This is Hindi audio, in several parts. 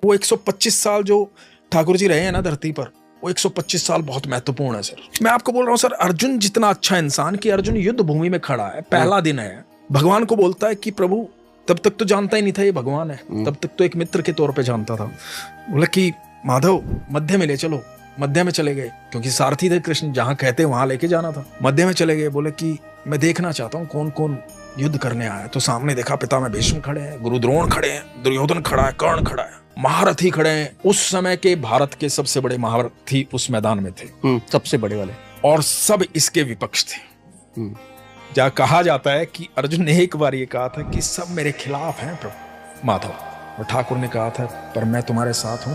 वो 125 साल जो ठाकुर जी रहे हैं ना धरती पर, वो 125 साल बहुत महत्वपूर्ण है सर। मैं आपको बोल रहा हूँ सर, अर्जुन जितना अच्छा इंसान कि अर्जुन युद्ध भूमि में खड़ा है, पहला दिन है, भगवान को बोलता है कि प्रभु, तब तक तो जानता ही नहीं था ये भगवान है, तब तक तो एक मित्र के तौर पे जानता था। बोले कि माधव मध्य में ले चलो। मध्य में चले गए, क्योंकि सारथी थे कृष्ण, जहां कहते वहां लेके जाना था। मध्य में चले गए, बोले कि मैं देखना चाहता हूँ कौन कौन युद्ध करने आया। तो सामने देखा पितामह भीष्म खड़े हैं, गुरु द्रोण खड़े हैं, दुर्योधन खड़ा है, कर्ण खड़ा है, महारथी खड़े हैं। उस समय के भारत के सबसे बड़े महारथी उस मैदान में थे, सबसे बड़े वाले, और सब इसके विपक्ष थे। जहाँ कहा जाता है कि अर्जुन ने एक बार ये कहा था कि सब मेरे खिलाफ हैं प्रभु माधव, और ठाकुर ने कहा था पर मैं तुम्हारे साथ हूं।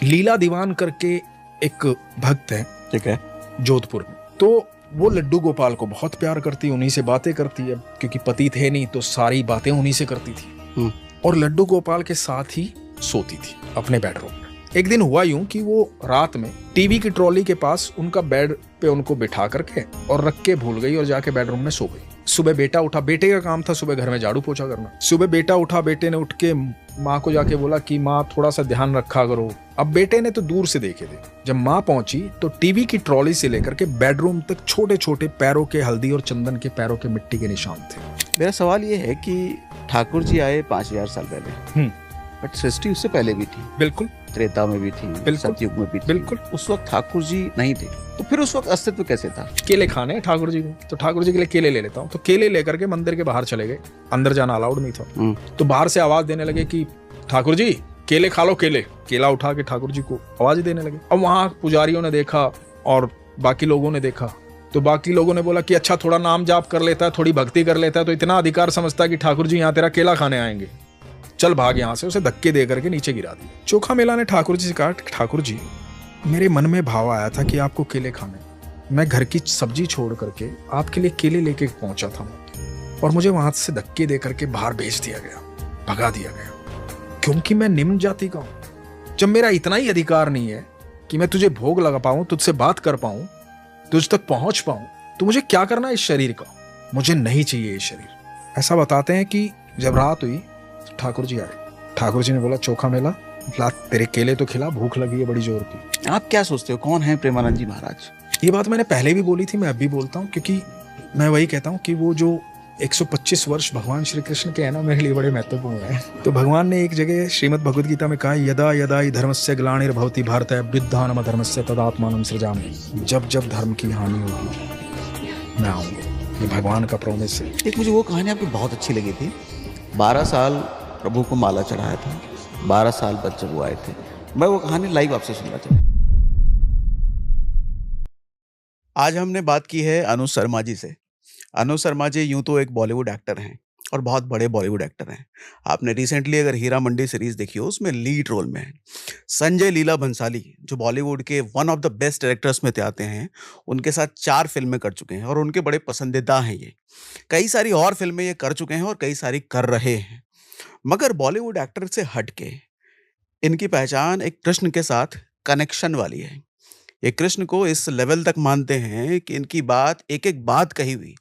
लीला दीवान करके एक भक्त है, ठीक है, जोधपुर में। तो वो लड्डू गोपाल को बहुत प्यार करती है, उन्हीं से बातें करती है, क्योंकि पति थे नहीं तो सारी बातें उन्हीं से करती थी। और लड्डू गोपाल के साथ ही सोती थी अपने बेडरूम में। एक दिन हुआ यूं कि वो रात में टीवी की ट्रॉली के पास उनका बेड पे उनको बिठा करके और रख के भूल गई और जाके बेडरूम में सो गई। सुबह बेटा उठा, बेटे का काम था सुबह घर में झाड़ू पोछा करना। सुबह बेटा उठा, बेटे ने उठ के माँ को जाके बोला कि माँ थोड़ा सा ध्यान रखा करो। अब बेटे ने तो दूर से देखे थे, जब माँ पहुंची तो टीवी की ट्रॉली से लेकर के बेडरूम तक छोटे छोटे पैरों के हल्दी और चंदन के पैरों के मिट्टी के निशान थे। मेरा सवाल ये है कि ठाकुर जी आए 5000 साल पहले, बट सृष्टि उससे पहले भी थी। बिल्कुल, त्रेता में भी थी, सतयुग में भी थी। बिल्कुल, उस वक्त ठाकुर जी नहीं थे, तो फिर उस वक्त अस्तित्व कैसे था? केले खाने ठाकुर जी को, तो ठाकुर जी के लिए केले ले लेता हूँ। तो केले लेकर के मंदिर के बाहर चले गए, अंदर जाना अलाउड नहीं था। तो बाहर से आवाज देने लगे कि ठाकुर जी केले खा लो, केले। केला उठा के ठाकुर जी को आवाज देने लगे। अब वहां पुजारियों ने देखा और बाकी लोगों ने देखा, तो बाकी लोगों ने बोला कि अच्छा थोड़ा नाम जाप कर लेता है, थोड़ी भक्ति कर लेता है, तो इतना अधिकार समझता है कि ठाकुर जी यहाँ तेरा केला खाने आएंगे, चल भाग यहाँ से। उसे धक्के दे करके नीचे गिरा दिया। चोखा मेला ने ठाकुर जी से कहा, ठाकुर जी मेरे मन में भाव आया था कि आपको केले खाने, मैं घर की सब्जी छोड़ करके आपके लिए केले लेके पहुंचा था, और मुझे वहां से धक्के दे करके बाहर भेज दिया गया, भगा दिया गया, क्योंकि मैं निम्न जाति का हूं। जब मेरा इतना ही अधिकार नहीं है कि मैं तुझे भोग लगा पाऊं, तुझसे बात कर पाऊं, तुझ तक पहुंच पाऊं, तो मुझे क्या करना है इस शरीर का? मुझे नहीं चाहिए ये शरीर। ऐसा बताते हैं कि जब रात हुई ठाकुर जी आए। ठाकुर जी ने बोला, चोखा मेला ला तेरे केले तो खिला, भूख लगी है बड़ी जोर की। आप क्या सोचते हो, कौन है प्रेमानंद जी महाराज? ये बात मैंने पहले भी बोली थी, मैं अब भी बोलता हूँ, क्योंकि मैं वही कहता हूँ कि वो जो 125 वर्ष भगवान श्री कृष्ण के है ना, मेरे लिए बड़े महत्वपूर्ण है। तो भगवान ने एक जगह श्रीमद् भगवद गीता में कहा, यदा यदा हि धर्मस्य ग्लानिर्भवति भारत वृद्धानम अधर्मस्य तदात्मानं सृजामि। जब जब धर्म की हानि होगी मैं आऊंगा। ये भगवान का प्रॉमिस है। एक मुझे वो कहानी आपकी बहुत अच्छी लगी थी। 12 साल प्रभु को माला चढ़ाया था, 12 साल बाद जब वो आए थे। मैं वो कहानी लाइव आपसे सुनना चाहता हूँ। आज हमने बात की है अनु शर्मा जी से। अनु शर्मा जी यूं तो एक बॉलीवुड एक्टर हैं और बहुत बड़े बॉलीवुड एक्टर हैं। आपने रिसेंटली अगर हीरा मंडी सीरीज देखी हो, उसमें लीड रोल में है। संजय लीला भंसाली जो बॉलीवुड के one of the best directors में आते हैं, उनके साथ 4 फिल्में कर चुके हैं और उनके बड़े पसंदीदा हैं ये। कई सारी और फिल्में ये कर चुके हैं और कई सारी कर रहे हैं। मगर बॉलीवुड एक्टर से हटके इनकी पहचान एक कृष्ण के साथ कनेक्शन वाली है। ये कृष्ण को इस लेवल तक मानते हैं कि इनकी बात एक एक बात कही हुई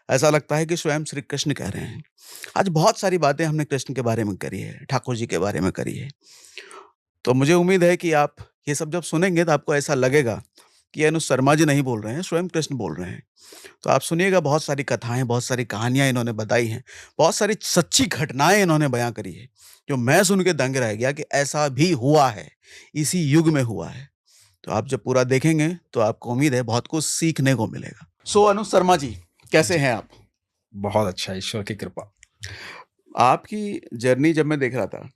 ऐसा लगता है कि स्वयं श्री कृष्ण कह रहे हैं। आज बहुत सारी बातें हमने कृष्ण के बारे में करी है, ठाकुर जी के बारे में करी है, तो मुझे उम्मीद है कि आप ये सब जब सुनेंगे तो आपको ऐसा लगेगा कि अनु शर्मा जी नहीं बोल रहे हैं, स्वयं कृष्ण बोल रहे हैं। तो आप सुनिएगा, बहुत सारी कथाएं, बहुत सारी कहानियां इन्होंने बताई हैं, बहुत सारी सच्ची घटनाएं इन्होंने बयां करी है, जो मैं सुन के दंग रह गया कि ऐसा भी हुआ है, इसी युग में हुआ है। तो आप जब पूरा देखेंगे तो आपको उम्मीद है बहुत कुछ सीखने को मिलेगा। सो अनु शर्मा जी, कैसे हैं आप? बहुत अच्छा, ईश्वर की कृपा। आपकी जर्नी जब मैं देख रहा था,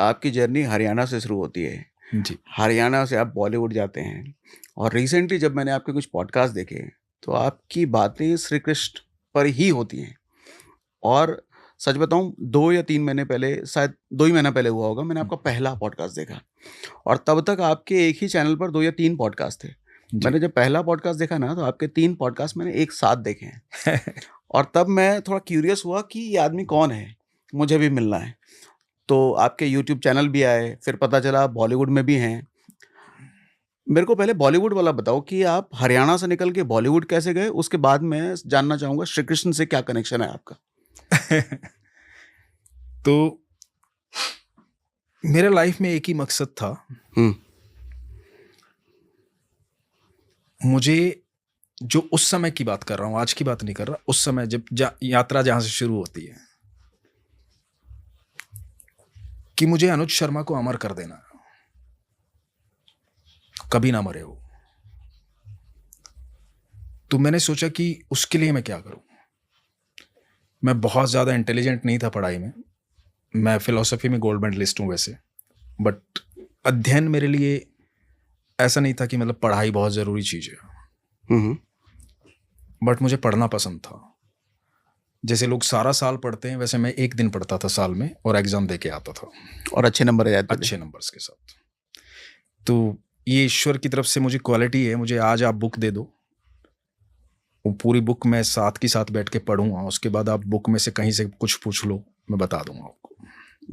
आपकी जर्नी हरियाणा से शुरू होती है जी। हरियाणा से आप बॉलीवुड जाते हैं, और रिसेंटली जब मैंने आपके कुछ पॉडकास्ट देखे तो आपकी बातें श्री कृष्ण पर ही होती हैं। और सच बताऊं, 2 या 3 महीने पहले, शायद 2 ही महीना पहले हुआ होगा, मैंने आपका पहला पॉडकास्ट देखा, और तब तक आपके एक ही चैनल पर 2 या 3 पॉडकास्ट थे। मैंने जब पहला पॉडकास्ट देखा ना, तो आपके 3 पॉडकास्ट मैंने एक साथ देखे हैं। और तब मैं थोड़ा क्यूरियस हुआ कि ये आदमी कौन है, मुझे भी मिलना है। तो आपके यूट्यूब चैनल भी आए, फिर पता चला बॉलीवुड में भी हैं। मेरे को पहले बॉलीवुड वाला बताओ कि आप हरियाणा से निकल के बॉलीवुड कैसे गए, उसके बाद मैं जानना चाहूँगा श्री कृष्ण से क्या कनेक्शन है आपका। तो मेरे लाइफ में एक ही मकसद था, हम्म मुझे जो उस समय की बात कर रहा हूँ, आज की बात नहीं कर रहा, उस समय जब यात्रा जहां से शुरू होती है कि मुझे अनुज शर्मा को अमर कर देना, कभी ना मरे वो। तो मैंने सोचा कि उसके लिए मैं क्या करूं। मैं बहुत ज़्यादा इंटेलिजेंट नहीं था पढ़ाई में, मैं फिलोसफी में गोल्ड मेडलिस्ट हूँ वैसे, बट अध्ययन मेरे लिए ऐसा नहीं था कि मतलब पढ़ाई बहुत ज़रूरी चीज़ है, हम्म बट मुझे पढ़ना पसंद था। जैसे लोग सारा साल पढ़ते हैं वैसे मैं एक दिन पढ़ता था साल में और एग्ज़ाम दे के आता था और अच्छे नंबर आ जाते थे। अच्छे नंबर्स के साथ। तो ये ईश्वर की तरफ से मुझे क्वालिटी है, मुझे आज आप बुक दे दो, वो पूरी बुक मैं साथ की साथ बैठ के पढ़ूंगा, उसके बाद आप बुक में से कहीं से कुछ पूछ लो, मैं बता दूंगा आपको।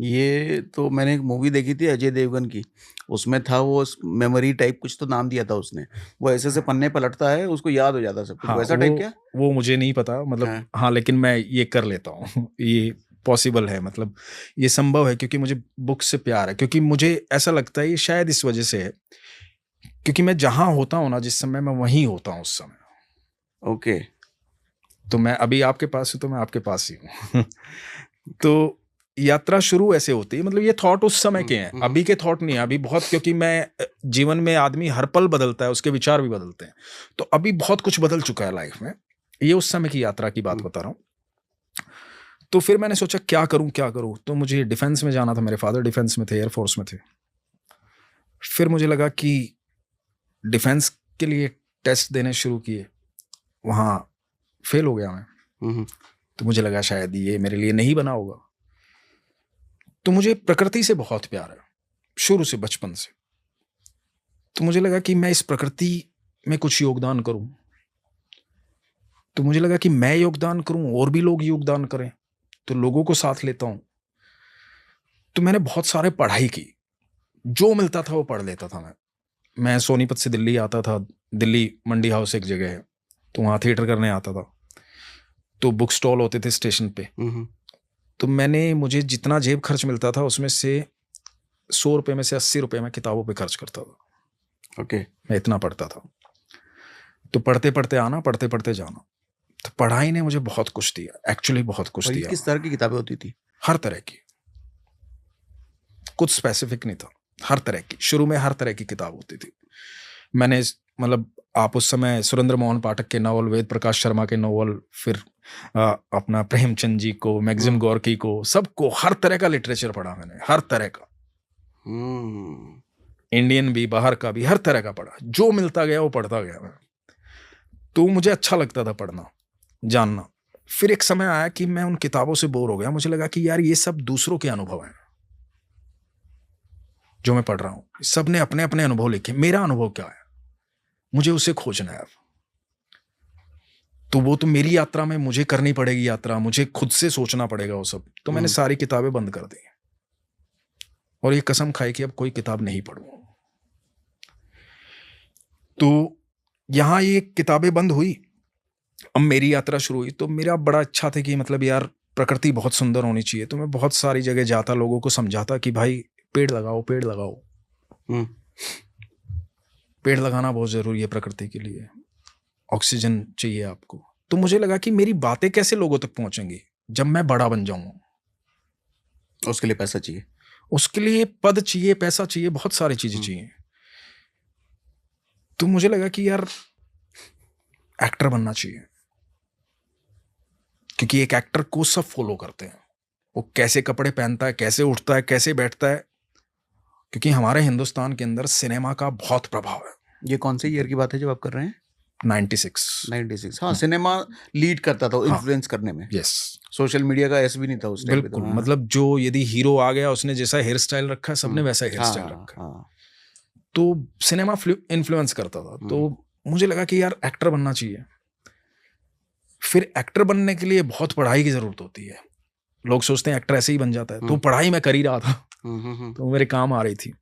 ये तो मैंने एक मूवी देखी थी अजय देवगन की, उसमें था वो मेमोरी टाइप कुछ तो नाम दिया था उसने, वो ऐसे से पन्ने पलटता है उसको याद हो जाता है सब कुछ, हाँ, वैसा टाइप क्या? वो मुझे नहीं पता, मतलब हाँ। हाँ, लेकिन मैं ये कर लेता हूँ ये पॉसिबल है, मतलब ये संभव है क्योंकि मुझे बुक से प्यार है, क्योंकि मुझे ऐसा लगता है ये शायद इस वजह से है क्योंकि मैं जहाँ होता हूँ ना जिस समय, मैं वहीं होता हूँ उस समय। ओके। तो मैं अभी आपके पास हूँ तो मैं आपके पास ही हूँ तो यात्रा शुरू ऐसे होती है, मतलब ये थॉट उस समय के हैं, अभी के थॉट नहीं है अभी बहुत, क्योंकि मैं जीवन में आदमी हर पल बदलता है, उसके विचार भी बदलते हैं, तो अभी बहुत कुछ बदल चुका है लाइफ में। ये उस समय की यात्रा की बात बता रहा हूँ। तो फिर मैंने सोचा क्या करूँ, तो मुझे डिफेंस में जाना था, मेरे फादर डिफेंस में थे, एयरफोर्स में थे। फिर मुझे लगा कि डिफेंस के लिए टेस्ट देने शुरू किए, वहाँ फेल हो गया मैं। तो मुझे लगा शायद ये मेरे लिए नहीं बना होगा। तो मुझे प्रकृति से बहुत प्यार है शुरू से, बचपन से। तो मुझे लगा कि मैं इस प्रकृति में कुछ योगदान करूं। तो मुझे लगा कि मैं योगदान करूं और भी लोग योगदान करें, तो लोगों को साथ लेता हूं। तो मैंने बहुत सारे पढ़ाई की, जो मिलता था वो पढ़ लेता था मैं सोनीपत से दिल्ली आता था, दिल्ली मंडी हाउस एक जगह है, तो वहाँ थिएटर करने आता था, तो बुक स्टॉल होते थे स्टेशन पे। तो मुझे जितना जेब खर्च मिलता था उसमें से 100 रुपये में से 80 रुपये मैं किताबों पे खर्च करता था। ओके। मैं इतना पढ़ता था। तो पढ़ते पढ़ते आना, पढ़ते पढ़ते जाना। तो पढ़ाई ने मुझे बहुत कुछ दिया, एक्चुअली बहुत कुछ और ये दिया। किस तरह की किताबें होती थी? हर तरह की, कुछ स्पेसिफिक नहीं था, हर तरह की। शुरू में हर तरह की किताब होती थी। मैंने मतलब आप उस समय सुरेंद्र मोहन पाठक के नॉवल, वेद प्रकाश शर्मा के नॉवल, फिर अपना प्रेमचंद जी को, मैगजिम गोर्की को, सबको, हर तरह का लिटरेचर पढ़ा मैंने, हर तरह का, इंडियन भी, बाहर का भी, हर तरह का पढ़ा। जो मिलता गया वो पढ़ता गया मैं। तो मुझे अच्छा लगता था पढ़ना, जानना। फिर एक समय आया कि मैं उन किताबों से बोर हो गया। मुझे लगा कि यार ये सब दूसरों के अनुभव हैं जो मैं पढ़ रहा हूं, सब ने अपने अपने अनुभव लिखे, मेरा अनुभव क्या है, मुझे उसे खोजना है अब। तो वो तो मेरी यात्रा में मुझे करनी पड़ेगी यात्रा, मुझे खुद से सोचना पड़ेगा वो सब। तो मैंने सारी किताबें बंद कर दी और ये कसम खाई कि अब कोई किताब नहीं पढ़ूंगा। तो यहां ये किताबें बंद हुई, अब मेरी यात्रा शुरू हुई। तो मेरा बड़ा अच्छा था कि मतलब यार प्रकृति बहुत सुंदर होनी चाहिए। तो मैं बहुत सारी जगह जाता, लोगों को समझाता कि भाई पेड़ लगाओ, पेड़ लगाओ, पेड़ लगाना बहुत जरूरी है प्रकृति के लिए, ऑक्सीजन चाहिए आपको। तो मुझे लगा कि मेरी बातें कैसे लोगों तक पहुंचेंगी जब मैं बड़ा बन जाऊंगा। उसके लिए पैसा चाहिए, उसके लिए पद चाहिए, पैसा चाहिए, बहुत सारी चीजें चाहिए। तो मुझे लगा कि यार एक्टर बनना चाहिए, क्योंकि एक एक्टर को सब फॉलो करते हैं, वो कैसे कपड़े पहनता है, कैसे उठता है, कैसे बैठता है, क्योंकि हमारे हिंदुस्तान के अंदर सिनेमा का बहुत प्रभाव है। ये कौन से ईयर की बात है जब आप कर रहे हैं? 96। हाँ, सिनेमा लीड करता था इन्फ्लुएंस करने में। यस। सोशल मीडिया का ऐसा भी नहीं था उस टाइम पे। बिल्कुल, मतलब जो यदि हीरो आ गया, उसने जैसा हेयर स्टाइल रखा, सबने वैसा हेयर स्टाइल रखा। तो सिनेमा इन्फ्लुएंस करता था। तो मुझे लगा कि यार एक्टर बनना चाहिए। फिर एक्टर बनने के लिए बहुत पढ़ाई की जरूरत होती है। लोग सोचते हैं एक्टर ऐसे ही बन जाता है, तो पढ़ाई मैं कर ही रहा था, तो मेरे काम आ रही थी।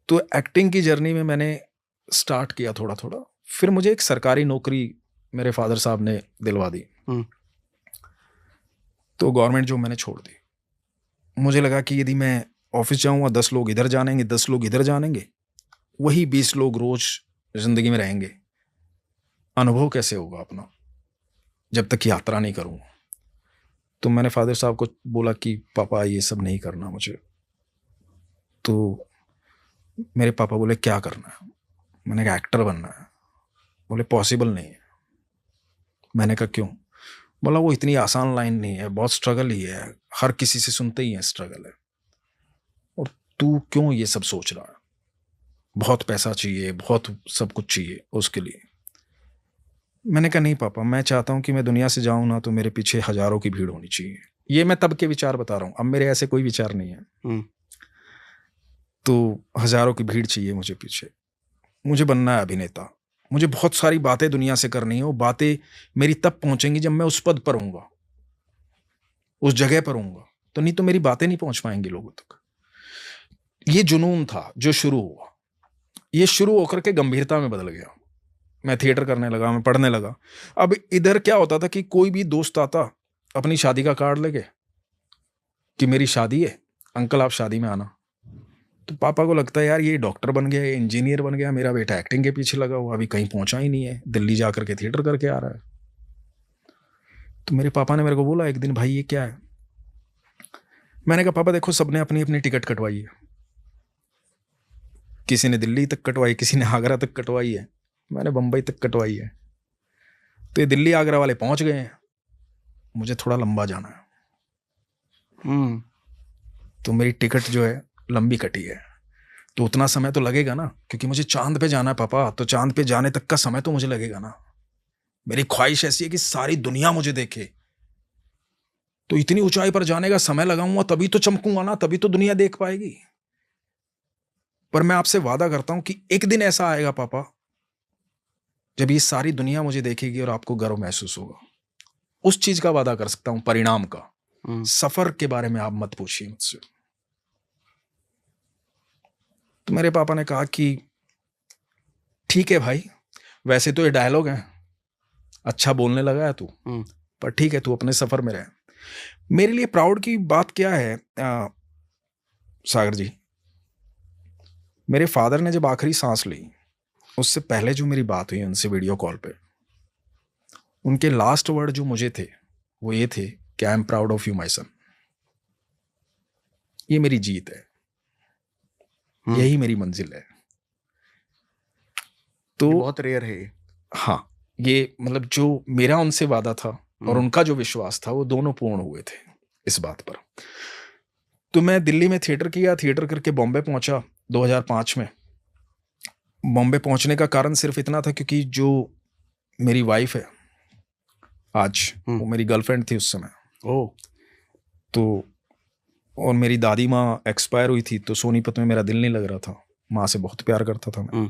तो एक्टिंग की जर्नी में मैंने स्टार्ट किया थोड़ा थोड़ा। फिर मुझे एक सरकारी नौकरी मेरे फादर साहब ने दिलवा दी, तो गवर्नमेंट जॉब मैंने छोड़ दी। मुझे लगा कि यदि मैं ऑफिस जाऊंगा 10 लोग इधर जानेंगे, 10 लोग इधर जानेंगे, वही 20 लोग रोज जिंदगी में रहेंगे। अनुभव कैसे होगा अपना जब तक यात्रा नहीं करूंगा? तो मैंने फादर साहब को बोला कि पापा ये सब नहीं करना मुझे। तो मेरे पापा बोले क्या करना है? मैंने कहा एक्टर बनना है। बोले पॉसिबल नहीं है। मैंने कहा क्यों? बोला वो इतनी आसान लाइन नहीं है, बहुत स्ट्रगल ही है, हर किसी से सुनते ही है स्ट्रगल है, और तू क्यों ये सब सोच रहा है? बहुत पैसा चाहिए, बहुत सब कुछ चाहिए उसके लिए। मैंने कहा नहीं पापा, मैं चाहता हूं कि मैं दुनिया से जाऊं ना तो मेरे पीछे हजारों की भीड़ होनी चाहिए। ये मैं तब के विचार बता रहा हूं, अब मेरे ऐसे कोई विचार नहीं है। तो हजारों की भीड़ चाहिए मुझे पीछे। मुझे बनना है अभिनेता। मुझे बहुत सारी बातें दुनिया से करनी है। वो बातें मेरी तब पहुंचेंगी जब मैं उस पद पर हूंगा, उस जगह पर हूंगा, तो नहीं तो मेरी बातें नहीं पहुंच पाएंगी लोगों तक। ये जुनून था जो शुरू हुआ। ये शुरू होकर के गंभीरता में बदल गया। मैं थिएटर करने लगा, मैं पढ़ने लगा। अब इधर क्या होता था कि कोई भी दोस्त आता अपनी शादी का कार्ड लेके कि मेरी शादी है, अंकल आप शादी में आना। तो पापा को लगता है यार ये डॉक्टर बन गया, ये इंजीनियर बन गया, मेरा बेटा एक्टिंग के पीछे लगा हुआ, अभी कहीं पहुंचा ही नहीं है, दिल्ली जाकर के थिएटर करके आ रहा है। तो मेरे पापा ने मेरे को बोला एक दिन, भाई ये क्या है? मैंने कहा पापा देखो, सबने अपनी अपनी टिकट कटवाई है। किसी ने दिल्ली तक कटवाई, किसी ने आगरा तक कटवाई है, मैंने बंबई तक कटवाई है। तो ये दिल्ली आगरा वाले पहुंच गए हैं, मुझे थोड़ा लंबा जाना है। तो मेरी टिकट जो है लंबी कटी है। तो उतना समय तो लगेगा ना, क्योंकि मुझे चांद पे जाना है पापा, तो चांद पे जाने तक का समय तो मुझे लगेगा ना। मेरी ख्वाहिश ऐसी है कि सारी दुनिया मुझे देखे। तो इतनी ऊंचाई पर जाने का समय लगाऊंगा तभी तो चमकूंगा ना, तभी तो दुनिया देख पाएगी। पर मैं आपसे वादा करता हूं कि एक दिन ऐसा आएगा पापा जब ये सारी दुनिया मुझे देखेगी और आपको गर्व महसूस होगा। उस चीज का वादा कर सकता हूं, परिणाम का। सफर के बारे में आप मत पूछिए मुझसे। तो मेरे पापा ने कहा कि ठीक है भाई, वैसे तो ये डायलॉग है, अच्छा बोलने लगा है तू, पर ठीक है तू अपने सफर में रहे। मेरे लिए प्राउड की बात क्या है सागर जी, मेरे फादर ने जब आखिरी सांस ली, उससे पहले जो मेरी बात हुई उनसे वीडियो कॉल पे, उनके लास्ट वर्ड जो मुझे थे वो ये थे कि I am proud of you my son. ये मेरी जीत है, यही मेरी मंजिल है। तो बहुत रेयर है। हाँ, ये मतलब जो मेरा उनसे वादा था और उनका जो विश्वास था वो दोनों पूर्ण हुए थे इस बात पर। तो मैं दिल्ली में थिएटर किया, थिएटर करके बॉम्बे पहुंचा 2005 में। बॉम्बे पहुंचने का कारण सिर्फ इतना था क्योंकि जो मेरी वाइफ है आज, वो मेरी गर्लफ्रेंड थी उस समय। तो और मेरी दादी माँ एक्सपायर हुई थी, तो सोनीपत में मेरा दिल नहीं लग रहा था। माँ से बहुत प्यार करता था मैं।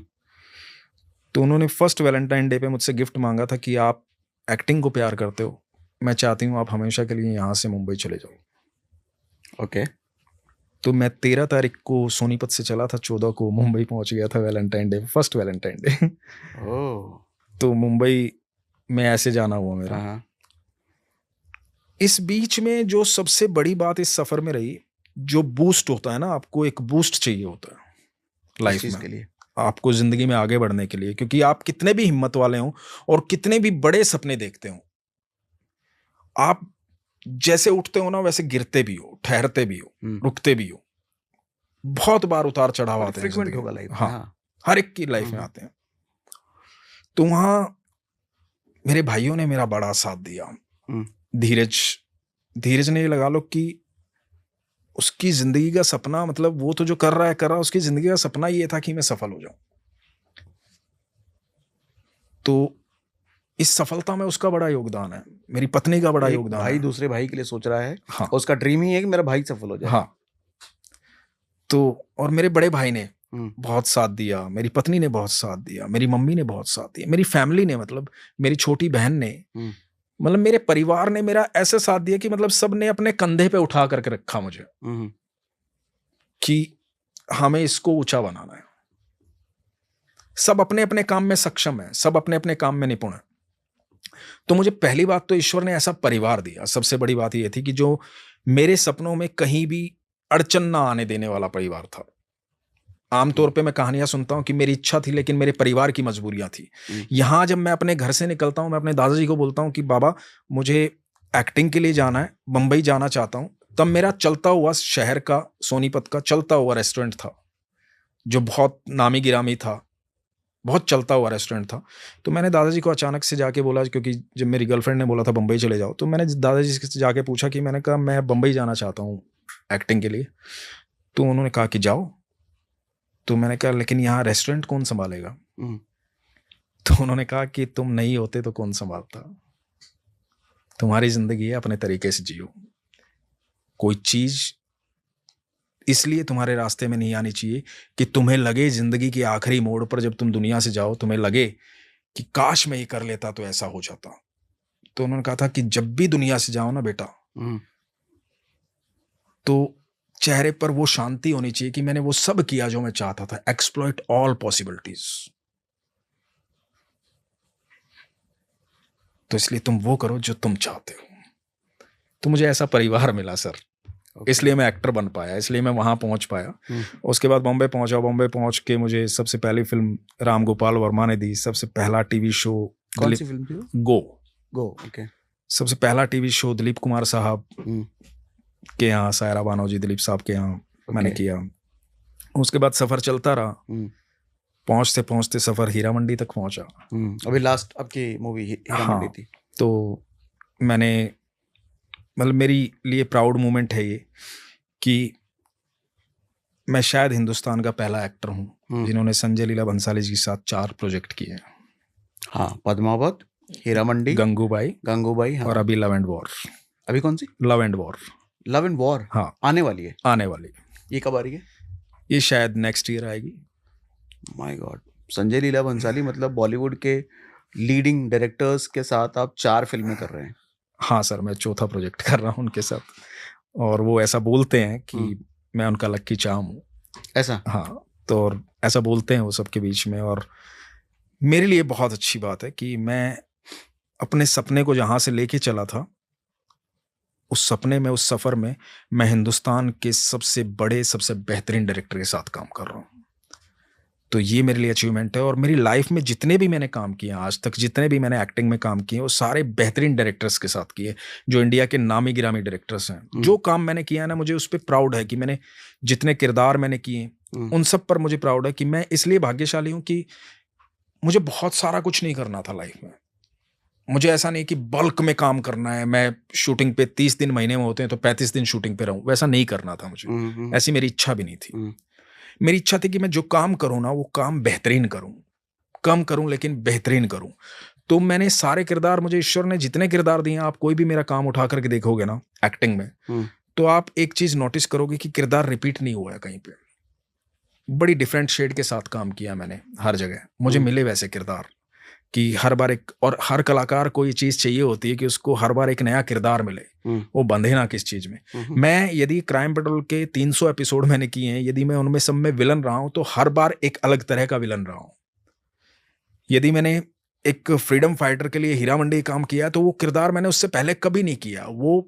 तो उन्होंने फर्स्ट वैलेंटाइन डे पे मुझसे गिफ्ट मांगा था कि आप एक्टिंग को प्यार करते हो, मैं चाहती हूँ आप हमेशा के लिए यहाँ से मुंबई चले जाओ। ओके। तो मैं 13 तारीख को सोनीपत से चला था, 14 को मुंबई पहुंच गया था Valentine day, first Valentine day. तो मुंबई में ऐसे जाना हुआ मेरा। इस बीच में जो सबसे बड़ी बात इस सफर में रही, जो बूस्ट होता है ना, आपको एक बूस्ट चाहिए होता है लाइफ में, के लिए आपको जिंदगी में आगे बढ़ने के लिए। क्योंकि आप कितने भी हिम्मत वाले हो और कितने भी बड़े सपने देखते हो, आप जैसे उठते हो ना वैसे गिरते भी हो, ठहरते भी हो, रुकते भी हो। बहुत बार उतार चढ़ाव आते हैं। हाँ, हर एक की लाइफ में आते हैं। तो वहां मेरे भाइयों ने मेरा बड़ा साथ दिया। धीरज ने लगा लो कि उसकी जिंदगी का सपना, मतलब वो तो जो कर रहा है, उसकी जिंदगी का सपना ये था कि मैं सफल हो जाऊं। तो इस सफलता में उसका बड़ा योगदान है, मेरी पत्नी का बड़ा योगदान है। भाई दूसरे भाई के लिए सोच रहा है। हाँ, उसका ड्रीम ही है कि मेरा भाई सफल हो जाए। हाँ। तो और मेरे बड़े भाई ने बहुत साथ दिया, मेरी पत्नी ने बहुत साथ दिया, मेरी मम्मी ने बहुत साथ दिया, मेरी फैमिली ने, मतलब मेरी छोटी बहन ने, मतलब मेरे परिवार ने मेरा ऐसे साथ दिया कि मतलब सब ने अपने कंधे पे उठा करके रखा मुझे कि हमें इसको ऊंचा बनाना है। सब अपने अपने काम में सक्षम है, सब अपने अपने काम में निपुण है। तो मुझे पहली बात तो ईश्वर ने ऐसा परिवार दिया। सबसे बड़ी बात यह थी कि जो मेरे सपनों में कहीं भी अड़चन ना आने देने वाला परिवार था। आमतौर पे मैं कहानियां सुनता हूँ कि मेरी इच्छा थी लेकिन मेरे परिवार की मजबूरियां थी। यहाँ जब मैं अपने घर से निकलता हूँ, मैं अपने दादाजी को बोलता हूँ कि बाबा मुझे एक्टिंग के लिए जाना है, बम्बई जाना चाहता हूँ, तब मेरा चलता हुआ शहर का, सोनीपत का चलता हुआ रेस्टोरेंट था जो बहुत नामी गिरामी था, बहुत चलता हुआ रेस्टोरेंट था। तो मैंने दादाजी को अचानक से जाके बोला, क्योंकि जब मेरी गर्लफ्रेंड ने बोला था बम्बई चले जाओ, तो मैंने दादाजी से जाके पूछा कि मैंने कहा मैं बम्बई जाना चाहता हूँ एक्टिंग के लिए। तो उन्होंने कहा कि जाओ। तो मैंने कहा लेकिन यहाँ रेस्टोरेंट कौन संभालेगा? तो उन्होंने कहा कि तुम नहीं होते तो कौन संभालता? तुम्हारी जिंदगी है, अपने तरीके से जियो। कोई चीज इसलिए तुम्हारे रास्ते में नहीं आनी चाहिए कि तुम्हें लगे जिंदगी के आखिरी मोड़ पर जब तुम दुनिया से जाओ, तुम्हें लगे कि काश मैं ये कर लेता तो ऐसा हो जाता। तो उन्होंने कहा था कि जब भी दुनिया से जाओ ना बेटा, तो चेहरे पर वो शांति होनी चाहिए कि मैंने वो सब किया जो मैं चाहता था। Exploit all possibilities. तो इसलिए तुम वो करो जो तुम चाहते हो। तो मुझे ऐसा परिवार मिला सर, इसलिए मैं एक्टर बन पाया, इसलिए मैं वहां पहुंच पाया। उसके बाद बॉम्बे पहुंचा। बॉम्बे पहुंच के मुझे सबसे पहली फिल्म राम गोपाल वर्मा ने दी। सबसे पहला टीवी शो, कौन सी फिल्म थी? गो। ओके। सबसे पहला टीवी शो दिलीप कुमार साहब के यहाँ, सायरा बानोजी दिलीप साहब के यहाँ मैंने किया। उसके बाद सफर चलता रहा। पहुंचते पहुंचते सफर हीरा मंडी तक पहुंचा। अभी लास्ट आपकी मूवी हीरा मंडी थी। तो मैंने, मतलब मेरी लिए प्राउड मोमेंट है ये कि मैं शायद हिंदुस्तान का पहला एक्टर हूँ जिन्होंने संजय लीला भंसाली जी के साथ 4 प्रोजेक्ट किए हैं। हाँ, पद्मावत, हीरा मंडी, गंगूबाई, हाँ। और अभी लव एंड वॉर। अभी कौन सी? Love and war. हाँ, आने वाली है। ये कब आ रही है? ये शायद नेक्स्ट ईयर आएगी। माय गॉड, संजय लीला भंसाली, मतलब बॉलीवुड के लीडिंग डायरेक्टर्स के साथ आप 4 फिल्में कर रहे हैं। हाँ सर, मैं 4था प्रोजेक्ट कर रहा हूँ उनके साथ। और वो ऐसा बोलते हैं कि मैं उनका लक्की चार्म हूँ। ऐसा? हाँ, तो और ऐसा बोलते हैं वो सबके बीच में। और मेरे लिए बहुत अच्छी बात है कि मैं अपने सपने को जहाँ से लेके चला था, उस सपने में, उस सफर में मैं हिंदुस्तान के सबसे बड़े, सबसे बेहतरीन डायरेक्टर के साथ काम कर रहा हूँ। तो ये मेरे लिए अचीवमेंट है। और मेरी लाइफ में जितने भी मैंने काम किए आज तक, जितने भी मैंने एक्टिंग में काम किए, वो सारे बेहतरीन डायरेक्टर्स के साथ किए जो इंडिया के नामी गिरामी डायरेक्टर्स हैं। जो काम मैंने किया है ना, मुझे उस पर प्राउड है कि मैंने जितने किरदार मैंने किए उन सब पर मुझे प्राउड है कि मैं इसलिए भाग्यशाली हूँ कि मुझे बहुत सारा कुछ नहीं करना था लाइफ में। मुझे ऐसा नहीं कि बल्क में काम करना है, मैं शूटिंग पे 30 दिन महीने में होते हैं तो 35 दिन शूटिंग पे रहूं, वैसा नहीं करना था मुझे। ऐसी मेरी इच्छा भी नहीं थी। मेरी इच्छा थी कि मैं जो काम करूं ना, वो काम बेहतरीन करूं, कम करूं लेकिन बेहतरीन करूं। तो मैंने सारे किरदार, मुझे ईश्वर ने जितने किरदार दिए, आप कोई भी मेरा काम उठा करके देखोगे ना एक्टिंग में, तो आप एक चीज नोटिस करोगे कि किरदार रिपीट नहीं हुआ है कहीं पे। बड़ी डिफरेंट शेड के साथ काम किया मैंने हर जगह। मुझे मिले वैसे किरदार कि हर बार एक, और हर कलाकार को ये चीज चाहिए होती है कि उसको हर बार एक नया किरदार मिले, वो बंधे ना किस चीज में। मैं यदि क्राइम पेट्रोल के 300 एपिसोड मैंने किए हैं, यदि मैं उनमें सब में विलन रहा हूं तो हर बार एक अलग तरह का विलन रहा हूं। यदि मैंने एक फ्रीडम फाइटर के लिए हीरा मंडी काम किया तो वो किरदार मैंने उससे पहले कभी नहीं किया। वो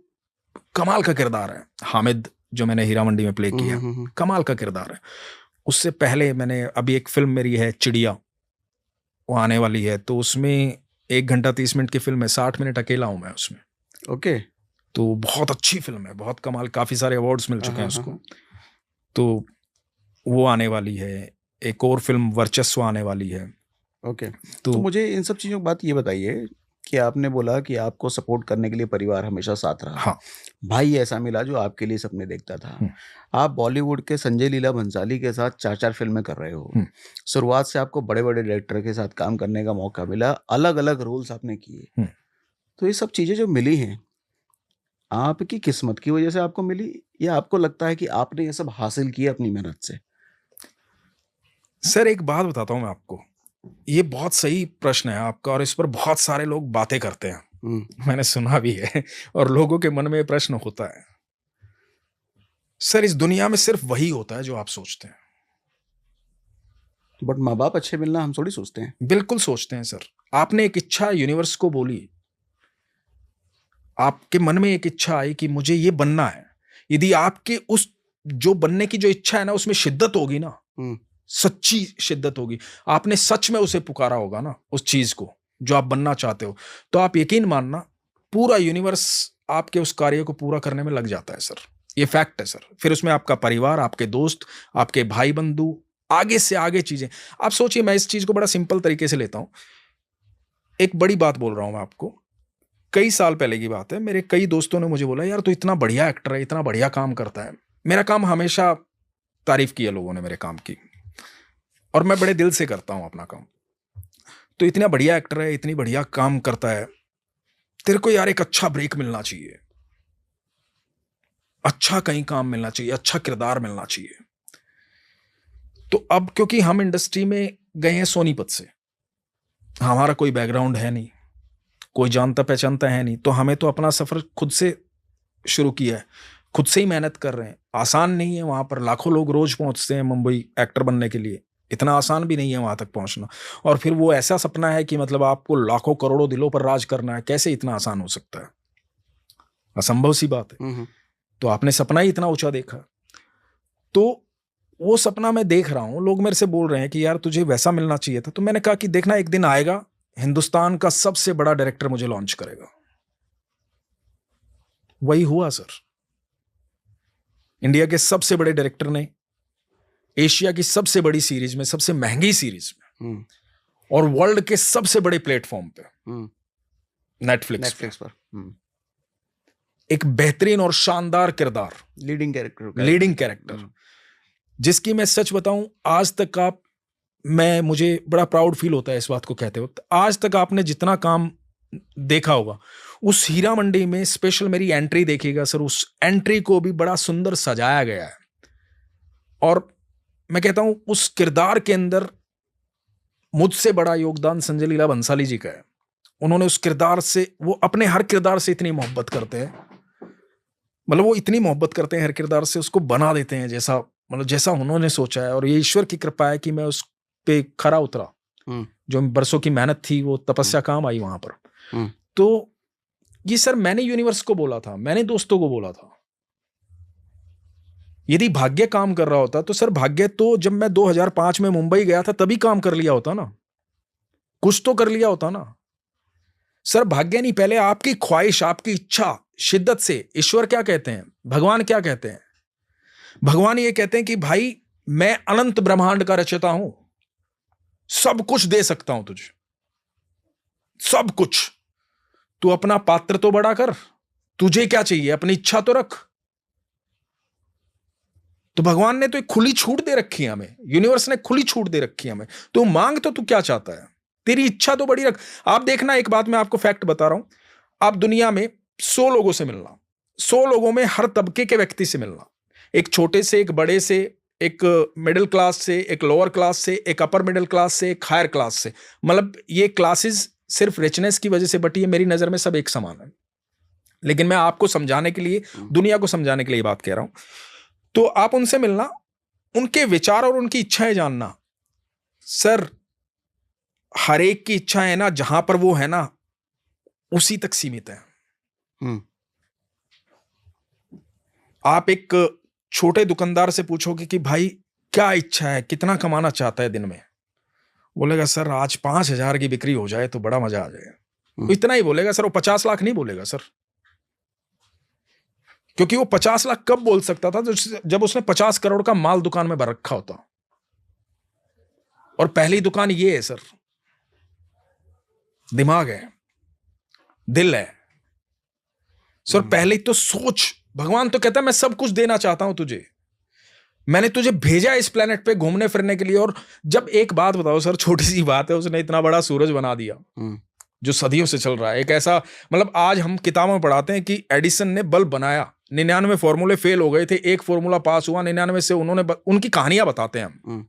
कमाल का किरदार है। हामिद जो मैंने हीरा मंडी में प्ले किया, कमाल का किरदार है। उससे पहले मैंने, अभी एक फिल्म मेरी है चिड़िया, वो आने वाली है, तो उसमें 1 घंटा 30 मिनट की फिल्म है, 60 मिनट अकेला हूं मैं उसमें। ओके। तो बहुत अच्छी फिल्म है, बहुत कमाल, काफी सारे अवार्ड्स मिल चुके हैं उसको। तो वो आने वाली है। एक और फिल्म वर्चस्व आने वाली है। ओके। तो मुझे इन सब चीज़ों की बात ये बताइए कि आपने बोला कि आपको सपोर्ट करने के लिए परिवार हमेशा साथ रहा। हाँ। भाई ऐसा मिला जो आपके लिए सपने देखता था। आप बॉलीवुड के संजय लीला भंसाली के साथ 4 फिल्में कर रहे हो। शुरुआत से आपको बड़े बड़े डायरेक्टर के साथ काम करने का मौका मिला, अलग अलग रोल्स आपने किए। तो ये सब चीज़ें जो मिली हैं, आपकी किस्मत की वजह से आपको मिली, या आपको लगता है कि आपने ये सब हासिल किया अपनी मेहनत से? सर एक बात बताता हूँ मैं आपको, ये बहुत सही प्रश्न है आपका, और इस पर बहुत सारे लोग बातें करते हैं। मैंने सुना भी है, और लोगों के मन में ये प्रश्न होता है। सर इस दुनिया में सिर्फ वही होता है जो आप सोचते हैं। बट माँ बाप अच्छे मिलना हम थोड़ी सोचते हैं। बिल्कुल सोचते हैं सर। आपने एक इच्छा यूनिवर्स को बोली, आपके मन में एक इच्छा आई कि मुझे ये बनना है। यदि आपके उस जो बनने की जो इच्छा है ना उसमें शिद्दत होगी ना, सच्ची शिद्दत होगी, आपने सच में उसे पुकारा होगा ना उस चीज को जो आप बनना चाहते हो, तो आप यकीन मानना पूरा यूनिवर्स आपके उस कार्य को पूरा करने में लग जाता है सर। ये फैक्ट है सर। फिर उसमें आपका परिवार, आपके दोस्त, आपके भाई बंधु, आगे से आगे चीजें। आप सोचिए, मैं इस चीज को बड़ा सिंपल तरीके से लेता हूं। एक बड़ी बात बोल रहा हूं मैं आपको, कई साल पहले की बात है, मेरे कई दोस्तों ने मुझे बोला, यार तू इतना बढ़िया एक्टर है, इतना बढ़िया काम करता है। मेरा काम हमेशा तारीफ की है लोगों ने मेरे काम की, और मैं बड़े दिल से करता हूं अपना काम। तो इतना बढ़िया एक्टर है, इतनी बढ़िया काम करता है, तेरे को यार एक अच्छा ब्रेक मिलना चाहिए, अच्छा कहीं काम मिलना चाहिए, अच्छा किरदार मिलना चाहिए। तो अब क्योंकि हम इंडस्ट्री में गए हैं सोनीपत से, हमारा कोई बैकग्राउंड है नहीं, कोई जानता पहचानता है नहीं, तो हमें तो अपना सफर खुद से शुरू किया है, खुद से ही मेहनत कर रहे हैं। आसान नहीं है, वहां पर लाखों लोग रोज पहुंचते हैं मुंबई एक्टर बनने के लिए, इतना आसान भी नहीं है वहां तक पहुंचना। और फिर वो ऐसा सपना है कि मतलब आपको लाखों करोड़ों दिलों पर राज करना है, कैसे इतना आसान हो सकता है? असंभव सी बात है। तो आपने सपना ही इतना ऊंचा देखा, तो वो सपना मैं देख रहा हूं, लोग मेरे से बोल रहे हैं कि यार तुझे वैसा मिलना चाहिए था। तो मैंने कहा कि देखना, एक दिन आएगा हिंदुस्तान का सबसे बड़ा डायरेक्टर मुझे लॉन्च करेगा। वही हुआ सर। इंडिया के सबसे बड़े डायरेक्टर ने एशिया की सबसे बड़ी सीरीज में, सबसे महंगी सीरीज में, और वर्ल्ड के सबसे बड़े प्लेटफॉर्म पे, नेटफ्लिक्स पर एक बेहतरीन और शानदार किरदार, लीडिंग कैरेक्टर, जिसकी मैं सच बताऊं, आज तक मुझे बड़ा प्राउड फील होता है इस बात को कहते वक्त, आज तक आपने जितना काम देखा होगा उस हीरा मंडी में, स्पेशल मेरी एंट्री देखिएगा सर, उस एंट्री को भी बड़ा सुंदर सजाया गया है। और मैं कहता हूं उस किरदार के अंदर मुझसे बड़ा योगदान संजय लीला भंसाली जी का है। उन्होंने उस किरदार से, वो अपने हर किरदार से इतनी मोहब्बत करते हैं, मतलब वो इतनी मोहब्बत करते हैं हर किरदार से, उसको बना देते हैं जैसा, मतलब जैसा उन्होंने सोचा है। और ये ईश्वर की कृपा है कि मैं उस पे खरा उतरा, जो बरसों की मेहनत थी वो तपस्या काम आई वहां पर। तो ये सर मैंने यूनिवर्स को बोला था, मैंने दोस्तों को बोला था, यदि भाग्य काम कर रहा होता तो सर भाग्य तो जब मैं 2005 में मुंबई गया था तभी काम कर लिया होता ना, कुछ तो कर लिया होता ना सर। भाग्य नहीं, पहले आपकी ख्वाहिश, आपकी इच्छा, शिद्दत से। ईश्वर क्या कहते हैं, भगवान क्या कहते हैं? भगवान ये कहते हैं कि भाई मैं अनंत ब्रह्मांड का रचयिता हूं, सब कुछ दे सकता हूं तुझे, सब कुछ। तू अपना पात्र तो बड़ा कर, तुझे क्या चाहिए, अपनी इच्छा तो रख। तो भगवान ने तो एक खुली छूट दे रखी है हमें, यूनिवर्स ने खुली छूट दे रखी है हमें। तो मांग तो तू क्या चाहता है, तेरी इच्छा तो बड़ी रख। आप देखना, एक बात मैं आपको फैक्ट बता रहा हूं, आप दुनिया में 100 लोगों से मिलना, 100 लोगों में हर तबके के व्यक्ति से मिलना, एक छोटे से, एक बड़े से, एक मिडिल क्लास से, एक लोअर क्लास से, एक अपर मिडिल क्लास से, एक हायर क्लास से, मतलब ये क्लासेस सिर्फ रिचनेस की वजह से बटी है, मेरी नजर में सब एक समान है। लेकिन मैं आपको समझाने के लिए, दुनिया को समझाने के लिए बात कह रहा हूं। तो आप उनसे मिलना, उनके विचार और उनकी इच्छाएं जानना। सर हर एक की इच्छा है ना, जहां पर वो है ना उसी तक सीमित है। आप एक छोटे दुकानदार से पूछोगे कि भाई क्या इच्छा है, कितना कमाना चाहता है दिन में, बोलेगा सर आज 5,000 की बिक्री हो जाए तो बड़ा मजा आ जाएगा। इतना ही बोलेगा सर, वो 50 लाख नहीं बोलेगा सर। क्योंकि वो 50 लाख कब बोल सकता था, जब उसने 50 करोड़ का माल दुकान में भर रखा होता। और पहली दुकान ये है सर, दिमाग है, दिल है सर। पहले तो सोच, भगवान तो कहता है मैं सब कुछ देना चाहता हूं तुझे, मैंने तुझे भेजा इस प्लेनेट पे घूमने फिरने के लिए। और जब, एक बात बताओ सर, छोटी सी बात है, उसने इतना बड़ा सूरज बना दिया जो सदियों से चल रहा है। एक ऐसा, मतलब आज हम किताबों में पढ़ाते हैं कि एडिसन ने बल्ब बनाया, 99 फॉर्मूले फेल हो गए थे, एक फॉर्मूला पास हुआ, 99 से उन्होंने, उनकी कहानियां बताते हैं हम,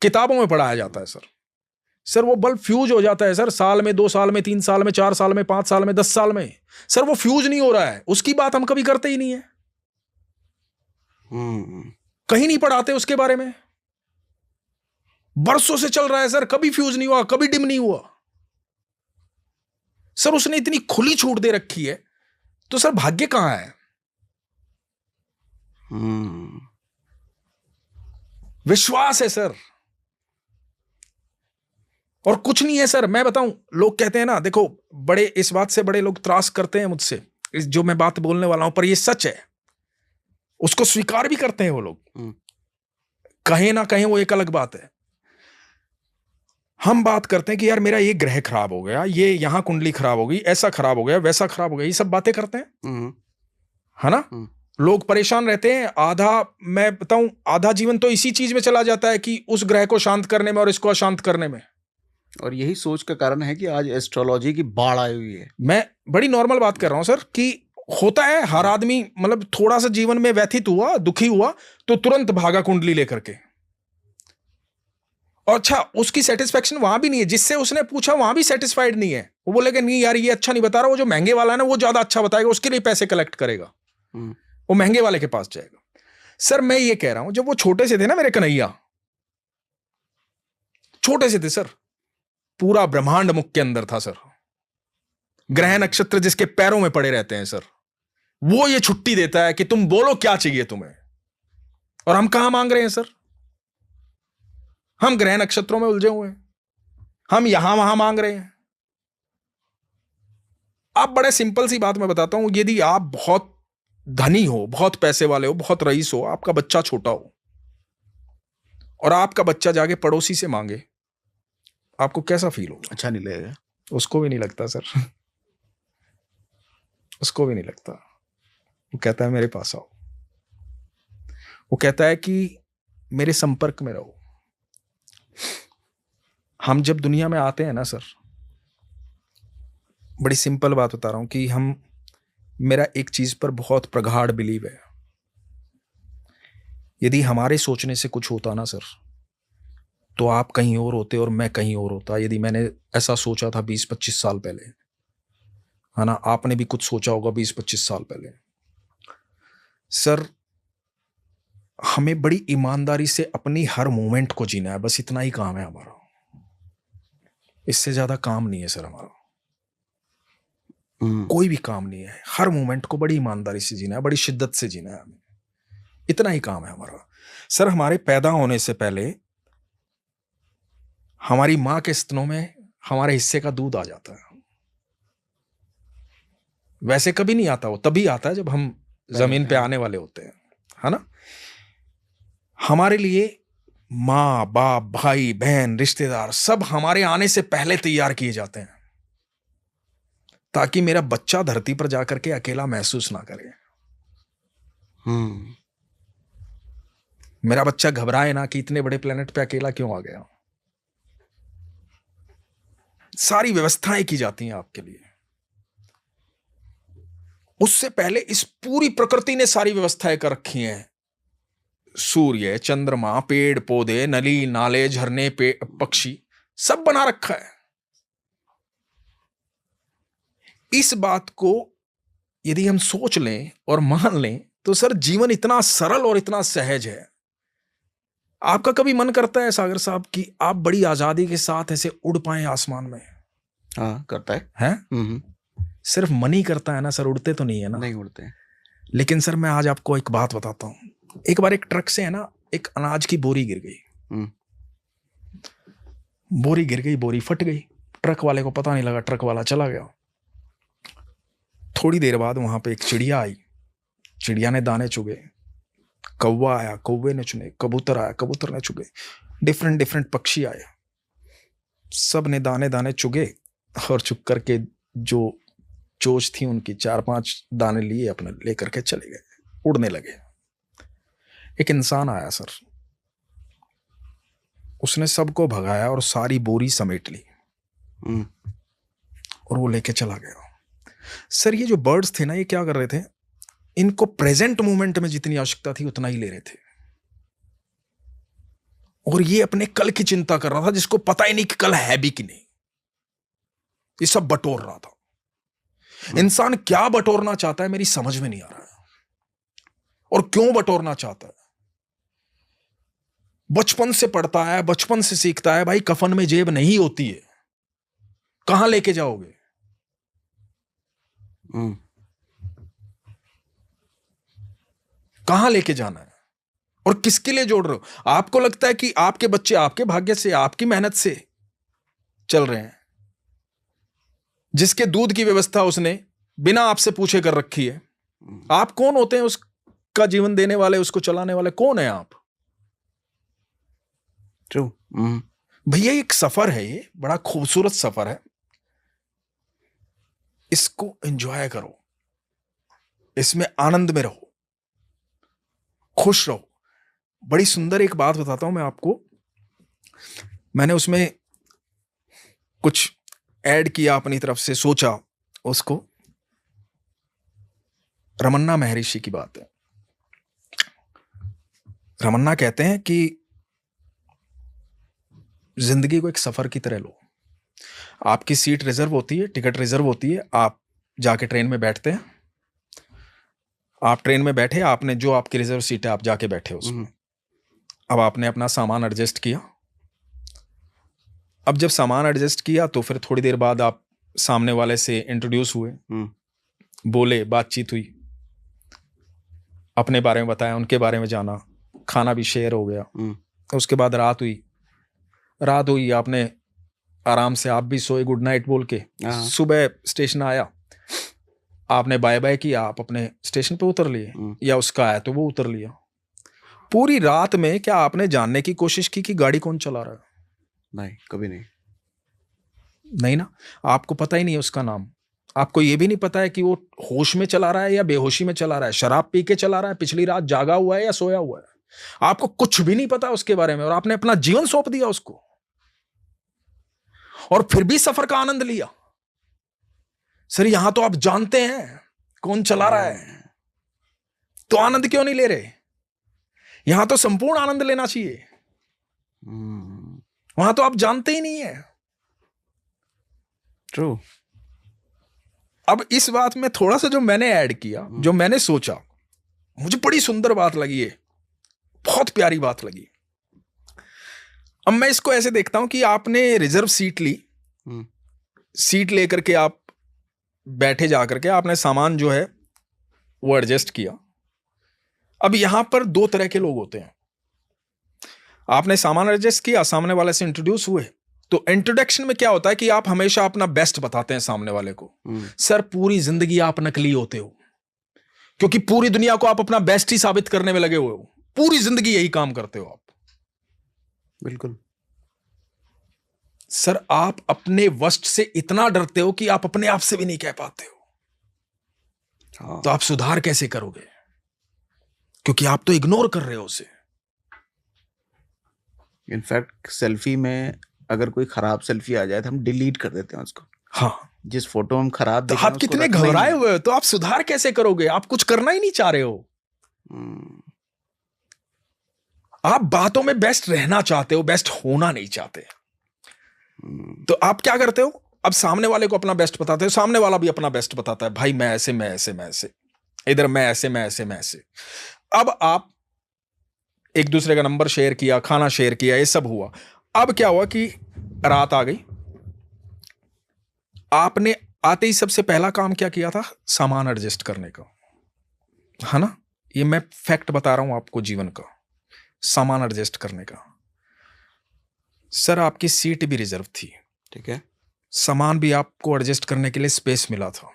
किताबों में पढ़ाया जाता है सर। सर वो बल्ब फ्यूज हो जाता है सर, साल में, 2 साल में, 3 साल में, 4 साल में, 5 साल में, 10 साल में। सर वो फ्यूज नहीं हो रहा है, उसकी बात हम कभी करते ही नहीं है, कहीं नहीं पढ़ाते उसके बारे में। बरसों से चल रहा है सर, कभी फ्यूज नहीं हुआ, कभी डिम नहीं हुआ। सर उसने इतनी खुली छूट दे रखी है, तो सर भाग्य कहां है? विश्वास है सर, और कुछ नहीं है सर। मैं बताऊं, लोग कहते हैं ना, देखो बड़े इस बात से बड़े लोग त्रास करते हैं मुझसे, इस जो मैं बात बोलने वाला हूं, पर ये सच है, उसको स्वीकार भी करते हैं वो लोग, कहें ना कहें वो एक अलग बात है। हम बात करते हैं कि यार मेरा ये ग्रह खराब हो गया, ये यहां कुंडली खराब हो गई, ऐसा खराब हो गया, वैसा खराब हो गया, ये सब बातें करते हैं, है ना। लोग परेशान रहते हैं, आधा, मैं बताऊं, आधा जीवन तो इसी चीज में चला जाता है कि उस ग्रह को शांत करने में और इसको अशांत करने में। और यही सोच का कारण है कि आज एस्ट्रोलॉजी की बाढ़ आई हुई है। मैं बड़ी नॉर्मल बात कर रहा हूं सर, कि होता है हर आदमी, मतलब थोड़ा सा जीवन में व्यथित हुआ, दुखी हुआ, तो तुरंत भागा कुंडली लेकर के। और अच्छा, उसकी सेटिस्फेक्शन वहां भी नहीं है, जिससे उसने पूछा वहां भी सेटिस्फाइड नहीं है। वो बोलेगा नहीं यार ये अच्छा नहीं बता रहा, वो जो महंगे वाला है ना वो ज्यादा अच्छा बताएगा, उसके लिए पैसे कलेक्ट करेगा, वो महंगे वाले के पास जाएगा। सर मैं ये कह रहा हूं, जब वो छोटे से थे ना, मेरे कन्हैया छोटे से थे सर, पूरा ब्रह्मांड मुख के अंदर था सर, ग्रह नक्षत्र जिसके पैरों में पड़े रहते हैं सर, वो ये छुट्टी देता है कि तुम बोलो क्या चाहिए तुम्हें। और हम कहां मांग रहे हैं सर, हम ग्रह नक्षत्रों में उलझे हुए हैं, हम यहां वहां मांग रहे हैं। अब बड़े सिंपल सी बात मैं बताता हूं, यदि आप बहुत धनी हो, बहुत पैसे वाले हो, बहुत रईस हो, आपका बच्चा छोटा हो और आपका बच्चा जाके पड़ोसी से मांगे, आपको कैसा फील होगा? अच्छा नहीं लगेगा। उसको भी नहीं लगता सर, उसको भी नहीं लगता। वो कहता है मेरे पास आओ, वो कहता है कि मेरे संपर्क में रहो। हम जब दुनिया में आते हैं ना सर, बड़ी सिंपल बात बता रहा हूं कि हम, मेरा एक चीज पर बहुत प्रगाढ़ बिलीव है, यदि हमारे सोचने से कुछ होता ना सर, तो आप कहीं और होते और मैं कहीं और होता। यदि मैंने ऐसा सोचा था 20-25 साल पहले, है ना, आपने भी कुछ सोचा होगा 20-25 साल पहले। सर हमें बड़ी ईमानदारी से अपनी हर मोमेंट को जीना है, बस इतना ही काम है हमारा, इससे ज्यादा काम नहीं है सर हमारा, कोई भी काम नहीं है। हर मोमेंट को बड़ी ईमानदारी से जीना है, बड़ी शिद्दत से जीना है हमें, इतना ही काम है हमारा। सर हमारे पैदा होने से पहले हमारी मां के स्तनों में हमारे हिस्से का दूध आ जाता है। वैसे कभी नहीं आता, वो तभी आता है जब हम जमीन पे आने वाले होते हैं, है ना। हमारे लिए माँ बाप, भाई बहन, रिश्तेदार सब हमारे आने से पहले तैयार किए जाते हैं, ताकि मेरा बच्चा धरती पर जाकर के अकेला महसूस ना करे। मेरा बच्चा घबराए ना कि इतने बड़े प्लेनेट पे अकेला क्यों आ गया। सारी व्यवस्थाएं की जाती हैं आपके लिए, उससे पहले इस पूरी प्रकृति ने सारी व्यवस्थाएं कर रखी हैं। सूर्य, चंद्रमा, पेड़ पौधे, नली नाले, झरने, पक्षी, सब बना रखा है। इस बात को यदि हम सोच लें और मान लें तो सर जीवन इतना सरल और इतना सहज है। आपका कभी मन करता है सागर साहब कि आप बड़ी आजादी के साथ ऐसे उड़ पाएं आसमान में? हाँ करता है। सिर्फ मन ही करता है ना सर, उड़ते तो नहीं है ना। नहीं उड़ते। लेकिन सर मैं आज आपको एक बात बताता हूं। एक बार एक ट्रक से है ना एक अनाज की बोरी गिर गई, बोरी गिर गई, बोरी फट गई, ट्रक वाले को पता नहीं लगा, ट्रक वाला चला गया। थोड़ी देर बाद वहां पे एक चिड़िया आई, चिड़िया ने दाने चुगे, कौवा आया, कौवे ने चुने, कबूतर आया, कबूतर ने चुगे, डिफरेंट डिफरेंट पक्षी आए, सब ने दाने दाने चुगे और चुग करके जो चोंच थी उनकी 4-5 दाने लिए अपने लेकर के चले गए, उड़ने लगे। एक इंसान आया सर, उसने सबको भगाया और सारी बोरी समेट ली और वो लेके चला गया। सर ये जो बर्ड्स थे ना, ये क्या कर रहे थे, इनको प्रेजेंट मोमेंट में जितनी आवश्यकता थी उतना ही ले रहे थे, और ये अपने कल की चिंता कर रहा था जिसको पता ही नहीं कि कल है भी कि नहीं। ये सब बटोर रहा था। इंसान क्या बटोरना चाहता है मेरी समझ में नहीं आ रहा है, और क्यों बटोरना चाहता है। बचपन से पढ़ता है, बचपन से सीखता है, भाई कफन में जेब नहीं होती है, कहां लेके जाओगे। कहां लेके जाना है और किसके लिए जोड़ रहे हो? आपको लगता है कि आपके बच्चे आपके भाग्य से, आपकी मेहनत से चल रहे हैं। जिसके दूध की व्यवस्था उसने बिना आपसे पूछे कर रखी है, आप कौन होते हैं उसका जीवन देने वाले, उसको चलाने वाले? कौन है आप? ट्रू। भैया एक सफर है, ये बड़ा खूबसूरत सफर है, इसको एंजॉय करो, इसमें आनंद में रहो, खुश रहो। बड़ी सुंदर एक बात बताता हूं मैं आपको, मैंने उसमें कुछ ऐड किया अपनी तरफ से, सोचा उसको। रमन्ना महर्षि की बात है। रमन्ना कहते हैं कि जिंदगी को एक सफर की तरह लो। आपकी सीट रिजर्व होती है, टिकट रिजर्व होती है, आप जाके ट्रेन में बैठते हैं, आप ट्रेन में बैठे, आपने जो आपकी रिजर्व सीट है आप जाके बैठे उसमें। अब आपने अपना सामान एडजस्ट किया। अब जब सामान एडजस्ट किया तो फिर थोड़ी देर बाद आप सामने वाले से इंट्रोड्यूस हुए, बोले, बातचीत हुई, अपने बारे में बताया, उनके बारे में जाना, खाना भी शेयर हो गया। उसके बाद रात हुई, आपने आराम से, आप भी सोए गुड नाइट बोल के। सुबह स्टेशन आया, आपने बाय बाय किया, आप अपने स्टेशन पे उतर लिए, या उसका आया तो वो उतर लिया। पूरी रात में क्या आपने जानने की कोशिश की कि गाड़ी कौन चला रहा है? नहीं, कभी नहीं। नहीं ना, आपको पता ही नहीं है उसका नाम। आपको ये भी नहीं पता है कि वो होश में चला रहा है या बेहोशी में चला रहा है, शराब पी के चला रहा है, पिछली रात जागा हुआ है या सोया हुआ है। आपको कुछ भी नहीं पता उसके बारे में, और आपने अपना जीवन सौंप दिया उसको, और फिर भी सफर का आनंद लिया। सर यहां तो आप जानते हैं कौन चला रहा है, तो आनंद क्यों नहीं ले रहे? यहां तो संपूर्ण आनंद लेना चाहिए, वहां तो आप जानते ही नहीं है। ट्रू। अब इस बात में थोड़ा सा जो मैंने ऐड किया, जो मैंने सोचा, मुझे बड़ी सुंदर बात लगी, है बहुत प्यारी बात लगी। अब मैं इसको ऐसे देखता हूं कि आपने रिजर्व सीट ली, सीट लेकर के आप बैठे, जाकर के आपने सामान जो है वो एडजस्ट किया। अब यहां पर दो तरह के लोग होते हैं। आपने सामान एडजस्ट किया, सामने वाले से इंट्रोड्यूस हुए, तो इंट्रोडक्शन में क्या होता है कि आप हमेशा अपना बेस्ट बताते हैं सामने वाले को। सर पूरी जिंदगी आप नकली होते हो, क्योंकि पूरी दुनिया को आप अपना बेस्ट ही साबित करने में लगे हुए हो, पूरी जिंदगी यही काम करते हो आप। बिल्कुल। सर आप अपने वस्ट से इतना डरते हो कि आप अपने आप से भी नहीं कह पाते हो। हाँ। तो आप सुधार कैसे करोगे? क्योंकि आप तो इग्नोर कर रहे हो उसे। इनफैक्ट सेल्फी में अगर कोई खराब सेल्फी आ जाए तो हम डिलीट कर देते हैं उसको। हाँ, जिस फोटो हम खराब तो आप कितने घबराए हुए हो, तो आप सुधार कैसे करोगे? आप कुछ करना ही नहीं चाह रहे हो। आप बातों में बेस्ट रहना चाहते हो, बेस्ट होना नहीं चाहते। तो आप क्या करते हो? अब सामने वाले को अपना बेस्ट बताते हो, सामने वाला भी अपना बेस्ट बताता है, भाई मैं ऐसे, मैं ऐसे, मैं ऐसे, इधर मैं ऐसे, मैं ऐसे, मैं ऐसे। अब आप एक दूसरे का नंबर शेयर किया, खाना शेयर किया, ये सब हुआ। अब क्या हुआ कि रात आ गई, आपने आते ही सबसे पहला काम क्या किया था? सामान एडजस्ट करने का, है ना? ये मैं फैक्ट बता रहा हूं आपको जीवन का, सामान एडजस्ट करने का। सर आपकी सीट भी रिजर्व थी, ठीक है, सामान भी आपको एडजस्ट करने के लिए स्पेस मिला था,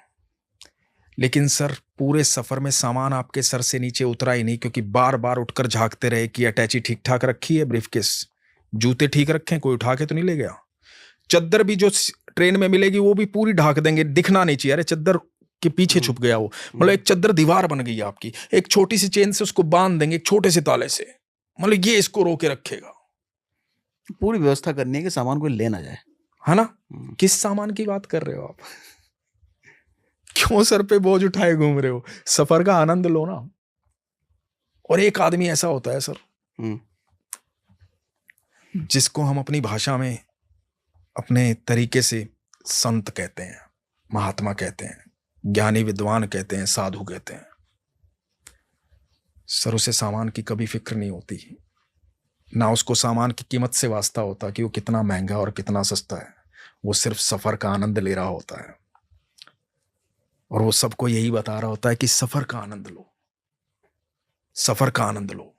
लेकिन सर पूरे सफर में सामान आपके सर से नीचे उतरा ही नहीं, क्योंकि बार बार उठकर झांकते रहे कि अटैची ठीक ठाक रखी है, ब्रीफकेस, जूते ठीक रखे, कोई उठा के तो नहीं ले गया। चद्दर भी जो ट्रेन में मिलेगी वो भी पूरी ढाक देंगे, दिखना नहीं चाहिए, अरे चद्दर के पीछे छुप गया वो, मतलब एक चद्दर दीवार बन गई आपकी, एक छोटी सी चेन से उसको बांध देंगे, एक छोटे से ताले से, मतलब ये इसको रोके रखेगा। पूरी व्यवस्था करनी है कि सामान कोई ले ना जाए, है ना? किस सामान की बात कर रहे हो आप? क्यों सर पे बोझ उठाए घूम रहे हो? सफर का आनंद लो ना। और एक आदमी ऐसा होता है सर, जिसको हम अपनी भाषा में अपने तरीके से संत कहते हैं, महात्मा कहते हैं, ज्ञानी विद्वान कहते हैं, साधु कहते हैं। सर उसे सामान की कभी फिक्र नहीं होती, ना उसको सामान की कीमत से वास्ता होता कि वो कितना महंगा और कितना सस्ता है। वो सिर्फ सफर का आनंद ले रहा होता है, और वो सबको यही बता रहा होता है कि सफर का आनंद लो। सफर का आनंद लो।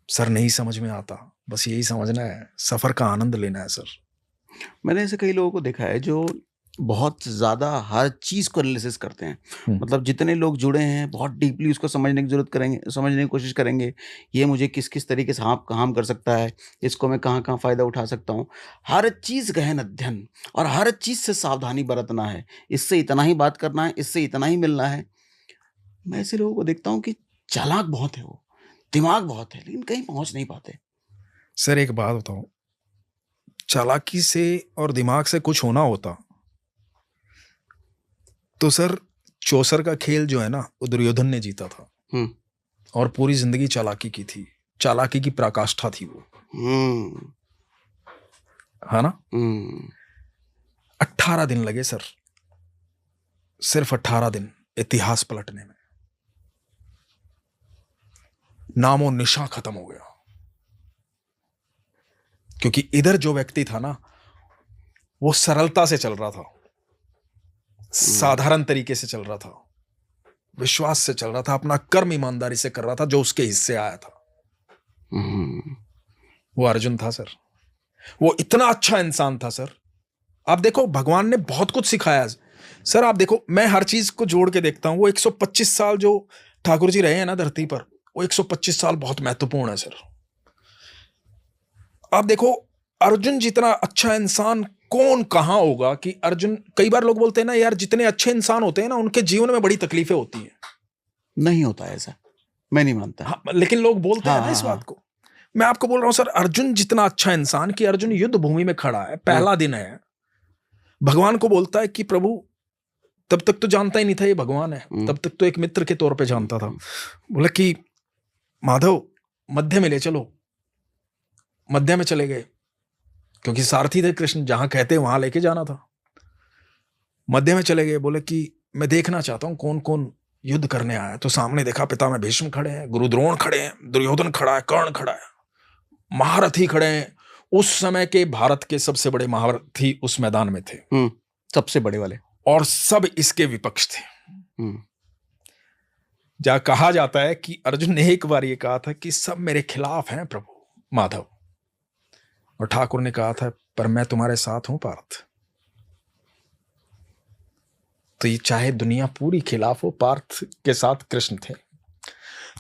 सर नहीं समझ में आता, बस यही समझना है, सफर का आनंद लेना है सर। मैंने ऐसे कई लोगों को देखा है जो बहुत ज़्यादा हर चीज़ को एनालिसिस करते हैं। मतलब जितने लोग जुड़े हैं बहुत डीपली उसको समझने की कोशिश करेंगे। ये मुझे किस-किस तरीके से हार्म कर सकता है, इसको मैं कहाँ-कहाँ फ़ायदा उठा सकता हूँ। हर चीज़ गहन अध्ययन और हर चीज़ से सावधानी बरतना है। इससे इतना ही बात करना है, इससे इतना ही मिलना है। मैं ऐसे लोगों को देखता हूँ कि चालाक बहुत है वो, दिमाग बहुत है, लेकिन कहीं पहुँच नहीं पाते। सर एक बात बताऊं, चालाकी से और दिमाग से कुछ होना होता तो सर चौसर का खेल जो है ना वो दुर्योधन ने जीता था, हुँ, और पूरी जिंदगी चालाकी की थी, चालाकी की पराकाष्ठा थी वो, हुँ, है ना। हुँ, 18 दिन लगे सर, सिर्फ 18 दिन इतिहास पलटने में। नामो निशा खत्म हो गया, क्योंकि इधर जो व्यक्ति था ना वो सरलता से चल रहा था, साधारण तरीके से चल रहा था, विश्वास से चल रहा था, अपना कर्म ईमानदारी से कर रहा था जो उसके हिस्से आया था। हुँ, वो अर्जुन था सर, वो इतना अच्छा इंसान था सर। आप देखो भगवान ने बहुत कुछ सिखाया है सर। आप देखो मैं हर चीज को जोड़ के देखता हूं, वो 125 साल जो ठाकुर जी रहे हैं ना धरती पर, वो 125 साल बहुत महत्वपूर्ण है सर। आप देखो अर्जुन जितना अच्छा इंसान कौन कहां होगा कि अर्जुन, कई बार लोग बोलते हैं ना यार जितने अच्छे इंसान होते हैं ना उनके जीवन में बड़ी तकलीफें होती हैं। नहीं होता ऐसा, मैं नहीं मानता। हाँ, लेकिन लोग बोलते हैं हाँ, ना हाँ, इस बात हाँ, को। मैं आपको बोल रहा हूं सर, अर्जुन जितना अच्छा इंसान कि अर्जुन युद्ध भूमि में खड़ा है, हाँ, पहला दिन है, भगवान को बोलता है कि प्रभु, तब तक तो जानता ही नहीं था ये भगवान है, हुँ, तब तक तो एक मित्र के तौर पे जानता था। हुँ, बोला कि माधव मध्य में ले चलो, मध्य में चले गए, क्योंकि सारथी थे कृष्ण, जहां कहते वहां लेके जाना था। मध्य में चले गए, बोले कि मैं देखना चाहता हूं कौन कौन युद्ध करने आया है। तो सामने देखा पिता में भीष्म खड़े हैं, गुरु द्रोण खड़े हैं, दुर्योधन खड़ा है, कर्ण खड़ा है, महारथी खड़े हैं। उस समय के भारत के सबसे बड़े महारथी उस मैदान में थे, हुँ, सबसे बड़े वाले। और सब इसके विपक्ष थे। हुँ, जहां कहा जाता है कि अर्जुन ने एक बार ये कहा था कि सब मेरे खिलाफ हैं प्रभु माधव, और ठाकुर ने कहा था पर मैं तुम्हारे साथ हूं पार्थ। तो ये चाहे दुनिया पूरी खिलाफ हो, पार्थ के साथ कृष्ण थे।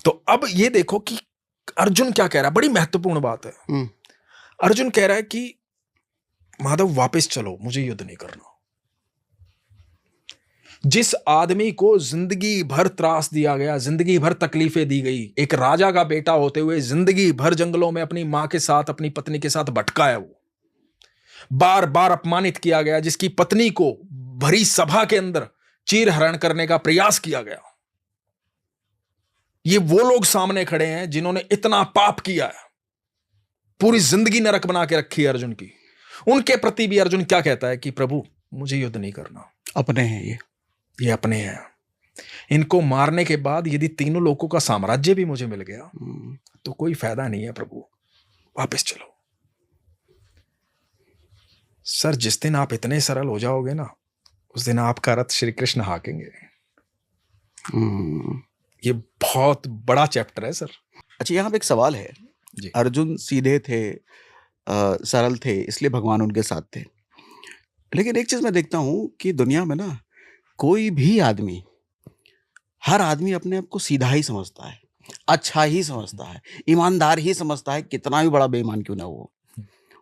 तो अब ये देखो कि अर्जुन क्या कह रहा है, बड़ी महत्वपूर्ण बात है। हुँ, अर्जुन कह रहा है कि माधव वापस चलो, मुझे युद्ध नहीं करना। जिस आदमी को जिंदगी भर त्रास दिया गया, जिंदगी भर तकलीफें दी गई, एक राजा का बेटा होते हुए जिंदगी भर जंगलों में अपनी मां के साथ, अपनी पत्नी के साथ भटका है, वो बार बार अपमानित किया गया, जिसकी पत्नी को भरी सभा के अंदर चीरहरण करने का प्रयास किया गया। ये वो लोग सामने खड़े हैं जिन्होंने इतना पाप किया है, पूरी जिंदगी नरक बना के रखी है अर्जुन की। उनके प्रति भी अर्जुन क्या कहता है कि प्रभु मुझे युद्ध नहीं करना, अपने हैं ये अपने हैं। इनको मारने के बाद यदि तीनों लोगों का साम्राज्य भी मुझे मिल गया तो कोई फायदा नहीं है प्रभु, वापस चलो। सर जिस दिन आप इतने सरल हो जाओगे ना, उस दिन आपका रथ श्री कृष्ण हाकेंगे। ये बहुत बड़ा चैप्टर है सर। अच्छा, यहाँ पे एक सवाल है। जी। अर्जुन सीधे थे, सरल थे, इसलिए भगवान उनके साथ थे। लेकिन एक चीज़ मैं देखता हूँ कि दुनिया में ना कोई भी आदमी, हर आदमी अपने आप को सीधा ही समझता है, अच्छा ही समझता है, ईमानदार ही समझता है, कितना भी बड़ा बेईमान क्यों ना हो।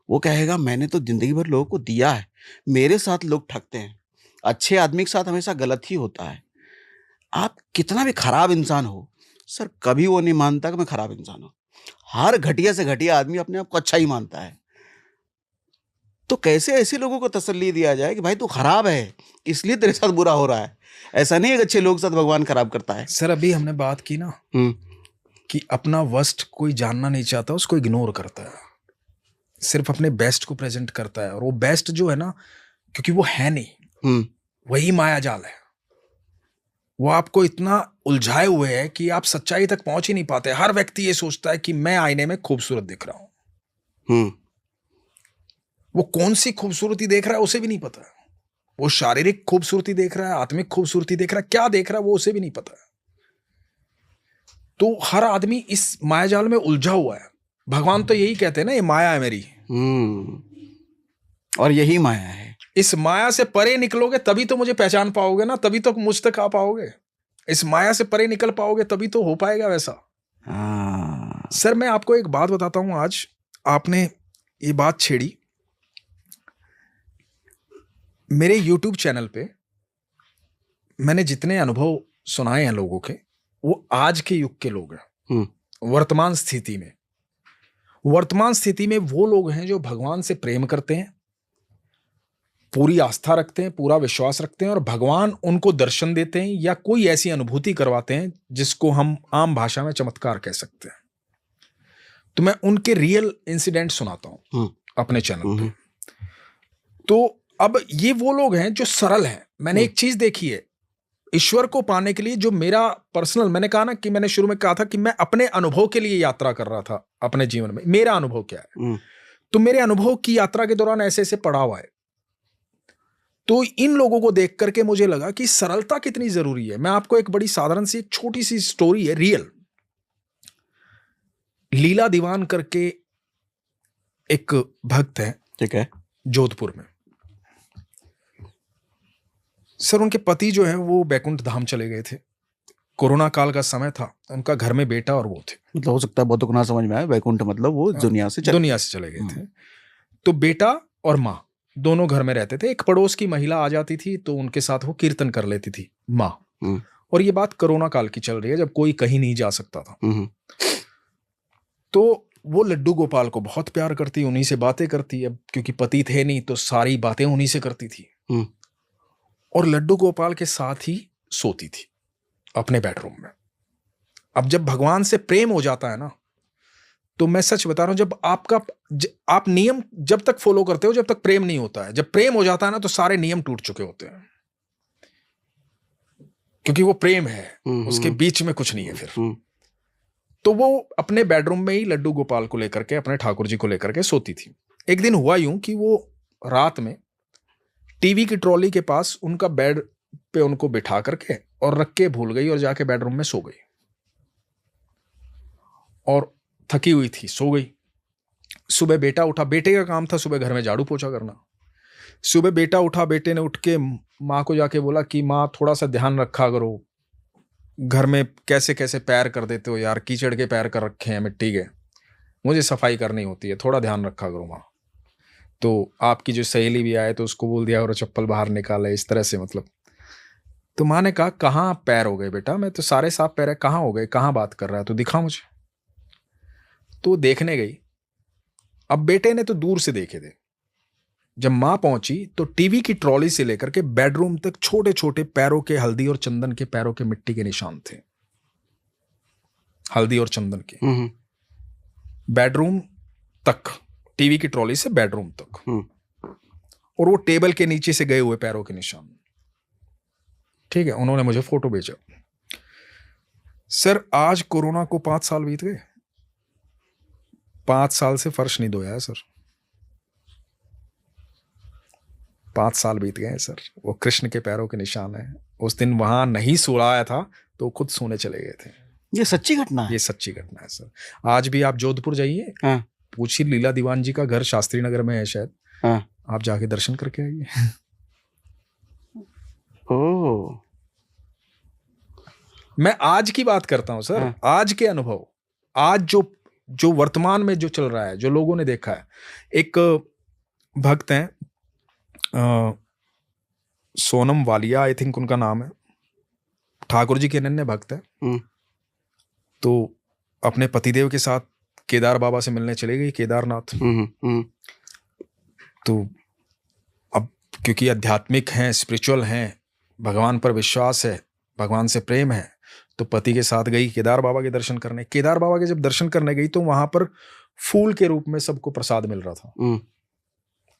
वो कहेगा मैंने तो ज़िंदगी भर लोगों को दिया है, मेरे साथ लोग ठगते हैं। अच्छे आदमी के साथ हमेशा गलत ही होता है। आप कितना भी खराब इंसान हो, सर कभी वो नहीं मानता कि मैं खराब इंसान हूँ। हर घटिया से घटिया आदमी अपने आप को अच्छा ही मानता है। तो कैसे ऐसे लोगों को तसल्ली दिया जाए कि भाई तू खराब है, इसलिए तेरे साथ बुरा हो रहा है। ऐसा नहीं है कि अच्छे लोग के साथ भगवान खराब करता है। सर अभी हमने बात की ना कि अपना वर्स्ट कोई जानना नहीं चाहता, उसको इग्नोर करता है, सिर्फ अपने बेस्ट को प्रेजेंट करता है। और वो बेस्ट जो है ना, क्योंकि वो है नहीं, वही माया जाल है। वो आपको इतना उलझाए हुए है कि आप सच्चाई तक पहुंच ही नहीं पाते। हर व्यक्ति ये सोचता है कि मैं आईने में खूबसूरत दिख रहा हूं। वो कौन सी खूबसूरती देख रहा है उसे भी नहीं पता। वो शारीरिक खूबसूरती देख रहा है, आत्मिक खूबसूरती देख रहा है, क्या देख रहा है वो उसे भी नहीं पता। तो हर आदमी इस मायाजाल में उलझा हुआ है। भगवान तो यही कहते हैं ना, ये माया है मेरी। और यही माया है। इस माया से परे निकलोगे तभी तो मुझे पहचान पाओगे ना, तभी तो मुझ तक आ पाओगे। इस माया से परे निकल पाओगे तभी तो हो पाएगा वैसा। सर मैं आपको एक बात बताता हूं, आज आपने ये बात छेड़ी। मेरे YouTube चैनल पे मैंने जितने अनुभव सुनाए हैं लोगों के, वो आज के युग के लोग हैं। वर्तमान स्थिति में वो लोग हैं जो भगवान से प्रेम करते हैं, पूरी आस्था रखते हैं, पूरा विश्वास रखते हैं, और भगवान उनको दर्शन देते हैं या कोई ऐसी अनुभूति करवाते हैं जिसको हम आम भाषा में चमत्कार कह सकते हैं। तो मैं उनके रियल इंसिडेंट सुनाता हूं अपने चैनल पे। तो अब ये वो लोग हैं जो सरल हैं। मैंने एक चीज देखी है, ईश्वर को पाने के लिए जो मेरा पर्सनल, मैंने कहा ना कि मैंने शुरू में कहा था कि मैं अपने अनुभव के लिए यात्रा कर रहा था अपने जीवन में। मेरा अनुभव क्या है, तो मेरे अनुभव की यात्रा के दौरान ऐसे ऐसे पड़ाव आए। तो इन लोगों को देख करके मुझे लगा कि सरलता कितनी जरूरी है। मैं आपको एक बड़ी साधारण सी एक छोटी सी स्टोरी है, रियल। लीला दीवान करके एक भक्त है, ठीक है, जोधपुर में। सर उनके पति जो है वो बैकुंठ धाम चले गए थे। कोरोना काल का समय था, उनका घर में बेटा और वो थे। मतलब हो सकता है बहुत ना समझ में आए, वैकुंठ मतलब वो दुनिया से चले गए थे। तो बेटा और माँ दोनों घर में रहते थे। एक पड़ोस की महिला आ जाती थी तो उनके साथ वो कीर्तन कर लेती थी माँ। और ये बात कोरोना काल की चल रही है, जब कोई कहीं नहीं जा सकता था। तो वो लड्डू गोपाल को बहुत प्यार करती, उन्हीं से बातें करती। अब क्योंकि पति थे नहीं तो सारी बातें उन्हीं से करती थी, और लड्डू गोपाल के साथ ही सोती थी अपने बेडरूम में। अब जब भगवान से प्रेम हो जाता है ना, तो मैं सच बता रहा हूं, जब आप नियम जब तक फॉलो करते हो जब तक प्रेम नहीं होता है। जब प्रेम हो जाता है ना तो सारे नियम टूट चुके होते हैं, क्योंकि वो प्रेम है, उसके बीच में कुछ नहीं है फिर। तो वो अपने बेडरूम में ही लड्डू गोपाल को लेकर के, अपने ठाकुर जी को लेकर के सोती थी। एक दिन हुआ यूं कि वो रात में टीवी की ट्रॉली के पास उनका बेड पे उनको बिठा करके और रख के भूल गई और जाके बेडरूम में सो गई। और थकी हुई थी, सो गई। सुबह बेटा उठा, बेटे का काम था सुबह घर में झाड़ू पोछा करना। सुबह बेटा उठा, बेटे ने उठ के माँ को जाके बोला कि माँ थोड़ा सा ध्यान रखा करो, घर में कैसे कैसे पैर कर देते हो यार, कीचड़ के पैर कर रखे हैं मिट्टी के, मुझे सफाई करनी होती है, थोड़ा ध्यान रखा करो माँ। तो आपकी जो सहेली भी आए तो उसको बोल दिया और चप्पल बाहर निकाले, इस तरह से मतलब। तो माँ ने कहा कहाँ पैर हो गए बेटा, मैं तो सारे साफ पैर है, कहाँ हो गए, कहाँ बात कर रहा है, तो दिखा मुझे। तो देखने गई। अब बेटे ने तो दूर से देखे थे। जब मां पहुंची तो टीवी की ट्रॉली से लेकर के बेडरूम तक छोटे छोटे पैरों के, हल्दी और चंदन के पैरों के मिट्टी के निशान थे, हल्दी और चंदन के। बेडरूम तक, टीवी की ट्रॉली से बेडरूम तक, और वो टेबल के नीचे से गए हुए पैरों के निशान। ठीक है, उन्होंने मुझे फोटो भेजा। सर आज कोरोना को 5 साल बीत गए, 5 साल से फर्श नहीं धोया है सर। 5 साल बीत गए हैं सर। वो कृष्ण के पैरों के निशान है। उस दिन वहां नहीं सोया था तो खुद सोने चले गए थे। ये सच्ची घटना है? ये सच्ची घटना है सर। आज भी आप जोधपुर जाइए, पूछिए, लीला दीवान जी का घर शास्त्री नगर में है शायद, आप जाके दर्शन करके आइए। ओह, मैं आज की बात करता हूं सर, आज के अनुभव, आज जो वर्तमान में जो चल रहा है, जो लोगों ने देखा है। एक भक्त हैं सोनम वालिया, आई थिंक उनका नाम है, ठाकुर जी के अनन्य भक्त है। तो अपने पतिदेव के साथ केदार बाबा से मिलने चले गई, केदारनाथ। तो अब क्योंकि आध्यात्मिक हैं, स्पिरिचुअल हैं, भगवान पर विश्वास है, भगवान से प्रेम है, तो पति के साथ गई केदार बाबा के दर्शन करने। केदार बाबा के जब दर्शन करने गई तो वहां पर फूल के रूप में सबको प्रसाद मिल रहा था।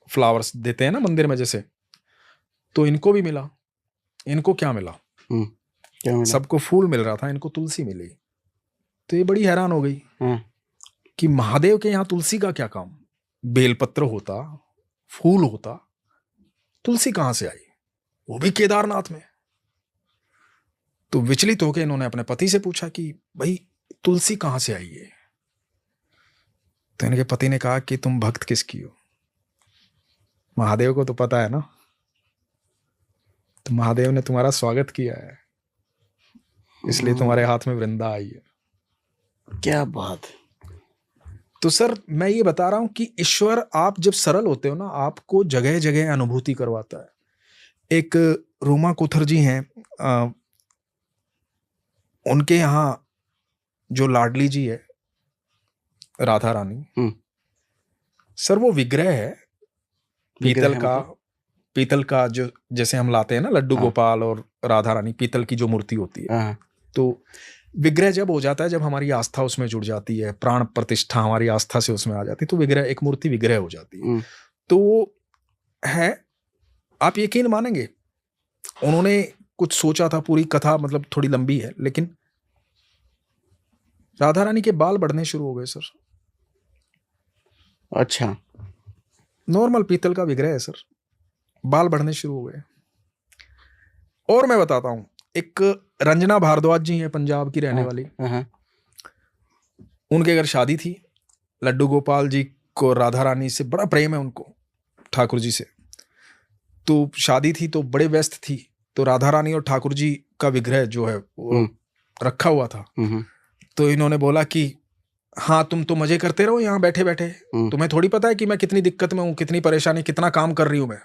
फ्लावर्स देते हैं ना मंदिर में जैसे, तो इनको भी मिला। इनको क्या मिला? क्या मिला? सबको फूल मिल रहा था, इनको तुलसी मिली। तो ये बड़ी हैरान हो गई कि महादेव के यहाँ तुलसी का क्या काम? बेलपत्र होता, फूल होता, तुलसी कहां से आई, वो भी केदारनाथ में। तो विचलित होकर इन्होंने अपने पति से पूछा कि भाई तुलसी कहाँ से आई है? तो इनके पति ने कहा कि तुम भक्त किसकी हो? महादेव को तो पता है ना, तो महादेव ने तुम्हारा स्वागत किया है, इसलिए तुम्हारे हाथ में वृंदा आई है। क्या बात। तो सर मैं ये बता रहा हूं कि ईश्वर, आप जब सरल होते हो ना, आपको जगह जगह अनुभूति करवाता है। एक रूमा कुथर जी हैं, उनके यहाँ जो लाडली जी है राधा रानी, सर वो विग्रह है पीतल का जो जैसे हम लाते हैं ना लड्डू गोपाल और राधा रानी, पीतल की जो मूर्ति होती है। तो विग्रह जब हो जाता है, जब हमारी आस्था उसमें जुड़ जाती है, प्राण प्रतिष्ठा हमारी आस्था से उसमें आ जाती है, तो विग्रह, एक मूर्ति विग्रह हो जाती है। तो है, आप यकीन मानेंगे, उन्होंने कुछ सोचा था, पूरी कथा मतलब थोड़ी लंबी है, लेकिन राधा रानी के बाल बढ़ने शुरू हो गए सर। अच्छा, नॉर्मल पीतल का विग्रह है सर, बाल बढ़ने शुरू हो गए। और मैं बताता हूं, एक रंजना भारद्वाज जी हैं, पंजाब की रहने वाली, उनके घर शादी थी। लड्डू गोपाल जी को राधा रानी से बड़ा प्रेम है उनको, ठाकुर जी से। तो शादी थी तो बड़े व्यस्त थी, तो राधा रानी और ठाकुर जी का विग्रह जो है वो रखा हुआ था। तो इन्होंने बोला कि हाँ, तुम तो मजे करते रहो यहाँ बैठे बैठे, तुम्हें थोड़ी पता है कि मैं कितनी दिक्कत में हूँ, कितनी परेशानी, कितना काम कर रही हूँ मैं।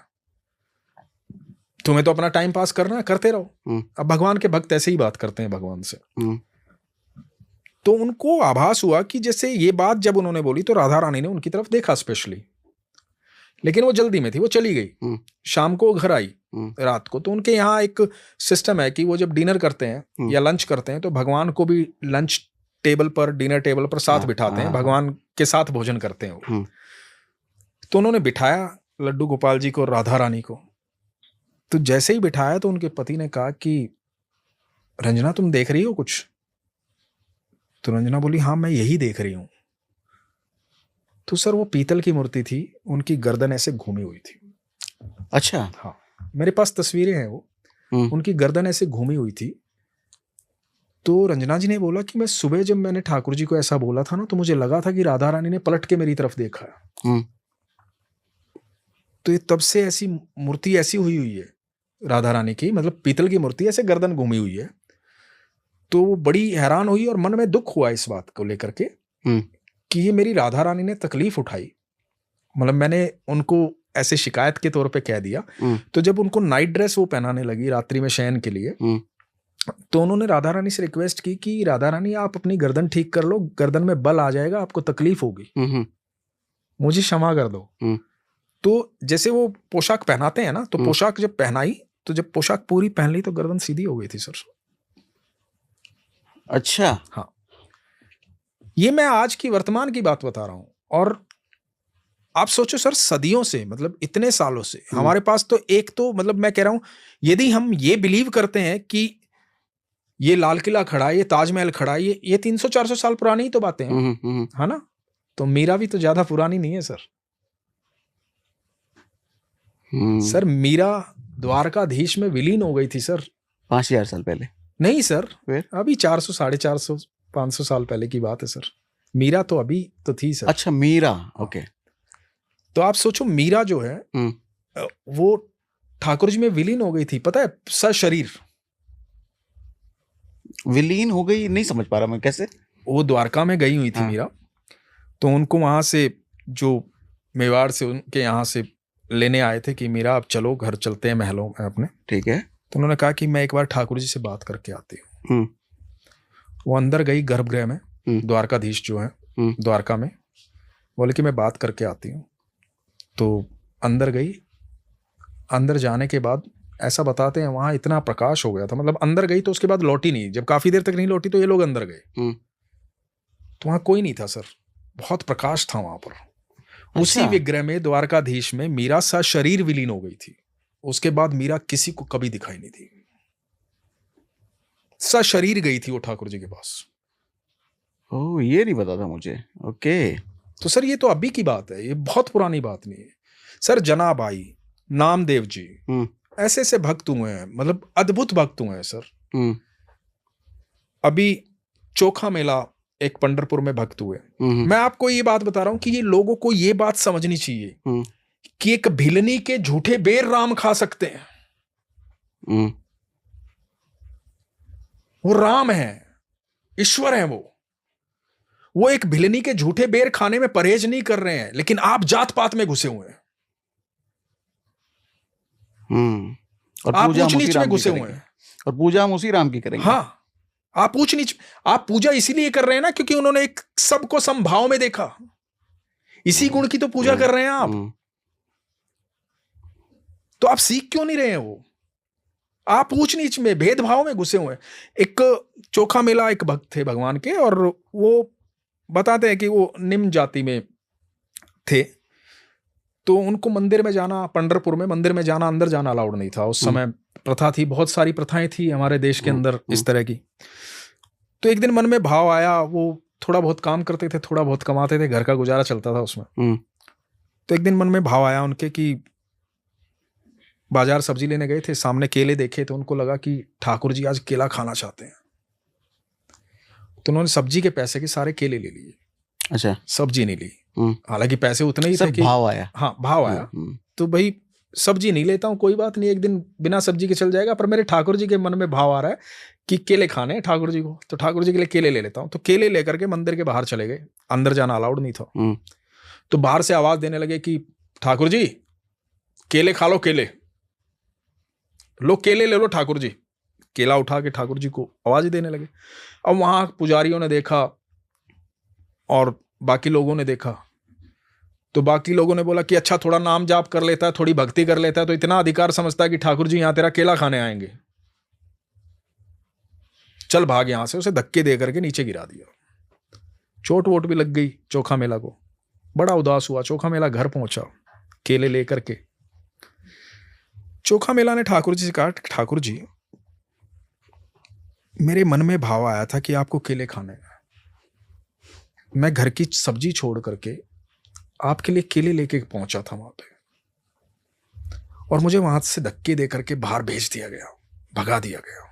तुम्हें तो अपना टाइम पास करना है, करते रहो। अब भगवान के भक्त ऐसे ही बात करते हैं भगवान से। तो उनको आभास हुआ कि जैसे ये बात जब उन्होंने बोली तो राधा रानी ने उनकी तरफ देखा स्पेशली, लेकिन वो जल्दी में थी, वो चली गई। शाम को घर आई रात को। तो उनके यहाँ एक सिस्टम है कि वो जब डिनर करते हैं या लंच करते हैं तो भगवान को भी लंच टेबल पर, डिनर टेबल पर साथ बिठाते हैं, भगवान के साथ भोजन करते हैं वो। तो उन्होंने बिठाया लड्डू गोपाल जी को, राधा रानी को। तो जैसे ही बिठाया तो उनके पति ने कहा कि रंजना तुम देख रही हो कुछ? तो रंजना बोली हाँ मैं यही देख रही हूं। तो सर वो पीतल की मूर्ति थी, उनकी गर्दन ऐसे घूमी हुई थी। अच्छा। हाँ, मेरे पास तस्वीरें हैं, वो उनकी गर्दन ऐसे घूमी हुई थी। तो रंजना जी ने बोला कि मैं सुबह जब मैंने ठाकुर जी को ऐसा बोला था ना, तो मुझे लगा था कि राधा रानी ने पलट के मेरी तरफ देखा है। तो ये तब से ऐसी मूर्ति ऐसी हुई है राधा रानी की, मतलब पीतल की मूर्ति ऐसे गर्दन घूमी हुई है। तो वो बड़ी हैरान हुई और मन में दुख हुआ इस बात को लेकर के कि ये मेरी राधा रानी ने तकलीफ उठाई, मतलब मैंने उनको ऐसे शिकायत के तौर पे कह दिया। तो जब उनको नाइट ड्रेस वो पहनाने लगी रात्रि में शयन के लिए, तो उन्होंने राधा रानी से रिक्वेस्ट की कि राधा रानी आप अपनी गर्दन ठीक कर लो, गर्दन में बल आ जाएगा, आपको तकलीफ होगी, मुझे क्षमा कर दो। तो जैसे वो पोशाक पहनाते हैं ना, तो पोशाक जब पहनाई, तो जब पोशाक पूरी पहन ली तो गर्दन सीधी हो गई थी सर। अच्छा। हाँ, ये मैं आज की वर्तमान की बात बता रहा हूं। और आप सोचो सर, सदियों से, मतलब इतने सालों से हमारे पास तो एक तो, मतलब मैं कह रहा हूं, यदि हम ये बिलीव करते हैं कि ये लाल किला खड़ा है, ये ताजमहल खड़ा है, ये 300-400 साल पुरानी ही तो बातें हैं, है ना? तो मीरा भी तो ज्यादा पुरानी नहीं है सर। सर मीरा द्वारकाधीश में विलीन हो गई थी सर 5000 साल पहले। नहीं सर, फिर अभी 400, 450, 500 साल पहले की बात है सर। मीरा तो अभी तो थी सर। अच्छा, मीरा, ओके। तो आप सोचो, मीरा जो है वो ठाकुर जी में विलीन हो गई थी, पता है, सशरीर विलीन हो गई। नहीं समझ पा रहा मैं, कैसे? वो द्वारका में गई हुई थी मीरा, तो उनको वहां से जो मेवाड़ से उनके यहाँ से लेने आए थे कि मीरा आप चलो, घर चलते हैं महलों में अपने। ठीक है। तो उन्होंने कहा कि मैं एक बार ठाकुर जी से बात करके आती हूँ। वो अंदर गई गर्भगृह में, द्वारकाधीश जो है द्वारका में, बोले कि मैं बात करके आती हूँ। तो अंदर गई, अंदर जाने के बाद ऐसा बताते हैं वहां इतना प्रकाश हो गया था, मतलब अंदर गई तो उसके बाद लौटी नहीं। जब काफी देर तक नहीं लौटी तो ये लोग अंदर गए, तो वहां कोई नहीं था सर, बहुत प्रकाश था वहां पर। अच्छा। उसी विग्रह में, द्वारकाधीश में, मीरा सशरीर विलीन हो गई थी। उसके बाद मीरा किसी को कभी दिखाई नहीं दी, सशरीर गई थी वो ठाकुर जी के पास। ओह, ये नहीं पता था मुझे। ओके। तो सर ये तो अभी की बात है, ये बहुत पुरानी बात नहीं है सर। जनाबाई, नामदेव जी, ऐसे ऐसे भक्त हुए हैं, मतलब अद्भुत भक्त हुए हैं सर। अभी चोखा मेला एक पंढरपुर में भक्त हुए। मैं आपको ये बात बता रहा हूं कि ये लोगों को ये बात समझनी चाहिए कि एक भिलनी के झूठे बेर राम खा सकते हैं। वो राम है, ईश्वर है। वो एक भिलनी के झूठे बेर खाने में परहेज नहीं कर रहे हैं, लेकिन आप जात पात में घुसे हुए हैं। और आप पूजा ऊंच नीच में घुसे हुए हैं, और पूजा हम उसी राम की करेंगे। हाँ, आप ऊंच नीच, आप पूजा इसीलिए कर रहे हैं ना क्योंकि उन्होंने एक सबको समभाव में देखा। इसी गुण की तो पूजा कर रहे हैं आप। तो आप सीख क्यों नहीं रहे हैं? वो आप ऊंच नीच में, भेदभाव में घुसे हुए हैं। एक चोखा मेला एक भक्त थे भगवान के, और वो बताते हैं कि वो निम्न जाति में थे, तो उनको मंदिर में जाना, पंढरपुर में मंदिर में जाना, अंदर जाना अलाउड नहीं था। उस समय प्रथा थी, बहुत सारी प्रथाएं थी हमारे देश के अंदर इस तरह की। तो एक दिन मन में भाव आया, वो थोड़ा बहुत काम करते थे, थोड़ा बहुत कमाते थे, घर का गुजारा चलता था उसमें। तो एक दिन मन में भाव आया उनके कि बाजार सब्जी लेने गए थे, सामने केले देखे, तो उनको लगा कि ठाकुर जी आज केला खाना चाहते हैं। तो उन्होंने सब्जी के पैसे के सारे केले ले लिए। अच्छा, सब्जी नहीं ली। हालांकि पैसे उतने ही थे कि भाव आया। हाँ, भाव आया। तो भाई सब्जी नहीं लेता हूँ, कोई बात नहीं, एक दिन बिना सब्जी के चल जाएगा, पर मेरे ठाकुर जी के मन में भाव आ रहा है कि केले खाने हैं ठाकुर जी को, तो ठाकुर जी के लिए केले ले लेता हूँ। तो केले लेकर के मंदिर के बाहर चले गए, अंदर जाना अलाउड नहीं था। तो बाहर से आवाज देने लगे कि ठाकुर जी केले खा लो, केले लो, केले ले लो ठाकुर जी। केला उठा के ठाकुर जी को आवाज देने लगे। अब वहां पुजारियों ने देखा और बाकी लोगों ने देखा, तो बाकी लोगों ने बोला कि अच्छा थोड़ा नाम जाप कर लेता है, थोड़ी भक्ति कर लेता है, तो इतना अधिकार समझता है कि ठाकुर जी यहां तेरा केला खाने आएंगे, चल भाग यहां से। उसे धक्के दे करके नीचे गिरा दिया। चोट वोट भी लग गई चोखा मेला को, बड़ा उदास हुआ। चोखा मेला घर पहुंचा केले लेकर के। चोखा मेला ने ठाकुर जी से कहा, ठाकुर जी मेरे मन में भाव आया था कि आपको केले खाने हैं, मैं घर की सब्जी छोड़ करके आपके लिए केले लेके पहुंचा था वहां पे, और मुझे वहां से धक्के दे करके बाहर भेज दिया गया, भगा दिया गया,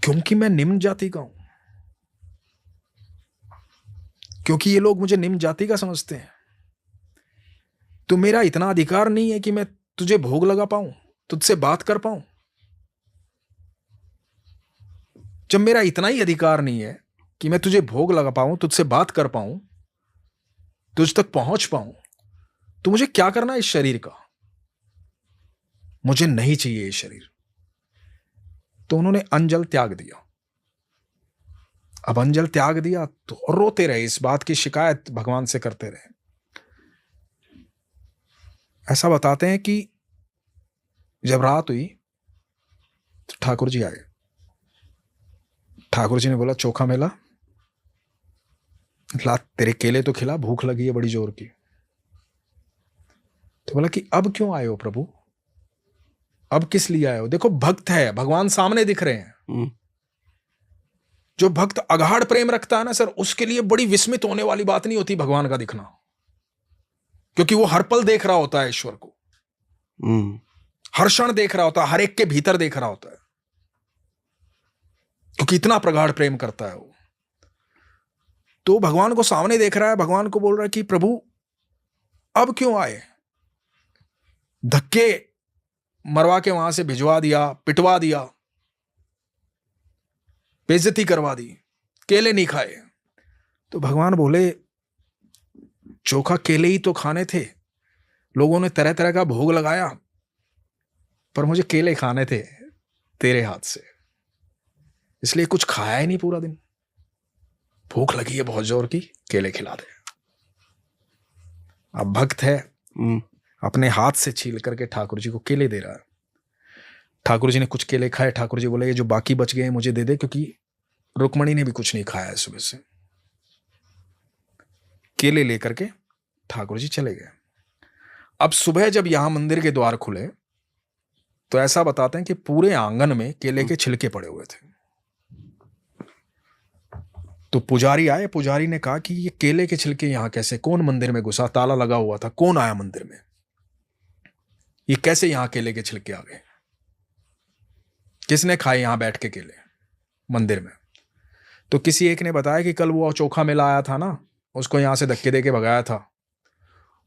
क्योंकि मैं निम्न जाति का हूं, क्योंकि ये लोग मुझे निम्न जाति का समझते हैं। तो मेरा इतना अधिकार नहीं है कि मैं तुझे भोग लगा पाऊं, तुझसे बात कर पाऊं। जब मेरा इतना ही अधिकार नहीं है कि मैं तुझे भोग लगा पाऊं, तुझसे बात कर पाऊं, तुझ तक पहुंच पाऊं, तो मुझे क्या करना है इस शरीर का? मुझे नहीं चाहिए ये शरीर। तो उन्होंने अंजल त्याग दिया। अब अंजल त्याग दिया तो रोते रहे, इस बात की शिकायत भगवान से करते रहे। ऐसा बताते हैं कि जब रात हुई तो ठाकुर जी आए। ठाकुर जी ने बोला, चोखा मेला ला तेरे केले तो खिला, भूख लगी है बड़ी जोर की। तो बोला कि अब क्यों आए हो प्रभु, अब किस लिए आए हो? देखो भक्त है, भगवान सामने दिख रहे हैं। जो भक्त अगाढ़ प्रेम रखता है ना सर, उसके लिए बड़ी विस्मित होने वाली बात नहीं होती भगवान का दिखना, क्योंकि वो हर पल देख रहा होता है ईश्वर को, हर क्षण देख रहा होता है, हर एक के भीतर देख रहा होता है, क्योंकि इतना प्रगाढ़ प्रेम करता है वो। तो भगवान को सामने देख रहा है, भगवान को बोल रहा है कि प्रभु अब क्यों आए? धक्के मरवा के वहां से भिजवा दिया, पिटवा दिया, बेइज्जती करवा दी, केले नहीं खाए। तो भगवान बोले, चोखा केले ही तो खाने थे, लोगों ने तरह तरह का भोग लगाया, पर मुझे केले खाने थे तेरे हाथ से, इसलिए कुछ खाया ही नहीं पूरा दिन। भूख लगी है बहुत जोर की, केले खिला दे। अब भक्त है, अपने हाथ से छील करके ठाकुर जी को केले दे रहा है। ठाकुर जी ने कुछ केले खाए। ठाकुर जी बोले, ये जो बाकी बच गए हैं मुझे दे दे, क्योंकि रुक्मणी ने भी कुछ नहीं खाया है सुबह से। केले लेकर के ठाकुर जी चले गए। अब सुबह जब यहां मंदिर के द्वार खुले तो ऐसा बताते हैं कि पूरे आंगन में केले के छिलके पड़े हुए थे। तो पुजारी आए, पुजारी ने कहा कि ये केले के छिलके यहां कैसे, कौन मंदिर में घुसा, ताला लगा हुआ था, कौन आया मंदिर में, ये कैसे यहां केले के छिलके आ गए, किसने खाए यहां बैठ के केले मंदिर में? तो किसी एक ने बताया कि कल वो चोखा मेला आया था ना, उसको यहाँ से धक्के दे के भगाया था।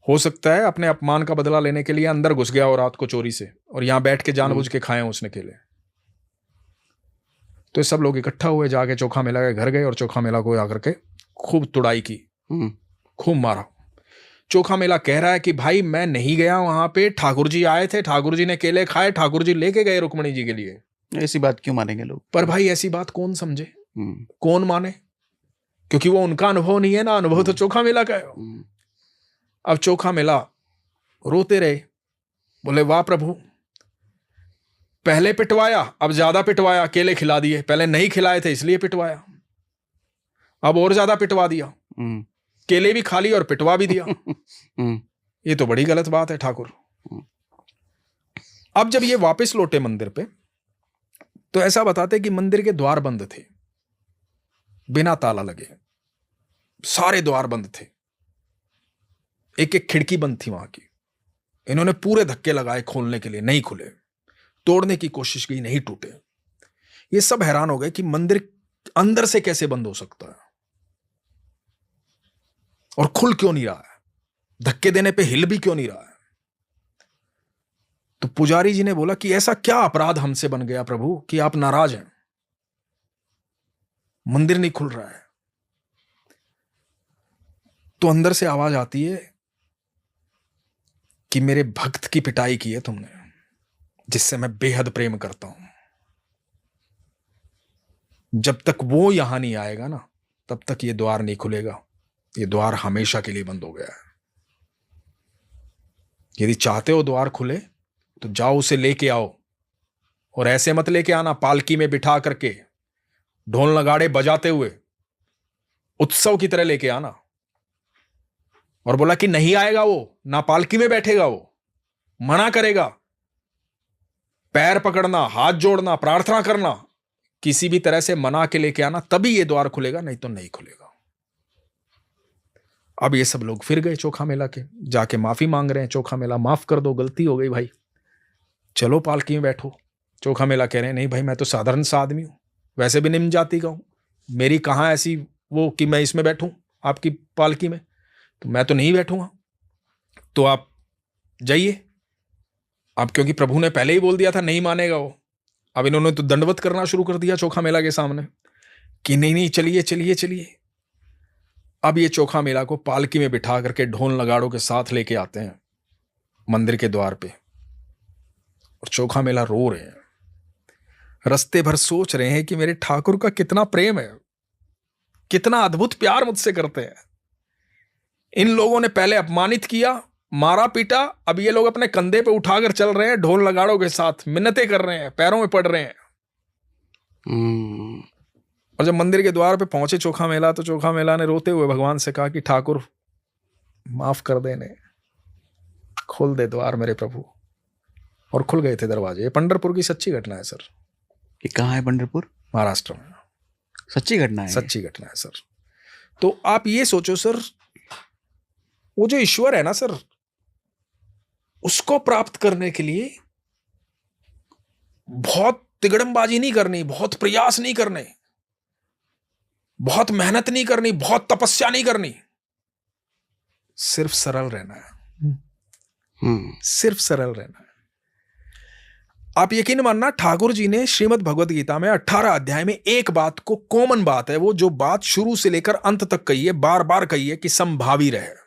हो सकता है अपने अपमान का बदला लेने के लिए अंदर घुस गया और रात को चोरी से, और यहाँ बैठ के जानबूझ के खाए उसने केले। तो ये सब लोग इकट्ठा हुए, जाके चोखा मेला के घर गए और चोखा मेला को आकर के खूब तुड़ाई की, खूब मारा। चोखा मेला कह रहा है कि भाई मैं नहीं गया वहां पे, ठाकुर जी आए थे, ठाकुर जी ने केले खाए, ठाकुर जी लेके गए रुक्मणी जी के लिए। ऐसी बात क्यों मानेंगे लोग? पर भाई ऐसी बात कौन समझे, कौन माने, क्योंकि वो उनका अनुभव नहीं है ना, अनुभव तो चोखा मेला का है। अब चोखा मेला रोते रहे, बोले वाह प्रभु, पहले पिटवाया, अब ज्यादा पिटवाया, केले खिला दिए, पहले नहीं खिलाए थे इसलिए पिटवाया, अब और ज्यादा पिटवा दिया, केले भी खा लिया और पिटवा भी दिया। ये तो बड़ी गलत बात है ठाकुर। अब जब ये वापस लौटे मंदिर पे, तो ऐसा बताते कि मंदिर के द्वार बंद थे, बिना ताला लगे, सारे द्वार बंद थे, एक एक खिड़की बंद थी वहां की। इन्होंने पूरे धक्के लगाए खोलने के लिए, नहीं खुले, तोड़ने की कोशिश की, नहीं टूटे। ये सब हैरान हो गए कि मंदिर अंदर से कैसे बंद हो सकता है और खुल क्यों नहीं रहा है, धक्के देने पे हिल भी क्यों नहीं रहा है। तो पुजारी जी ने बोला कि ऐसा क्या अपराध हमसे बन गया प्रभु कि आप नाराज हैं, मंदिर नहीं खुल रहा है। तो अंदर से आवाज आती है कि मेरे भक्त की पिटाई की है तुमने, जिससे मैं बेहद प्रेम करता हूं। जब तक वो यहां नहीं आएगा ना, तब तक ये द्वार नहीं खुलेगा, ये द्वार हमेशा के लिए बंद हो गया है। यदि चाहते हो द्वार खुले तो जाओ उसे लेके आओ, और ऐसे मत लेके आना पालकी में बिठा करके, ढोल नगाड़े बजाते हुए उत्सव की तरह लेके आना। और बोला कि नहीं आएगा वो, ना पालकी में बैठेगा वो, मना करेगा। पैर पकड़ना, हाथ जोड़ना, प्रार्थना करना, किसी भी तरह से मना के लेके आना, तभी ये द्वार खुलेगा, नहीं तो नहीं खुलेगा। अब ये सब लोग फिर गए चोखा मेला के, जाके माफी मांग रहे हैं, चोखा मेला माफ कर दो, गलती हो गई भाई, चलो पालकी में बैठो। चोखा मेला कह रहे हैं नहीं भाई, मैं तो साधारण सा आदमी हूं, वैसे भी निम्न जाति का हूं, मेरी कहां ऐसी वो कि मैं इसमें बैठूं आपकी पालकी में, तो मैं तो नहीं बैठूंगा, तो आप जाइए। अब क्योंकि प्रभु ने पहले ही बोल दिया था नहीं मानेगा वो, अब इन्होंने तो दंडवत करना शुरू कर दिया चोखा मेला के सामने कि नहीं नहीं चलिए चलिए चलिए। अब ये चोखा मेला को पालकी में बिठा करके ढोल नगाड़ों के साथ लेके आते हैं मंदिर के द्वार पे, और चोखा मेला रो रहे हैं, रस्ते भर सोच रहे हैं कि मेरे ठाकुर का कितना प्रेम है, कितना अद्भुत प्यार मुझसे करते हैं। इन लोगों ने पहले अपमानित किया, मारा पीटा, अब ये लोग अपने कंधे पे उठाकर चल रहे हैं, ढोल नगाड़ों के साथ मिन्नतें कर रहे हैं, पैरों में पड़ रहे हैं। और जब मंदिर के द्वार पे पहुंचे चोखा मेला, तो चोखा मेला ने रोते हुए भगवान से कहा कि ठाकुर माफ कर देने, खोल दे द्वार मेरे प्रभु। और खुल गए थे दरवाजे। ये पंढरपुर की सच्ची घटना है सर। ये कहाँ है पंढरपुर? महाराष्ट्र में। सच्ची घटना है? सच्ची घटना है सर। तो आप ये सोचो सर, वो जो ईश्वर है ना सर, उसको प्राप्त करने के लिए बहुत तिगड़मबाजी नहीं करनी, बहुत प्रयास नहीं करने, बहुत मेहनत नहीं करनी, बहुत तपस्या नहीं करनी, सिर्फ सरल रहना है। सिर्फ सरल रहना है। आप यकीन मानना, ठाकुर जी ने श्रीमद् भगवद गीता में 18 अध्याय में एक बात को, कॉमन बात है वो, जो बात शुरू से लेकर अंत तक कही है, बार बार कही है कि संभावी रहे।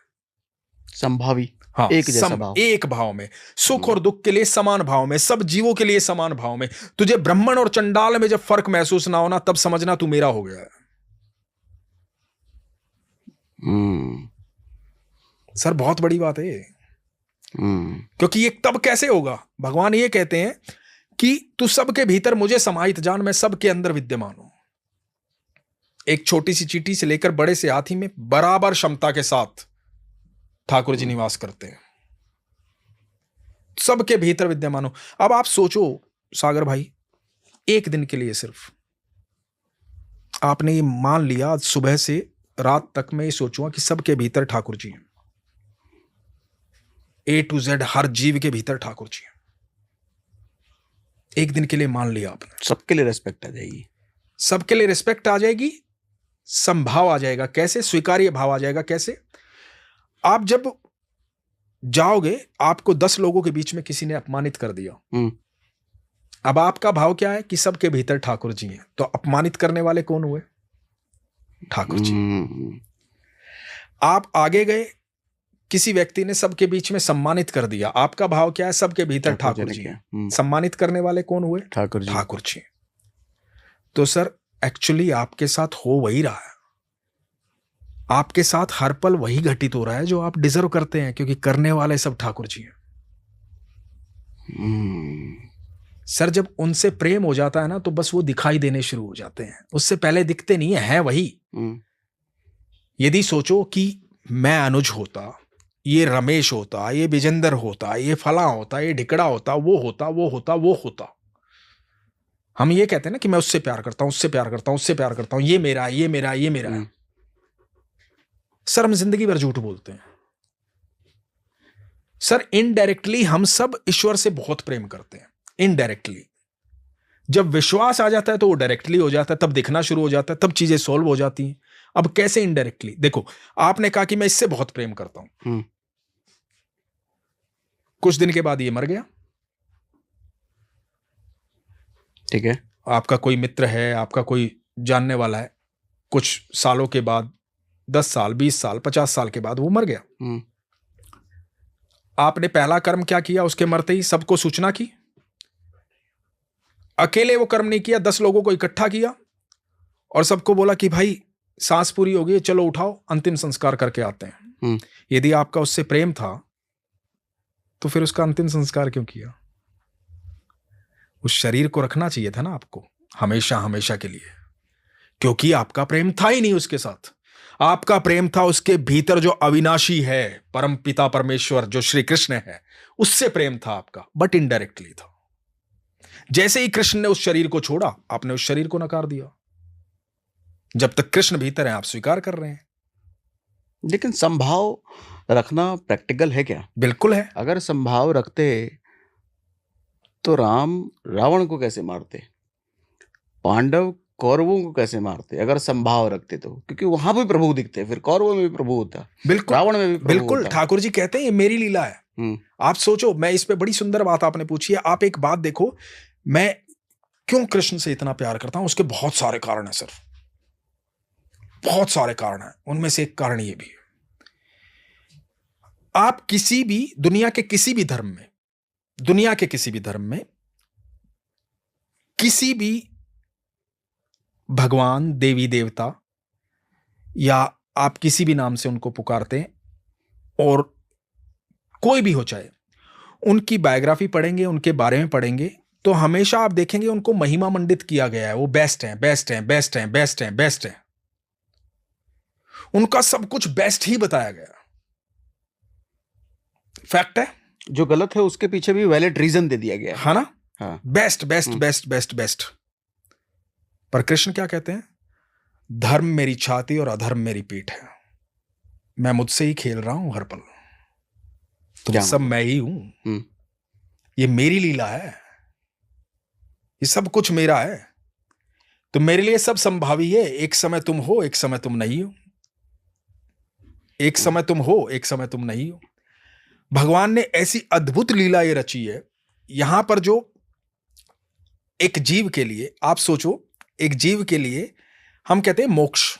संभावी, हाँ, एक जैसा भाव, एक भाव में, सुख और दुख के लिए समान भाव में, सब जीवों के लिए समान भाव में। तुझे ब्राह्मण और चंडाल में जब फर्क महसूस ना होना, तब समझना तू मेरा हो गया है। सर बहुत बड़ी बात है ये। क्योंकि ये तब कैसे होगा? भगवान ये कहते हैं कि तू सबके भीतर मुझे समाहित जान, मैं सबके अंदर विद्यमान हूं। एक छोटी सी चींटी से लेकर बड़े से हाथी में बराबर क्षमता के साथ ठाकुर जी निवास करते हैं, सबके भीतर विद्यमान हो। अब आप सोचो सागर भाई, एक दिन के लिए सिर्फ आपने ये मान लिया, आज सुबह से रात तक मैं ये सोचूंगा कि सबके भीतर ठाकुर जी हैं, A to Z हर जीव के भीतर ठाकुर जी हैं। एक दिन के लिए मान लिया आपने, सबके लिए रिस्पेक्ट आ जाएगी। सबके लिए रिस्पेक्ट आ जाएगी, संभाव आ जाएगा, कैसे स्वीकार्य भाव आ जाएगा, कैसे आप जब जाओगे, आपको 10 लोगों के बीच में किसी ने अपमानित कर दिया, अब आपका भाव क्या है कि सबके भीतर ठाकुर जी हैं, तो अपमानित करने वाले कौन हुए? ठाकुर जी। आप आगे गए, किसी व्यक्ति ने सबके बीच में सम्मानित कर दिया, आपका भाव क्या है? सबके भीतर ठाकुर जी हैं, सम्मानित करने वाले कौन हुए? ठाकुर जी। ठाकुर जी। तो सर एक्चुअली आपके साथ हो वही रहा है, आपके साथ हर पल वही घटित हो रहा है जो आप डिजर्व करते हैं, क्योंकि करने वाले सब ठाकुर जी हैं। सर जब उनसे प्रेम हो जाता है ना, तो बस वो दिखाई देने शुरू हो जाते हैं, उससे पहले दिखते नहीं है वही। यदि सोचो कि मैं अनुज होता, ये रमेश होता, ये विजेंदर होता, ये फला होता, ये ढिकड़ा होता, वो होता, वो होता, वो होता, हम ये कहते हैं ना कि मैं उससे प्यार करता हूं, उससे प्यार करता हूं, उससे प्यार करता हूं, ये मेरा है, ये मेरा है, ये मेरा है। सर हम जिंदगी भर झूठ बोलते हैं। सर इनडायरेक्टली हम सब ईश्वर से बहुत प्रेम करते हैं, इनडायरेक्टली। जब विश्वास आ जाता है तो वो डायरेक्टली हो जाता है, तब दिखना शुरू हो जाता है, तब चीजें सॉल्व हो जाती हैं। अब कैसे इनडायरेक्टली? देखो, आपने कहा कि मैं इससे बहुत प्रेम करता हूं, कुछ दिन के बाद ये मर गया, ठीक है, आपका कोई मित्र है, आपका कोई जानने वाला है, कुछ सालों के बाद, 10 साल, 20 साल, 50 साल के बाद वो मर गया। आपने पहला कर्म क्या किया? उसके मरते ही सबको सूचना की। अकेले वो कर्म नहीं किया, 10 लोगों को इकट्ठा किया और सबको बोला कि भाई सांस पूरी हो गई, चलो उठाओ, अंतिम संस्कार करके आते हैं। यदि आपका उससे प्रेम था तो फिर उसका अंतिम संस्कार क्यों किया? उस शरीर को रखना चाहिए था ना आपको, हमेशा हमेशा के लिए, क्योंकि आपका प्रेम था ही नहीं उसके साथ। आपका प्रेम था उसके भीतर जो अविनाशी है, परम पिता परमेश्वर जो श्री कृष्ण है, उससे प्रेम था आपका, बट इनडायरेक्टली था। जैसे ही कृष्ण ने उस शरीर को छोड़ा, आपने उस शरीर को नकार दिया। जब तक कृष्ण भीतर है आप स्वीकार कर रहे हैं। लेकिन संभाव रखना प्रैक्टिकल है क्या? बिल्कुल है। अगर संभाव रखते तो राम रावण को कैसे मारते, पांडव कौरवों को कैसे मारते अगर संभाव रखते तो? क्योंकि वहां भी प्रभु दिखते, फिर कौरवों में भी प्रभु होता, बिल्कुल, रावण में भी प्रभु बिल्कुल होता। ठाकुर जी कहते हैं ये मेरी लीला है। आप सोचो, मैं इस पे बड़ी सुंदर बात आपने पूछी है। आप एक बात देखो, मैं क्यों कृष्ण से इतना प्यार करता हूं? उसके बहुत सारे कारण है सर, बहुत सारे कारण हैं। उनमें से एक कारण ये भी है, आप किसी भी दुनिया के किसी भी धर्म में, दुनिया के किसी भी धर्म में, किसी भी भगवान, देवी देवता, या आप किसी भी नाम से उनको पुकारते हैं, और कोई भी हो चाहे, उनकी बायोग्राफी पढ़ेंगे, उनके बारे में पढ़ेंगे, तो हमेशा आप देखेंगे उनको महिमा मंडित किया गया है। वो बेस्ट हैं, बेस्ट हैं, बेस्ट हैं, बेस्ट हैं, बेस्ट हैं। उनका सब कुछ बेस्ट ही बताया गया। फैक्ट है। जो गलत है उसके पीछे भी वैलिड रीजन दे दिया गया है ना? हाँ। Best best best best best. पर कृष्ण क्या कहते हैं? धर्म मेरी छाती और अधर्म मेरी पीठ है। मैं मुझसे ही खेल रहा हूं हर पल, तुम सब मैं ही हूं। ये मेरी लीला है, ये सब कुछ मेरा है। तो मेरे लिए सब संभावी है। एक समय तुम हो, एक समय तुम नहीं हो, एक समय तुम हो, एक समय तुम नहीं हो। भगवान ने ऐसी अद्भुत लीला ये रची है यहां पर, जो एक जीव के लिए, आप सोचो, एक जीव के लिए हम कहते हैं मोक्ष।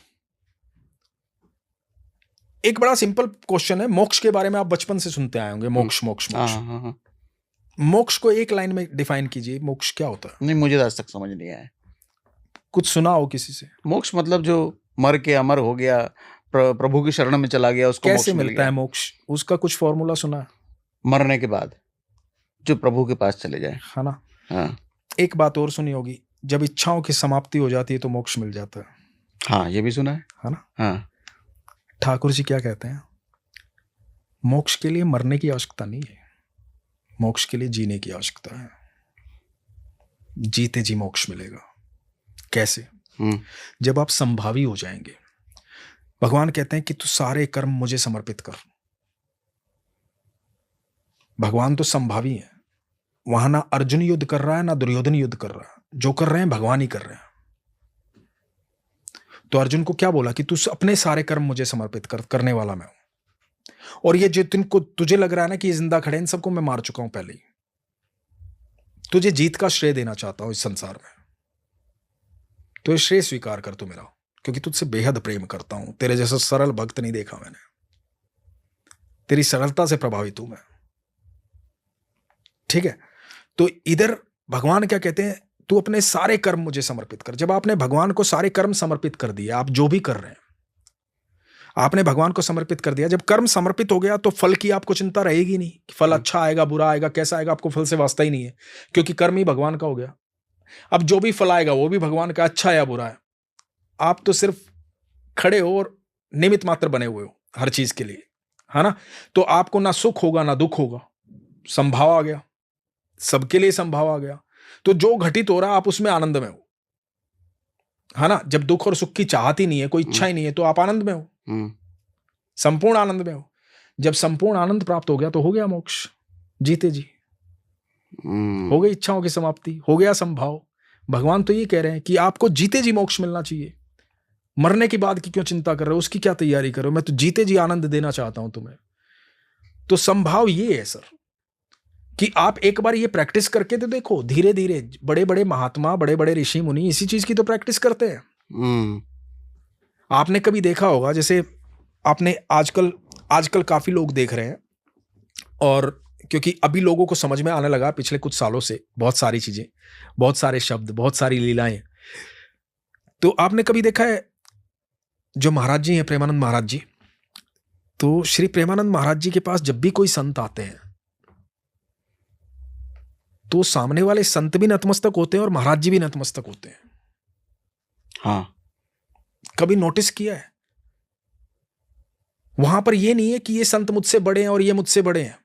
एक बड़ा सिंपल क्वेश्चन है, मोक्ष के बारे में आप बचपन से सुनते आए होंगे, मोक्ष मोक्ष मोक्ष। मोक्ष को एक लाइन में डिफाइन कीजिए, मोक्ष क्या होता है? नहीं, मुझे आज तक समझ नहीं आया। कुछ सुना हो किसी से? मोक्ष मतलब जो मर के अमर हो गया, प्रभु की शरण में चला गया, उसको कैसे मिलता है मोक्ष? उसका कुछ फॉर्मूला सुना है? मरने के बाद जो प्रभु के पास चले जाए, है ना? हाँ। एक बात और सुनी होगी, जब इच्छाओं की समाप्ति हो जाती है तो मोक्ष मिल जाता है। हाँ, ये भी सुना है ना? हाँ। ठाकुर जी क्या कहते हैं? मोक्ष के लिए मरने की आवश्यकता नहीं है, मोक्ष के लिए जीने की आवश्यकता है। जीते जी मोक्ष मिलेगा। कैसे? जब आप संभावी हो जाएंगे। भगवान कहते हैं कि तू सारे कर्म मुझे समर्पित कर। भगवान तो संभावी है, वहां ना अर्जुन युद्ध कर रहा है, ना दुर्योधन युद्ध कर रहा है। जो कर रहे हैं भगवान ही कर रहे हैं। तो तो अर्जुन को क्या बोला कि तू अपने सारे कर्म मुझे समर्पित करने वाला मैं हूं, और ये जो तुमको तुझे लग रहा है ना कि ये जिंदा खड़े, इन सबको मैं मार चुका हूं पहले ही। तुझे जीत का श्रेय देना चाहता हूं इस संसार में, तो ये श्रेय स्वीकार कर तू मेरा, क्योंकि तुझसे बेहद प्रेम करता हूं। तेरे जैसा सरल भक्त नहीं देखा मैंने, तेरी सरलता से प्रभावित हूं मैं। ठीक है, तो इधर भगवान क्या कहते हैं, तू अपने सारे कर्म मुझे समर्पित कर। जब आपने भगवान को सारे कर्म समर्पित कर दिए, आप जो भी कर रहे हैं आपने भगवान को समर्पित कर दिया। जब कर्म समर्पित हो गया तो फल की आपको चिंता रहेगी नहीं कि फल अच्छा आएगा बुरा आएगा कैसा आएगा, आपको फल से वास्ता ही नहीं है, क्योंकि कर्म ही भगवान का हो गया। अब जो भी फल आएगा वो भी भगवान का, अच्छा या बुरा है। आप तो सिर्फ खड़े हो और निमित्त मात्र बने हुए हो हर चीज के लिए, है ना। तो आपको ना सुख होगा ना दुख होगा, संभाव आ गया, सबके लिए संभाव आ गया। तो जो घटित हो रहा है आप उसमें आनंद में हो, है ना। जब दुख और सुख की चाहत ही नहीं है, कोई इच्छा ही नहीं है, तो आप आनंद में हो, संपूर्ण आनंद में हो। जब संपूर्ण आनंद प्राप्त हो गया तो हो गया मोक्ष, जीते जी, हो गई इच्छाओं की समाप्ति, हो गया संभाव। भगवान तो ये कह रहे हैं कि आपको जीते जी मोक्ष मिलना चाहिए, मरने की बात की क्यों चिंता कर रहे हो, उसकी क्या तैयारी करो, मैं तो जीते जी आनंद देना चाहता हूं तुम्हें। तो संभाव ये है सर कि आप एक बार ये प्रैक्टिस करके तो देखो, धीरे धीरे बड़े बड़े महात्मा, बड़े बड़े ऋषि मुनि इसी चीज की तो प्रैक्टिस करते हैं। आपने कभी देखा होगा, जैसे आपने आजकल काफी लोग देख रहे हैं, और क्योंकि अभी लोगों को समझ में आने लगा पिछले कुछ सालों से बहुत सारी चीजें, बहुत सारे शब्द, बहुत सारी लीलाएं। तो आपने कभी देखा है जो महाराज जी हैं, प्रेमानंद महाराज जी, तो श्री प्रेमानंद महाराज जी के पास जब भी कोई संत आते हैं तो सामने वाले संत भी नतमस्तक होते हैं और महाराज जी भी नतमस्तक होते हैं। हाँ, कभी नोटिस किया है? वहां पर यह नहीं है कि ये संत मुझसे बड़े हैं और ये मुझसे बड़े हैं,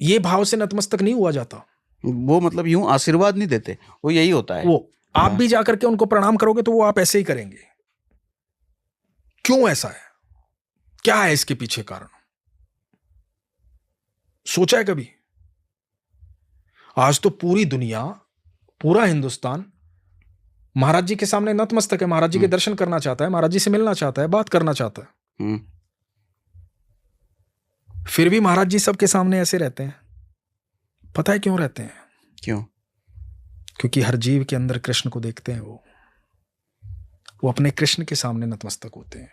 ये भाव से नतमस्तक नहीं हुआ जाता। वो मतलब यूं आशीर्वाद नहीं देते, वो यही होता है। वो आप भी जाकर के उनको प्रणाम करोगे तो वो आप ऐसे ही करेंगे। क्यों ऐसा है, क्या है इसके पीछे कारण, सोचा है कभी? आज तो पूरी दुनिया, पूरा हिंदुस्तान महाराज जी के सामने नतमस्तक है, महाराज जी के दर्शन करना चाहता है, महाराज जी से मिलना चाहता है, बात करना चाहता है। फिर भी महाराज जी सबके सामने ऐसे रहते हैं। पता है क्यों रहते हैं? क्यों? क्योंकि हर जीव के अंदर कृष्ण को देखते हैं, वो अपने कृष्ण के सामने नतमस्तक होते हैं।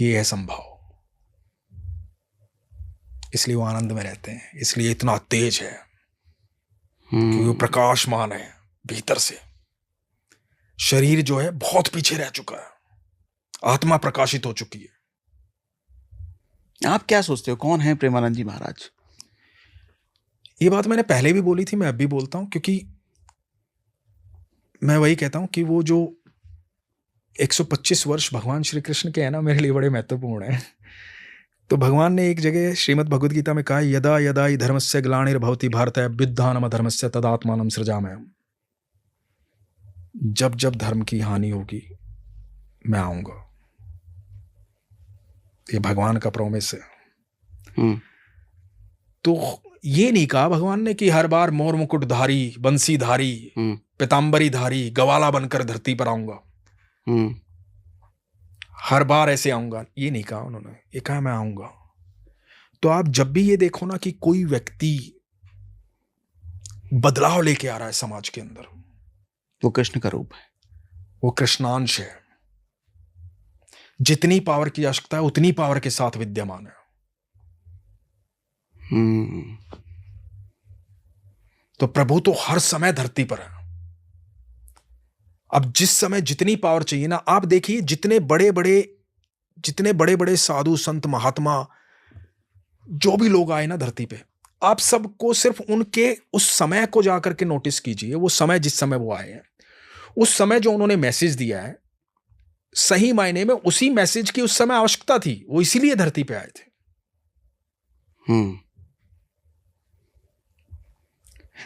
ये है संभाव, इसलिए वो आनंद में रहते हैं, इसलिए इतना तेज है, क्योंकि वो प्रकाशमान है भीतर से। शरीर जो है बहुत पीछे रह चुका है, आत्मा प्रकाशित हो चुकी है। आप क्या सोचते हो, कौन है प्रेमानंद जी महाराज? ये बात मैंने पहले भी बोली थी, मैं अब भी बोलता हूं, क्योंकि मैं वही कहता हूं कि वो जो 125 वर्ष भगवान श्री कृष्ण के हैं ना, मेरे लिए बड़े महत्वपूर्ण हैं। तो भगवान ने एक जगह श्रीमद् भगवद गीता में कहा, यदा यदा हि धर्मस्य ग्लानिर्भवति भारत अभ्युत्थानम अधर्मस्य तदात्मानं सृजाम्यहम्। जब जब धर्म की हानि होगी मैं आऊंगा, ये भगवान का प्रॉमिस है। तो ये नहीं कहा भगवान ने कि हर बार मोर मुकुटधारी, बंसीधारी, पीतांबरीधारी, गवाला बनकर धरती पर आऊंगा, हर बार ऐसे आऊंगा, ये नहीं कहा उन्होंने। ये कहा मैं आऊंगा। तो आप जब भी ये देखो ना कि कोई व्यक्ति बदलाव लेके आ रहा है समाज के अंदर, वो कृष्ण का रूप है, वो कृष्णांश है। जितनी पावर की आवश्यकता है उतनी पावर के साथ विद्यमान है। तो प्रभु तो हर समय धरती पर है। अब जिस समय जितनी पावर चाहिए ना, आप देखिए जितने बड़े बड़े साधु संत महात्मा जो भी लोग आए ना धरती पे, आप सबको सिर्फ उनके उस समय को जाकर के नोटिस कीजिए। वो समय, जिस समय वो आए हैं, उस समय जो उन्होंने मैसेज दिया है, सही मायने में उसी मैसेज की उस समय आवश्यकता थी, वो इसीलिए धरती पे आए थे।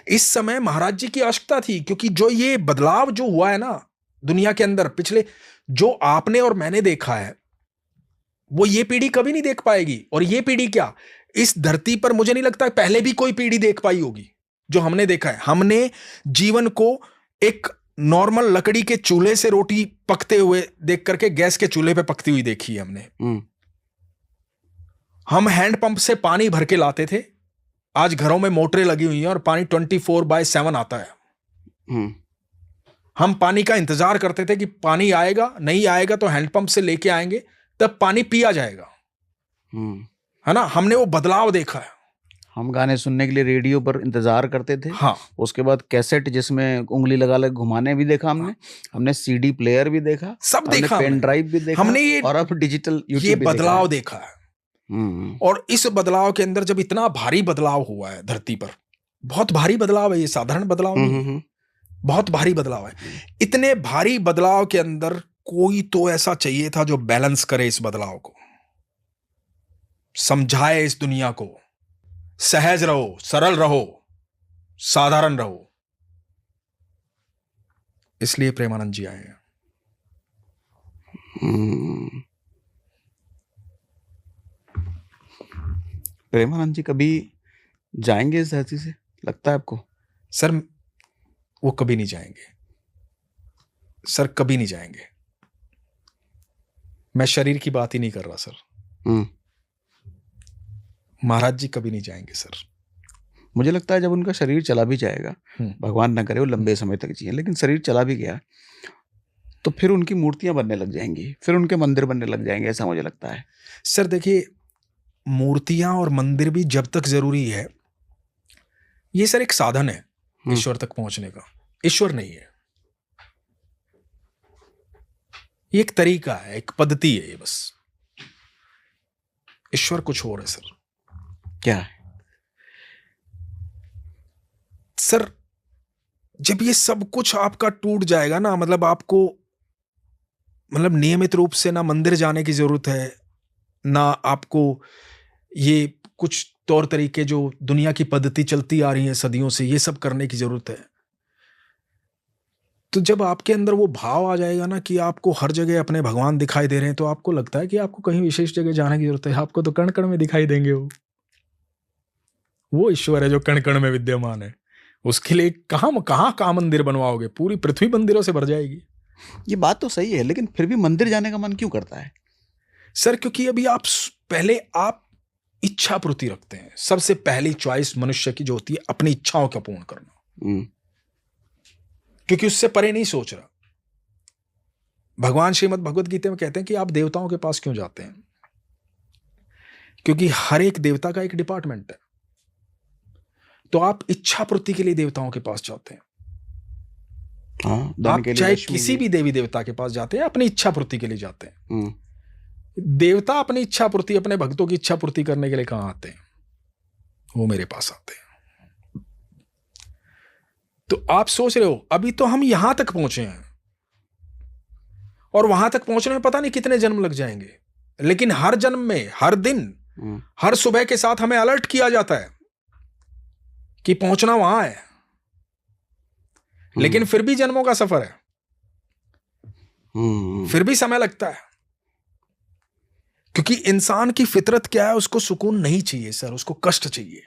इस समय महाराज जी की आवश्यकता थी, क्योंकि जो ये बदलाव जो हुआ है ना दुनिया के अंदर, पिछले जो आपने और मैंने देखा है, वो ये पीढ़ी कभी नहीं देख पाएगी। और ये पीढ़ी क्या, इस धरती पर मुझे नहीं लगता पहले भी कोई पीढ़ी देख पाई होगी जो हमने देखा है। हमने जीवन को एक नॉर्मल लकड़ी के चूल्हे से रोटी पकते हुए देख करके गैस के चूल्हे पे पकती हुई देखी है हमने। हम हैंडपंप से पानी भर के लाते थे, आज घरों में मोटरें लगी हुई हैं और पानी 24/7 आता है। हम पानी का इंतजार करते थे कि पानी आएगा, नहीं आएगा तो हैंडपंप से लेके आएंगे, तब पानी पिया जाएगा, है ना। हमने वो बदलाव देखा है। हम गाने सुनने के लिए रेडियो पर इंतजार करते थे। हाँ, उसके बाद कैसेट जिसमें उंगली लगा लगा घुमाने भी देखा हमने। हमने सीडी प्लेयर भी देखा, सब देखा, पेन ड्राइव भी देखा, हमने ये, और अब डिजिटल ये बदलाव देखा है। और इस बदलाव के अंदर जब इतना भारी बदलाव हुआ है धरती पर, बहुत भारी बदलाव है, ये साधारण बदलाव नहीं है, बहुत भारी बदलाव है। इतने भारी बदलाव के अंदर कोई तो ऐसा चाहिए था जो बैलेंस करे इस बदलाव को, समझाए इस दुनिया को, सहज रहो, सरल रहो, साधारण रहो। इसलिए प्रेमानंद जी आए हैं। प्रेमानंद जी कभी जाएंगे इस धरती से, लगता है आपको? सर वो कभी नहीं जाएंगे, सर कभी नहीं जाएंगे। मैं शरीर की बात ही नहीं कर रहा सर। महाराज जी कभी नहीं जाएंगे सर। मुझे लगता है जब उनका शरीर चला भी जाएगा, भगवान ना करे वो लंबे समय तक जिए, लेकिन शरीर चला भी गया तो फिर उनकी मूर्तियां बनने लग जाएंगी, फिर उनके मंदिर बनने लग जाएंगे, ऐसा मुझे लगता है। सर देखिए, मूर्तियां और मंदिर भी जब तक जरूरी है, ये सर एक साधन है ईश्वर तक पहुंचने का, ईश्वर नहीं है। ये एक तरीका है, एक पद्धति है ये बस। ईश्वर कुछ और है सर। क्या है सर? जब ये सब कुछ आपका टूट जाएगा ना, मतलब आपको, मतलब नियमित रूप से ना मंदिर जाने की जरूरत है, ना आपको ये कुछ तौर तरीके जो दुनिया की पद्धति चलती आ रही है सदियों से, ये सब करने की जरूरत है। तो जब आपके अंदर वो भाव आ जाएगा ना कि आपको हर जगह अपने भगवान दिखाई दे रहे हैं, तो आपको लगता है कि आपको कहीं विशेष जगह जाने की जरूरत है। आपको तो कण कण में दिखाई देंगे वो ईश्वर है जो कण कण में विद्यमान है। उसके लिए कहां का मंदिर बनवाओगे? पूरी पृथ्वी मंदिरों से भर जाएगी। ये बात तो सही है, लेकिन फिर भी मंदिर जाने का मन क्यों करता है सर? क्योंकि अभी पहले आप इच्छा पूर्ति रखते हैं। सबसे पहली चॉइस मनुष्य की जो होती है, अपनी इच्छाओं का पूर्ण करना, क्योंकि उससे परे नहीं सोच रहा। भगवान श्रीमद् भगवद गीता में कहते हैं कि आप देवताओं के पास क्यों जाते हैं? क्योंकि हर एक देवता का एक डिपार्टमेंट है। तो आप इच्छा पूर्ति के लिए देवताओं के पास जाते हैं। आप चाहे किसी भी देवी देवता के पास जाते हैं, अपनी इच्छा पूर्ति के लिए जाते हैं। देवता अपनी इच्छा पूर्ति, अपने भक्तों की इच्छा पूर्ति करने के लिए कहां आते हैं? वो मेरे पास आते हैं। तो आप सोच रहे हो अभी तो हम यहां तक पहुंचे हैं, और वहां तक पहुंचने में पता नहीं कितने जन्म लग जाएंगे। लेकिन हर जन्म में, हर दिन, हर सुबह के साथ हमें अलर्ट किया जाता है कि पहुंचना वहां है। लेकिन फिर भी जन्मों का सफर है, फिर भी समय लगता है। क्योंकि इंसान की फितरत क्या है? उसको सुकून नहीं चाहिए सर, उसको कष्ट चाहिए।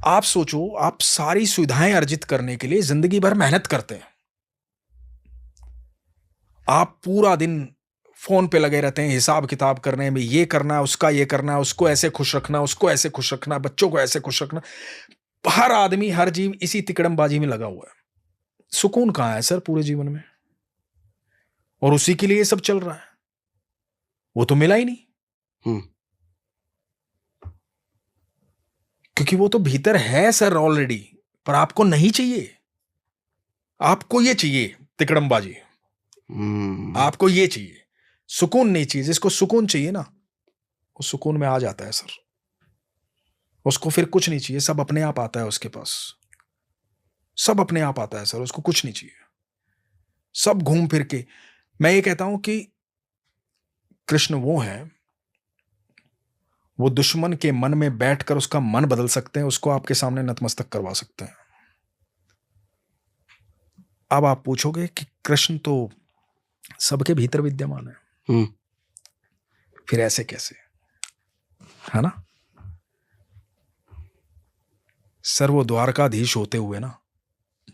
आप सोचो, आप सारी सुविधाएं अर्जित करने के लिए जिंदगी भर मेहनत करते हैं। आप पूरा दिन फोन पे लगे रहते हैं, हिसाब किताब करने में, ये करना है, उसका ये करना है, उसको ऐसे खुश रखना, उसको ऐसे खुश रखना, बच्चों को ऐसे खुश रखना। हर आदमी, हर जीव इसी तिकड़मबाजी में लगा हुआ है। सुकून कहां है सर पूरे जीवन में? और उसी के लिए सब चल रहा है, वो तो मिला ही नहीं। क्योंकि वो तो भीतर है सर ऑलरेडी, पर आपको नहीं चाहिए। आपको ये चाहिए तिकड़मबाजी, आपको ये चाहिए, सुकून नहीं चाहिए। जिसको सुकून चाहिए ना, वो सुकून में आ जाता है सर। उसको फिर कुछ नहीं चाहिए, सब अपने आप आता है उसके पास, सब अपने आप आता है सर, उसको कुछ नहीं चाहिए। सब घूम फिर के, मैं ये कहता हूं कि कृष्ण वो है, वो दुश्मन के मन में बैठकर उसका मन बदल सकते हैं, उसको आपके सामने नतमस्तक करवा सकते हैं। अब आप पूछोगे कि कृष्ण तो सबके भीतर विद्यमान है, फिर ऐसे कैसे, है ना सर? वो द्वारकाधीश होते हुए ना,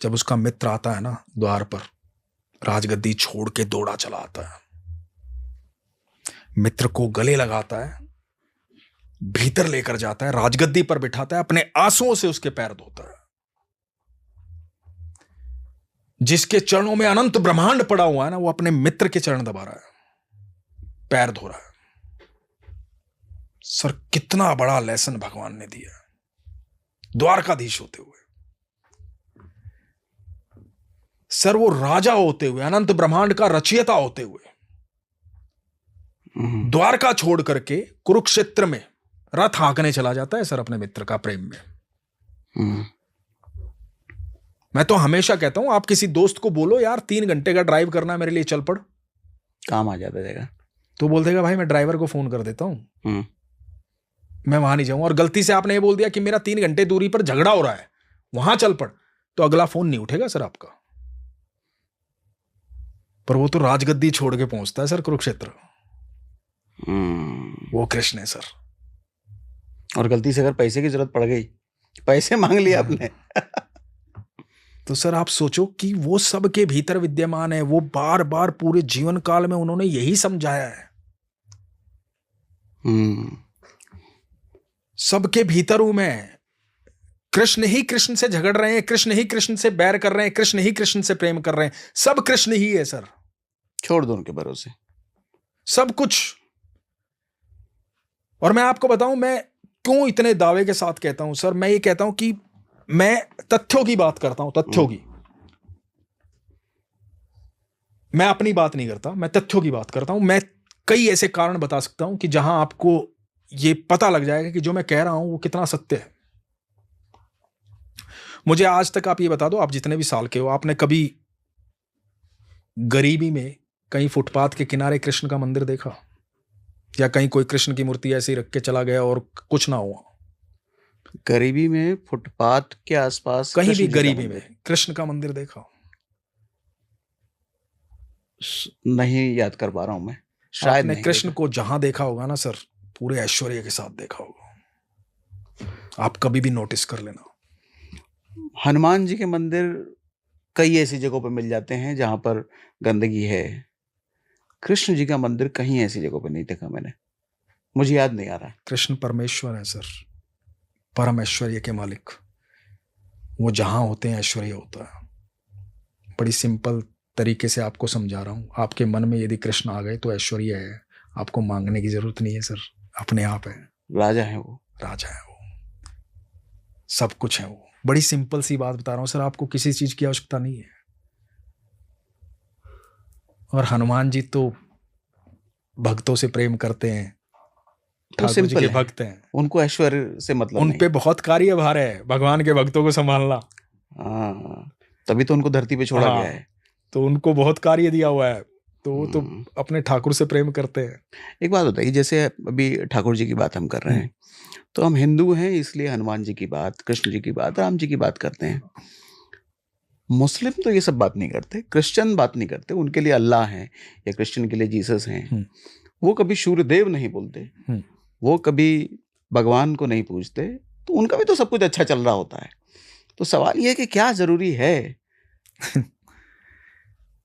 जब उसका मित्र आता है ना द्वार पर, राजगद्दी छोड़ के दौड़ा चला आता है, मित्र को गले लगाता है, भीतर लेकर जाता है, राजगद्दी पर बिठाता है, अपने आंसुओं से उसके पैर धोता है। जिसके चरणों में अनंत ब्रह्मांड पड़ा हुआ है ना, वो अपने मित्र के चरण दबा रहा है, पैर धो रहा है। सर कितना बड़ा लेसन भगवान ने दिया द्वारकाधीश होते हुए। सर वो राजा होते हुए, अनंत ब्रह्मांड का रचयिता होते हुए, द्वारका छोड़ करके कुरुक्षेत्र में रथ हाँकने चला जाता है सर अपने मित्र का प्रेम में। मैं तो हमेशा कहता हूं, आप किसी दोस्त को बोलो यार 3 घंटे का ड्राइव करना है मेरे लिए, चल पड़, काम आ जाता है, तो बोल देगा भाई मैं ड्राइवर को फोन कर देता हूं, मैं वहां नहीं जाऊंगा। और गलती से आपने ये बोल दिया कि मेरा 3 घंटे दूरी पर झगड़ा हो रहा है, वहां चल पड़, तो अगला फोन नहीं उठेगा सर आपका। पर वो तो राजगद्दी छोड़ के पहुंचता है सर कुरुक्षेत्र, वो कृष्ण है सर। और गलती से अगर पैसे की जरूरत पड़ गई, पैसे मांग लिए आपने तो सर आप सोचो कि वो सबके भीतर विद्यमान है, वो बार बार पूरे जीवन काल में उन्होंने यही समझाया है। सबके भीतर हूं मैं, कृष्ण ही कृष्ण से झगड़ रहे हैं, कृष्ण ही कृष्ण से बैर कर रहे हैं, कृष्ण ही कृष्ण से प्रेम कर रहे हैं, सब कृष्ण ही है सर। छोड़ दो उनके भरोसे सब कुछ। और मैं आपको बताऊं मैं क्यों इतने दावे के साथ कहता हूं सर, मैं ये कहता हूं कि मैं तथ्यों की बात करता हूं, तथ्यों की। मैं अपनी बात नहीं करता, मैं तथ्यों की बात करता हूं। मैं कई ऐसे कारण बता सकता हूं कि जहां आपको ये पता लग जाएगा कि जो मैं कह रहा हूं वो कितना सत्य है। मुझे आज तक आप ये बता दो, आप जितने भी साल के हो, आपने कभी गरीबी में कहीं फुटपाथ के किनारे कृष्ण का मंदिर देखा? या कहीं कोई कृष्ण की मूर्ति ऐसे ही रख के चला गया और कुछ ना हुआ? गरीबी में फुटपाथ के आसपास कहीं भी गरीबी में कृष्ण का मंदिर देखा? नहीं याद कर पा रहा हूं मैं, शायद आपने कृष्ण को जहां देखा होगा ना सर, पूरे ऐश्वर्य के साथ देखा होगा। आप कभी भी नोटिस कर लेना। हनुमान जी के मंदिर कई ऐसी जगहों पर मिल जाते हैं जहां पर गंदगी है। कृष्ण जी का मंदिर कहीं ऐसी जगहों पर नहीं देखा मैंने, मुझे याद नहीं आ रहा। कृष्ण परमेश्वर है सर, परम ऐश्वर्य के मालिक। वो जहां होते हैं ऐश्वर्य होता है। बड़ी सिंपल तरीके से आपको समझा रहा हूं। आपके मन में यदि कृष्ण आ गए तो ऐश्वर्य है, आपको मांगने की जरूरत नहीं है सर, अपने आप है। राजा है वो, राजा है वो, सब कुछ है वो। बड़ी सिंपल सी बात बता रहा हूं सर, आपको किसी चीज की आवश्यकता नहीं है। और हनुमान जी तो भक्तों से प्रेम करते हैं, ठाकुर जी के भक्त हैं, उनको ऐश्वर्य से मतलब उन नहीं। पे बहुत कार्यभार है भगवान के भक्तों को संभालना। तभी तो उनको धरती पे छोड़ा गया है, तो उनको बहुत कार्य दिया हुआ है, तो वो तो अपने ठाकुर से प्रेम करते हैं। एक बात बताइए, जैसे अभी ठाकुर जी की बात हम कर रहे हैं, तो हम हिंदू हैं इसलिए हनुमान जी की बात, कृष्ण जी की बात, राम जी की बात करते हैं। मुस्लिम तो ये सब बात नहीं करते, क्रिश्चियन बात नहीं करते, उनके लिए अल्लाह है या क्रिश्चियन के लिए जीसस हैं। वो कभी सूर्यदेव नहीं बोलते, वो कभी भगवान को नहीं पूजते, तो उनका भी तो सब कुछ अच्छा चल रहा होता है। तो सवाल ये है कि क्या जरूरी है?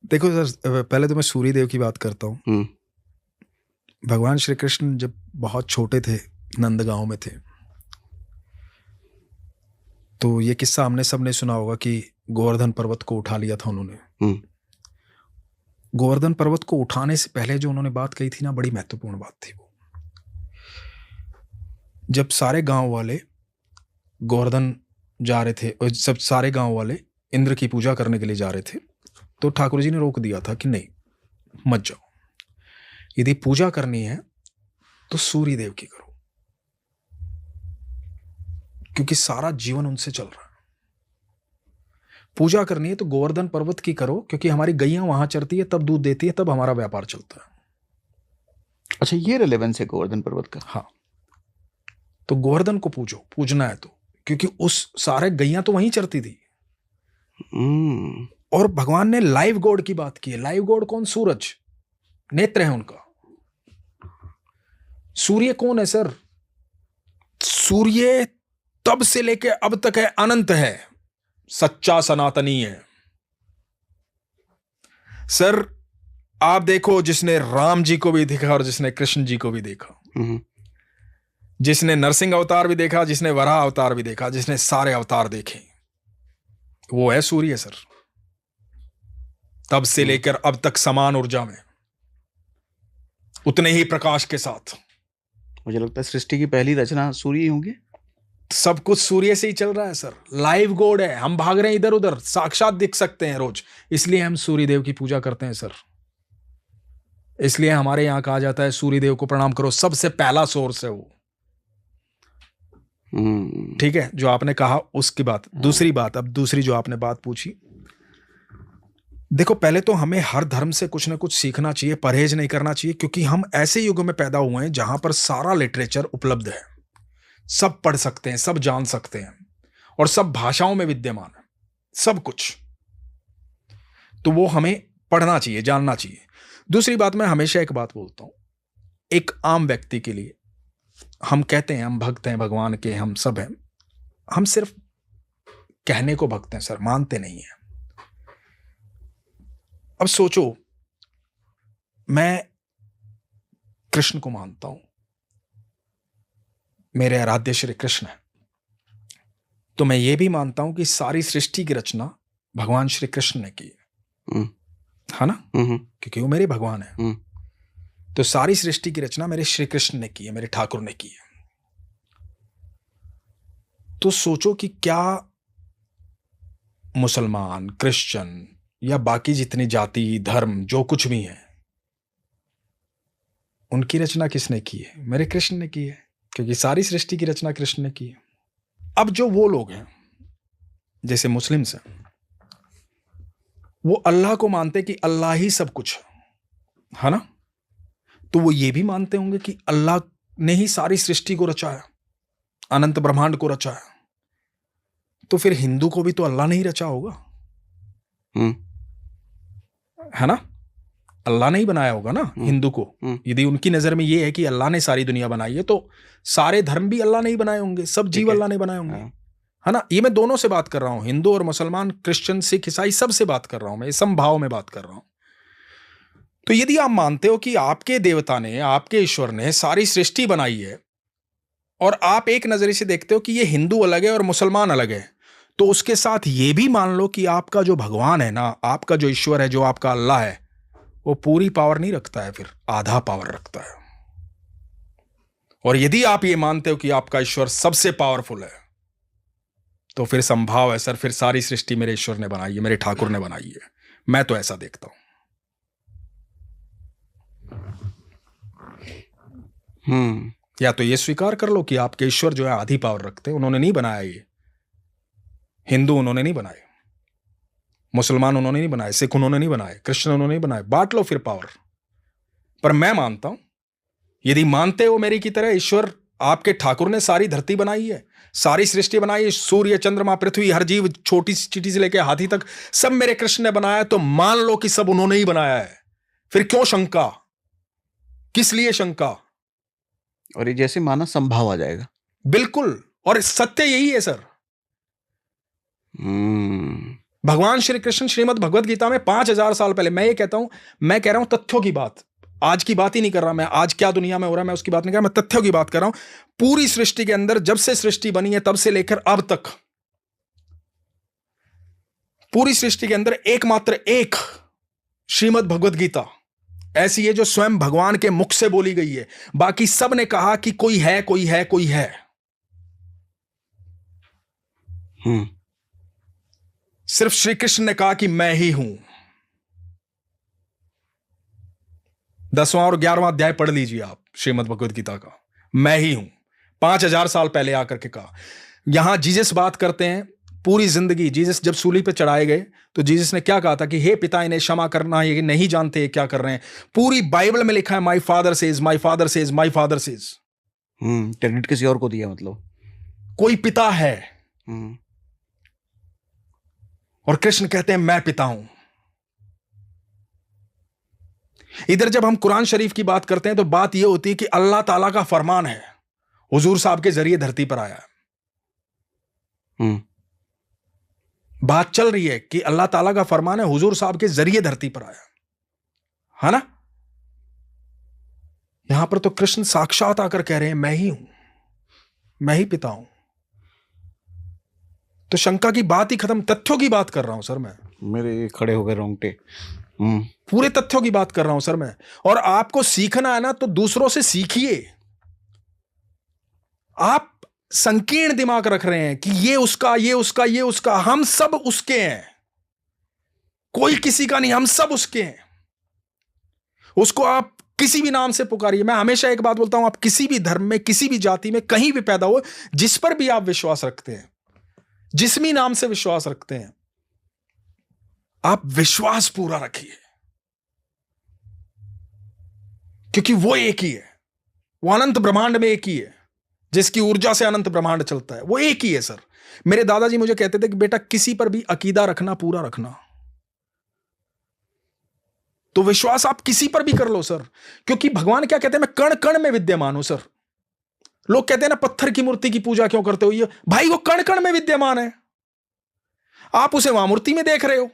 देखो सर, पहले तो मैं सूर्यदेव की बात करता हूँ। भगवान श्री कृष्ण जब बहुत छोटे थे, नंदगांव में थे, तो ये किस्सा हमने सबने सुना होगा कि गोवर्धन पर्वत को उठा लिया था उन्होंने। गोवर्धन पर्वत को उठाने से पहले जो उन्होंने बात कही थी ना, बड़ी महत्वपूर्ण बात थी वो। जब सारे गांव वाले गोवर्धन जा रहे थे और सब सारे गांव वाले इंद्र की पूजा करने के लिए जा रहे थे, तो ठाकुर जी ने रोक दिया था कि नहीं, मत जाओ, यदि पूजा करनी है तो सूर्य देव की करो, क्योंकि सारा जीवन उनसे चल रहा है। पूजा करनी है तो गोवर्धन पर्वत की करो, क्योंकि हमारी गैया वहां चरती है, तब दूध देती है, तब हमारा व्यापार चलता है। अच्छा, ये रिलेवेंस है गोवर्धन पर्वत का? हाँ, तो गोवर्धन को पूजो, पूजना है तो, क्योंकि उस सारे गैया तो वहीं चरती थी। और भगवान ने लाइव गॉड की बात की है। लाइव गॉड कौन? सूरज, नेत्र है उनका। सूर्य कौन है सर? सूर्य तब से लेके अब तक है, अनंत है, सच्चा सनातनी है। सर आप देखो, जिसने राम जी को भी देखा और जिसने कृष्ण जी को भी देखा, जिसने नरसिंह अवतार भी देखा, जिसने वराह अवतार भी देखा, जिसने सारे अवतार देखे, वो है सूर्य सर। तब से लेकर अब तक समान ऊर्जा में, उतने ही प्रकाश के साथ। मुझे लगता है सृष्टि की पहली रचना सूर्य ही होंगे। सब कुछ सूर्य से ही चल रहा है सर। लाइव गॉड है, हम भाग रहे हैं इधर उधर, साक्षात दिख सकते हैं रोज, इसलिए हम सूर्य देव की पूजा करते हैं सर। इसलिए हमारे यहां कहा जाता है सूर्य देव को प्रणाम करो, सबसे पहला सोर्स है वो। ठीक है, जो आपने कहा उसकी बात। दूसरी बात, अब दूसरी जो आपने बात पूछी, देखो पहले तो हमें हर धर्म से कुछ ना कुछ सीखना चाहिए, परहेज नहीं करना चाहिए, क्योंकि हम ऐसे युग में पैदा हुए हैं जहां पर सारा लिटरेचर उपलब्ध है, सब पढ़ सकते हैं, सब जान सकते हैं, और सब भाषाओं में विद्यमान है सब कुछ। तो वो हमें पढ़ना चाहिए, जानना चाहिए। दूसरी बात, मैं हमेशा एक बात बोलता हूं, एक आम व्यक्ति के लिए, हम कहते हैं हम भक्त हैं भगवान के, हम सब हैं, हम सिर्फ कहने को भक्त हैं सर, मानते नहीं हैं। अब सोचो, मैं कृष्ण को मानता हूं, मेरे आराध्य श्री कृष्ण है, तो मैं ये भी मानता हूं कि सारी सृष्टि की रचना भगवान श्री कृष्ण ने की है ना, क्योंकि वो मेरे भगवान है। तो सारी सृष्टि की रचना मेरे श्री कृष्ण ने की है, मेरे ठाकुर ने की है। तो सोचो कि क्या मुसलमान, क्रिश्चियन या बाकी जितनी जाति धर्म जो कुछ भी है, उनकी रचना किसने की है? मेरे कृष्ण ने की है, क्योंकि सारी सृष्टि की रचना कृष्ण ने की है। अब जो वो लोग हैं जैसे मुस्लिम्स हैं, वो अल्लाह को मानते कि अल्लाह ही सब कुछ है ना, तो वो ये भी मानते होंगे कि अल्लाह ने ही सारी सृष्टि को रचाया, अनंत ब्रह्मांड को रचाया। तो फिर हिंदू को भी तो अल्लाह ने ही रचा होगा, है ना, अल्लाह ने ही बनाया होगा ना हिंदू को। यदि उनकी नजर में ये है कि अल्लाह ने सारी दुनिया बनाई है, तो सारे धर्म भी अल्लाह ने ही बनाए होंगे, सब जीव अल्लाह ने बनाए होंगे, है ना। ये मैं दोनों से बात कर रहा हूं, हिंदू और मुसलमान, क्रिश्चियन, सिख, ईसाई, सब से बात कर रहा हूं मैं, समभाव में बात कर रहा हूं। तो यदि आप मानते हो कि आपके देवता ने, आपके ईश्वर ने सारी सृष्टि बनाई है, और आप एक नजरिए से देखते हो कि ये हिंदू अलग है और मुसलमान अलग है, तो उसके साथ ये भी मान लो कि आपका जो भगवान है ना, आपका जो ईश्वर है, जो आपका अल्लाह है, वो पूरी पावर नहीं रखता है, फिर आधा पावर रखता है। और यदि आप ये मानते हो कि आपका ईश्वर सबसे पावरफुल है, तो फिर संभाव है सर, फिर सारी सृष्टि मेरे ईश्वर ने बनाई है, मेरे ठाकुर ने बनाई है। मैं तो ऐसा देखता हूं। या तो ये स्वीकार कर लो कि आपके ईश्वर जो है आधी पावर रखते हैं, उन्होंने नहीं बनाया ये। हिंदू उन्होंने नहीं बनाए, मुसलमान उन्होंने नहीं बनाए, सिख उन्होंने नहीं बनाए, क्रिश्चियन उन्होंने नहीं बनाए, बांट लो फिर पावर। पर मैं मानता हूं, यदि मानते हो मेरी की तरह, ईश्वर आपके ठाकुर ने सारी धरती बनाई है, सारी सृष्टि बनाई है, सूर्य, चंद्रमा, पृथ्वी, हर जीव, छोटी सी चींटी से लेकर हाथी तक, सब मेरे कृष्ण ने बनाया है, तो मान लो कि सब उन्होंने ही बनाया है। फिर क्यों शंका, किस लिए शंका? और ये जैसे माना संभाव आ जाएगा। बिल्कुल, और सत्य यही है सर। भगवान श्री कृष्ण श्रीमद् भगवद गीता में 5000 साल पहले, मैं ये कहता हूं, मैं कह रहा हूं तथ्यों की बात, आज की बात ही नहीं कर रहा मैं, आज क्या दुनिया में हो रहा है मैं उसकी बात नहीं कर रहा, मैं तथ्यों की बात कर रहा हूं। पूरी सृष्टि के अंदर, जब से सृष्टि बनी है तब से लेकर अब तक, पूरी सृष्टि के अंदर एकमात्र एक श्रीमद् भगवद गीता ऐसी है जो स्वयं भगवान के मुख से बोली गई है। बाकी सब ने कहा कि कोई है, कोई है, कोई है। सिर्फ श्री कृष्ण ने कहा कि मैं ही हूं। 10वां और 11वां अध्याय पढ़ लीजिए आप श्रीमद् भगवद गीता का, मैं ही हूं। 5000 साल पहले आकर के कहा। यहां जीसस बात करते हैं, पूरी जिंदगी जीसस जब सूली पे चढ़ाए गए तो जीसस ने क्या कहा था कि हे पिता, इन्हें क्षमा करना, ये नहीं जानते ये क्या कर रहे हैं। पूरी बाइबल में लिखा है my father says, my father says, my father says. Credit किसी और को दिया, मतलब कोई पिता है। और कृष्ण कहते हैं मैं पिता हूं। इधर जब हम कुरान शरीफ की बात करते हैं तो बात यह होती है कि अल्लाह ताला का फरमान है, हुजूर साहब के जरिए धरती पर आया है। बात चल रही है कि अल्लाह ताला का फरमान है, हुजूर साहब के जरिए धरती पर आया, है ना। यहां पर तो कृष्ण साक्षात आकर कह रहे हैं मैं ही हूं, मैं ही पिता हूं। तो शंका की बात ही खत्म, तथ्यों की बात कर रहा हूं सर मैं। मेरे खड़े हो गए रोंगटे। पूरे तथ्यों की बात कर रहा हूं सर मैं। और आपको सीखना है ना तो दूसरों से सीखिए। आप संकीर्ण दिमाग रख रहे हैं कि ये उसका, ये उसका, ये उसका। हम सब उसके हैं, कोई किसी का नहीं, हम सब उसके हैं। उसको आप किसी भी नाम से पुकारिए। मैं हमेशा एक बात बोलता हूं, आप किसी भी धर्म में, किसी भी जाति में, कहीं भी पैदा हो, जिस पर भी आप विश्वास रखते हैं, जिस भी नाम से विश्वास रखते हैं, आप विश्वास पूरा रखिए, क्योंकि वो एक ही है। वो अनंत ब्रह्मांड में एक ही है, जिसकी ऊर्जा से अनंत ब्रह्मांड चलता है, वो एक ही है सर। मेरे दादाजी मुझे कहते थे कि बेटा किसी पर भी अकीदा रखना, पूरा रखना। तो विश्वास आप किसी पर भी कर लो सर, क्योंकि भगवान क्या कहते हैं, मैं कण कण में विद्यमान हूं सर। लोग कहते हैं ना पत्थर की मूर्ति की पूजा क्यों करते हो, ये भाई वो कण कण में विद्यमान है। आप उसे वहां मूर्ति में देख रहे हो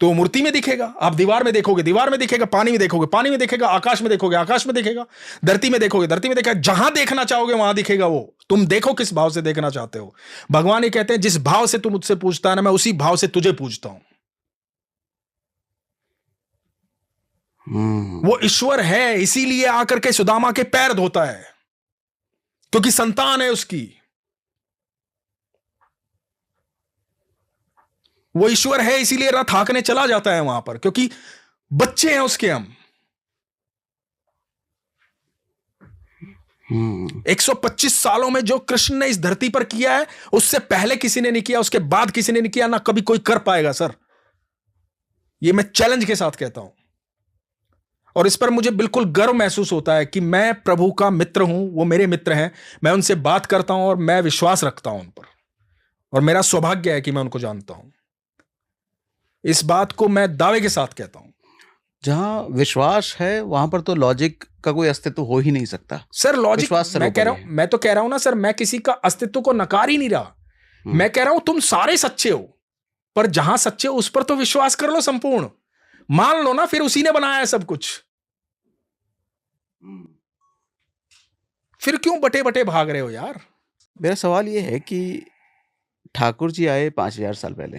तो मूर्ति में दिखेगा, आप दीवार में देखोगे दीवार में दिखेगा, पानी में देखोगे पानी में दिखेगा, आकाश में देखोगे आकाश में दिखेगा, धरती में देखोगे धरती में दिखेगा। जहां देखना चाहोगे वहां दिखेगा वो। तुम देखो किस भाव से देखना चाहते हो। भगवान ये कहते हैं जिस भाव से तुम मुझसे पूछता है ना, मैं उसी भाव से तुझे पूछता हूं। वो ईश्वर है, इसीलिए आकर के सुदामा के पैर धोता है, क्योंकि संतान है उसकी। वो ईश्वर है, इसीलिए रथ हाँकने चला जाता है वहां पर, क्योंकि बच्चे हैं उसके हम। 125 सालों में जो कृष्ण ने इस धरती पर किया है, उससे पहले किसी ने नहीं किया, उसके बाद किसी ने नहीं किया, ना कभी कोई कर पाएगा सर। ये मैं चैलेंज के साथ कहता हूं, और इस पर मुझे बिल्कुल गर्व महसूस होता है कि मैं प्रभु का मित्र हूं, वो मेरे मित्र हैं, मैं उनसे बात करता हूं और मैं विश्वास रखता हूं उन पर, और मेरा सौभाग्य है कि मैं उनको जानता हूं। इस बात को मैं दावे के साथ कहता हूं। जहां विश्वास है वहां पर तो लॉजिक का कोई अस्तित्व हो ही नहीं सकता सर। लॉजिक विश्वास मैं कह रहा हूं, मैं तो कह रहा हूं ना सर, मैं किसी का अस्तित्व को नकार ही नहीं रहा। मैं कह रहा हूं तुम सारे सच्चे हो, पर जहां सच्चे हो उस पर तो विश्वास कर लो संपूर्ण, मान लो ना, फिर उसी ने बनाया है सब कुछ। फिर क्यों बटे बटे भाग रहे हो यार। मेरा सवाल यह है कि ठाकुर जी आए 5000 साल पहले,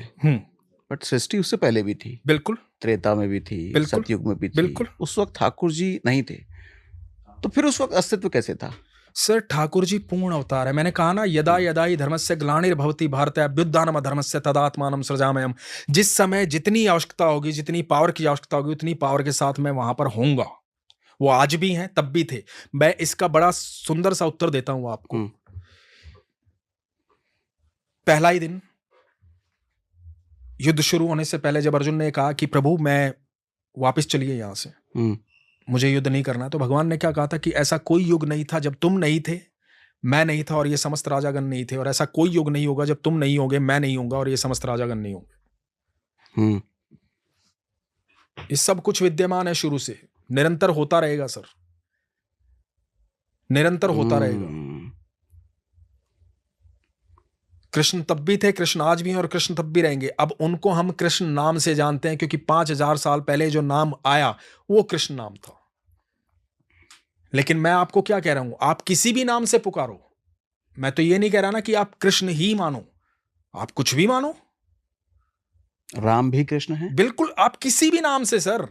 बट सृष्टि उससे पहले भी थी। बिल्कुल। त्रेता में भी थी, बिल्कुल, सतयुग में भी थी। बिल्कुल। उस वक्त ठाकुर जी नहीं थे, तो फिर उस वक्त अस्तित्व कैसे था? सर ठाकुर जी पूर्ण अवतार है। मैंने कहा ना, यदा यदा ही धर्मस्य ग्लानिर्भवति भारत अभ्युत्थानम धर्मस्य तदात्मानं सृजाम्यहम्। जिस समय जितनी आवश्यकता होगी, जितनी पावर की आवश्यकता होगी, उतनी पावर के साथ मैं वहां पर होऊंगा। वो आज भी हैं, तब भी थे। मैं इसका बड़ा सुंदर सा उत्तर देता हूं आपको। पहला ही दिन युद्ध शुरू होने से पहले जब अर्जुन ने कहा कि प्रभु मैं वापस चलिए यहां से, मुझे युद्ध नहीं करना, तो भगवान ने क्या कहा था कि ऐसा कोई युग नहीं था जब तुम नहीं थे, मैं नहीं था और ये समस्त राजागण नहीं थे, और ऐसा कोई युग नहीं होगा जब तुम नहीं होगे, मैं नहीं होगा और ये समस्त राजागण नहीं होंगे। ये सब कुछ विद्यमान है शुरू से, निरंतर होता रहेगा सर, निरंतर होता रहेगा। कृष्ण तब भी थे, कृष्ण आज भी हैं और कृष्ण तब भी रहेंगे। अब उनको हम कृष्ण नाम से जानते हैं, क्योंकि 5000 साल पहले जो नाम आया वो कृष्ण नाम था। लेकिन मैं आपको क्या कह रहा हूं, आप किसी भी नाम से पुकारो। मैं तो ये नहीं कह रहा ना कि आप कृष्ण ही मानो, आप कुछ भी मानो। राम भी कृष्ण है, बिल्कुल, आप किसी भी नाम से सर।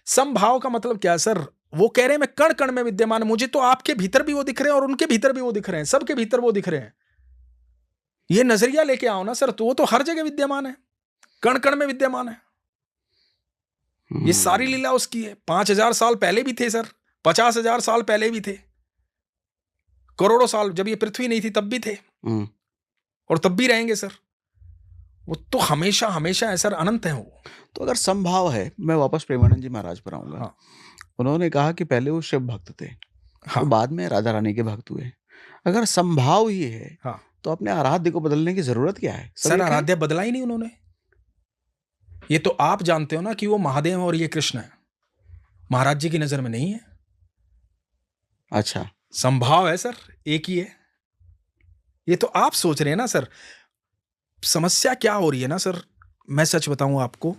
समभाव का मतलब क्या है सर? वो कह रहे हैं मैं कण कण में विद्यमान, मुझे तो आपके भीतर भी वो दिख रहे हैं और उनके भीतर भी वो दिख रहे हैं, सबके भीतर वो दिख रहे हैं। ये नजरिया लेके आओ ना सर, तो वो तो हर जगह विद्यमान है, कण कण में विद्यमान है। ये सारी लीला उसकी है। 5000 साल पहले भी थे सर, 50,000 साल पहले भी थे, करोड़ों साल जब ये पृथ्वी नहीं थी तब भी थे, और तब भी रहेंगे सर। वो तो हमेशा हमेशा है सर, अनंत है वो। तो अगर संभाव है, मैं वापस प्रेमानंद जी महाराज पर आऊंगा। हाँ। उन्होंने कहा कि पहले वो शिव भक्त थे, हाँ। तो बाद में राधा रानी के भक्त हुए। अगर संभाव ही है, हाँ, तो अपने आराध्य को बदलने की जरूरत क्या है? सर आराध्य बदला ही नहीं उन्होंने। ये तो आप जानते हो ना कि वो महादेव और ये कृष्ण है, महाराज जी की नजर में नहीं है। अच्छा, संभाव है सर, एक ही है। ये तो आप सोच रहे हैं ना सर। समस्या क्या हो रही है ना सर, मैं सच बताऊं आपको,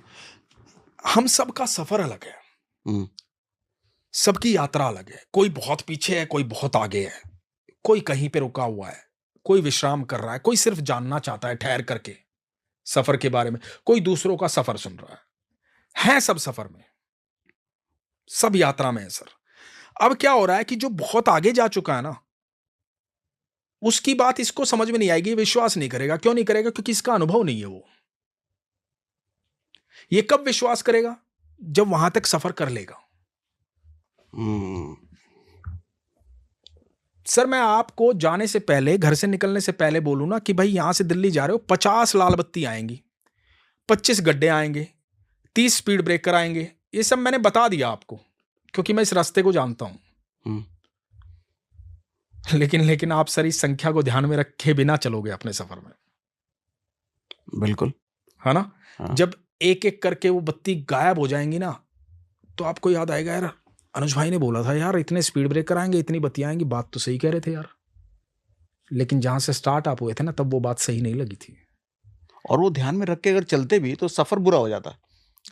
हम सबका सफर अलग है, हम्म, सबकी यात्रा अलग है। कोई बहुत पीछे है, कोई बहुत आगे है, कोई कहीं पे रुका हुआ है, कोई विश्राम कर रहा है, कोई सिर्फ जानना चाहता है ठहर करके सफर के बारे में, कोई दूसरों का सफर सुन रहा है सब सफर में, सब यात्रा में है सर। अब क्या हो रहा है कि जो बहुत आगे जा चुका है ना, उसकी बात इसको समझ में नहीं आएगी, विश्वास नहीं करेगा। क्यों नहीं करेगा? क्योंकि इसका अनुभव नहीं है वो। ये कब विश्वास करेगा? जब वहां तक सफर कर लेगा। हम्म, सर मैं आपको जाने से पहले, घर से निकलने से पहले बोलूं ना कि भाई यहां से दिल्ली जा रहे हो, 50 लाल बत्ती आएंगी, 25 गड्ढे आएंगे, 30 स्पीड ब्रेकर आएंगे, ये सब मैंने बता दिया आपको, क्योंकि मैं इस रास्ते को जानता हूं। हम्म, लेकिन आप सर इस संख्या को ध्यान में रखे बिना चलोगे अपने सफर में, बिल्कुल। है ना? हाँ। जब एक एक करके वो बत्ती गायब हो जाएंगी ना, तो आपको याद आएगा, यार अनुज भाई ने बोला था यार इतने स्पीड ब्रेकर आएंगे, इतनी बत्तियां आएंगी, बात तो सही कह रहे थे यार। लेकिन जहां से स्टार्ट आप हुए थे ना, तब वो बात सही नहीं लगी थी। और वो ध्यान में रख के अगर चलते भी तो सफर बुरा हो जाता,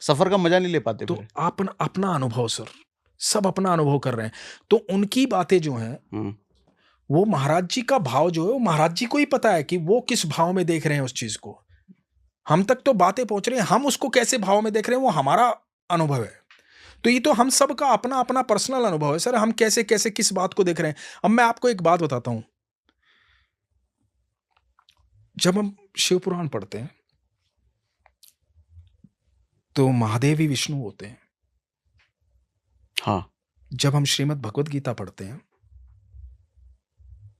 सफर का मजा नहीं ले पाते तो फिर। अपना अनुभव सर, सब अपना अनुभव कर रहे हैं, तो उनकी बातें जो हैं, हम्म, वो महाराज जी का भाव जो है, वो महाराज जी को ही पता है कि वो किस भाव में देख रहे हैं उस चीज को। हम तक तो बातें पहुंच रही हैं, हम उसको कैसे भाव में देख रहे हैं वो हमारा अनुभव है। तो ये तो हम सब का अपना अपना पर्सनल अनुभव है सर, हम कैसे कैसे किस बात को देख रहे हैं। अब मैं आपको एक बात बताता हूं, जब हम शिव पुराण पढ़ते हैं तो महादेव ही विष्णु होते हैं। हाँ। जब हम श्रीमद् भगवद गीता पढ़ते हैं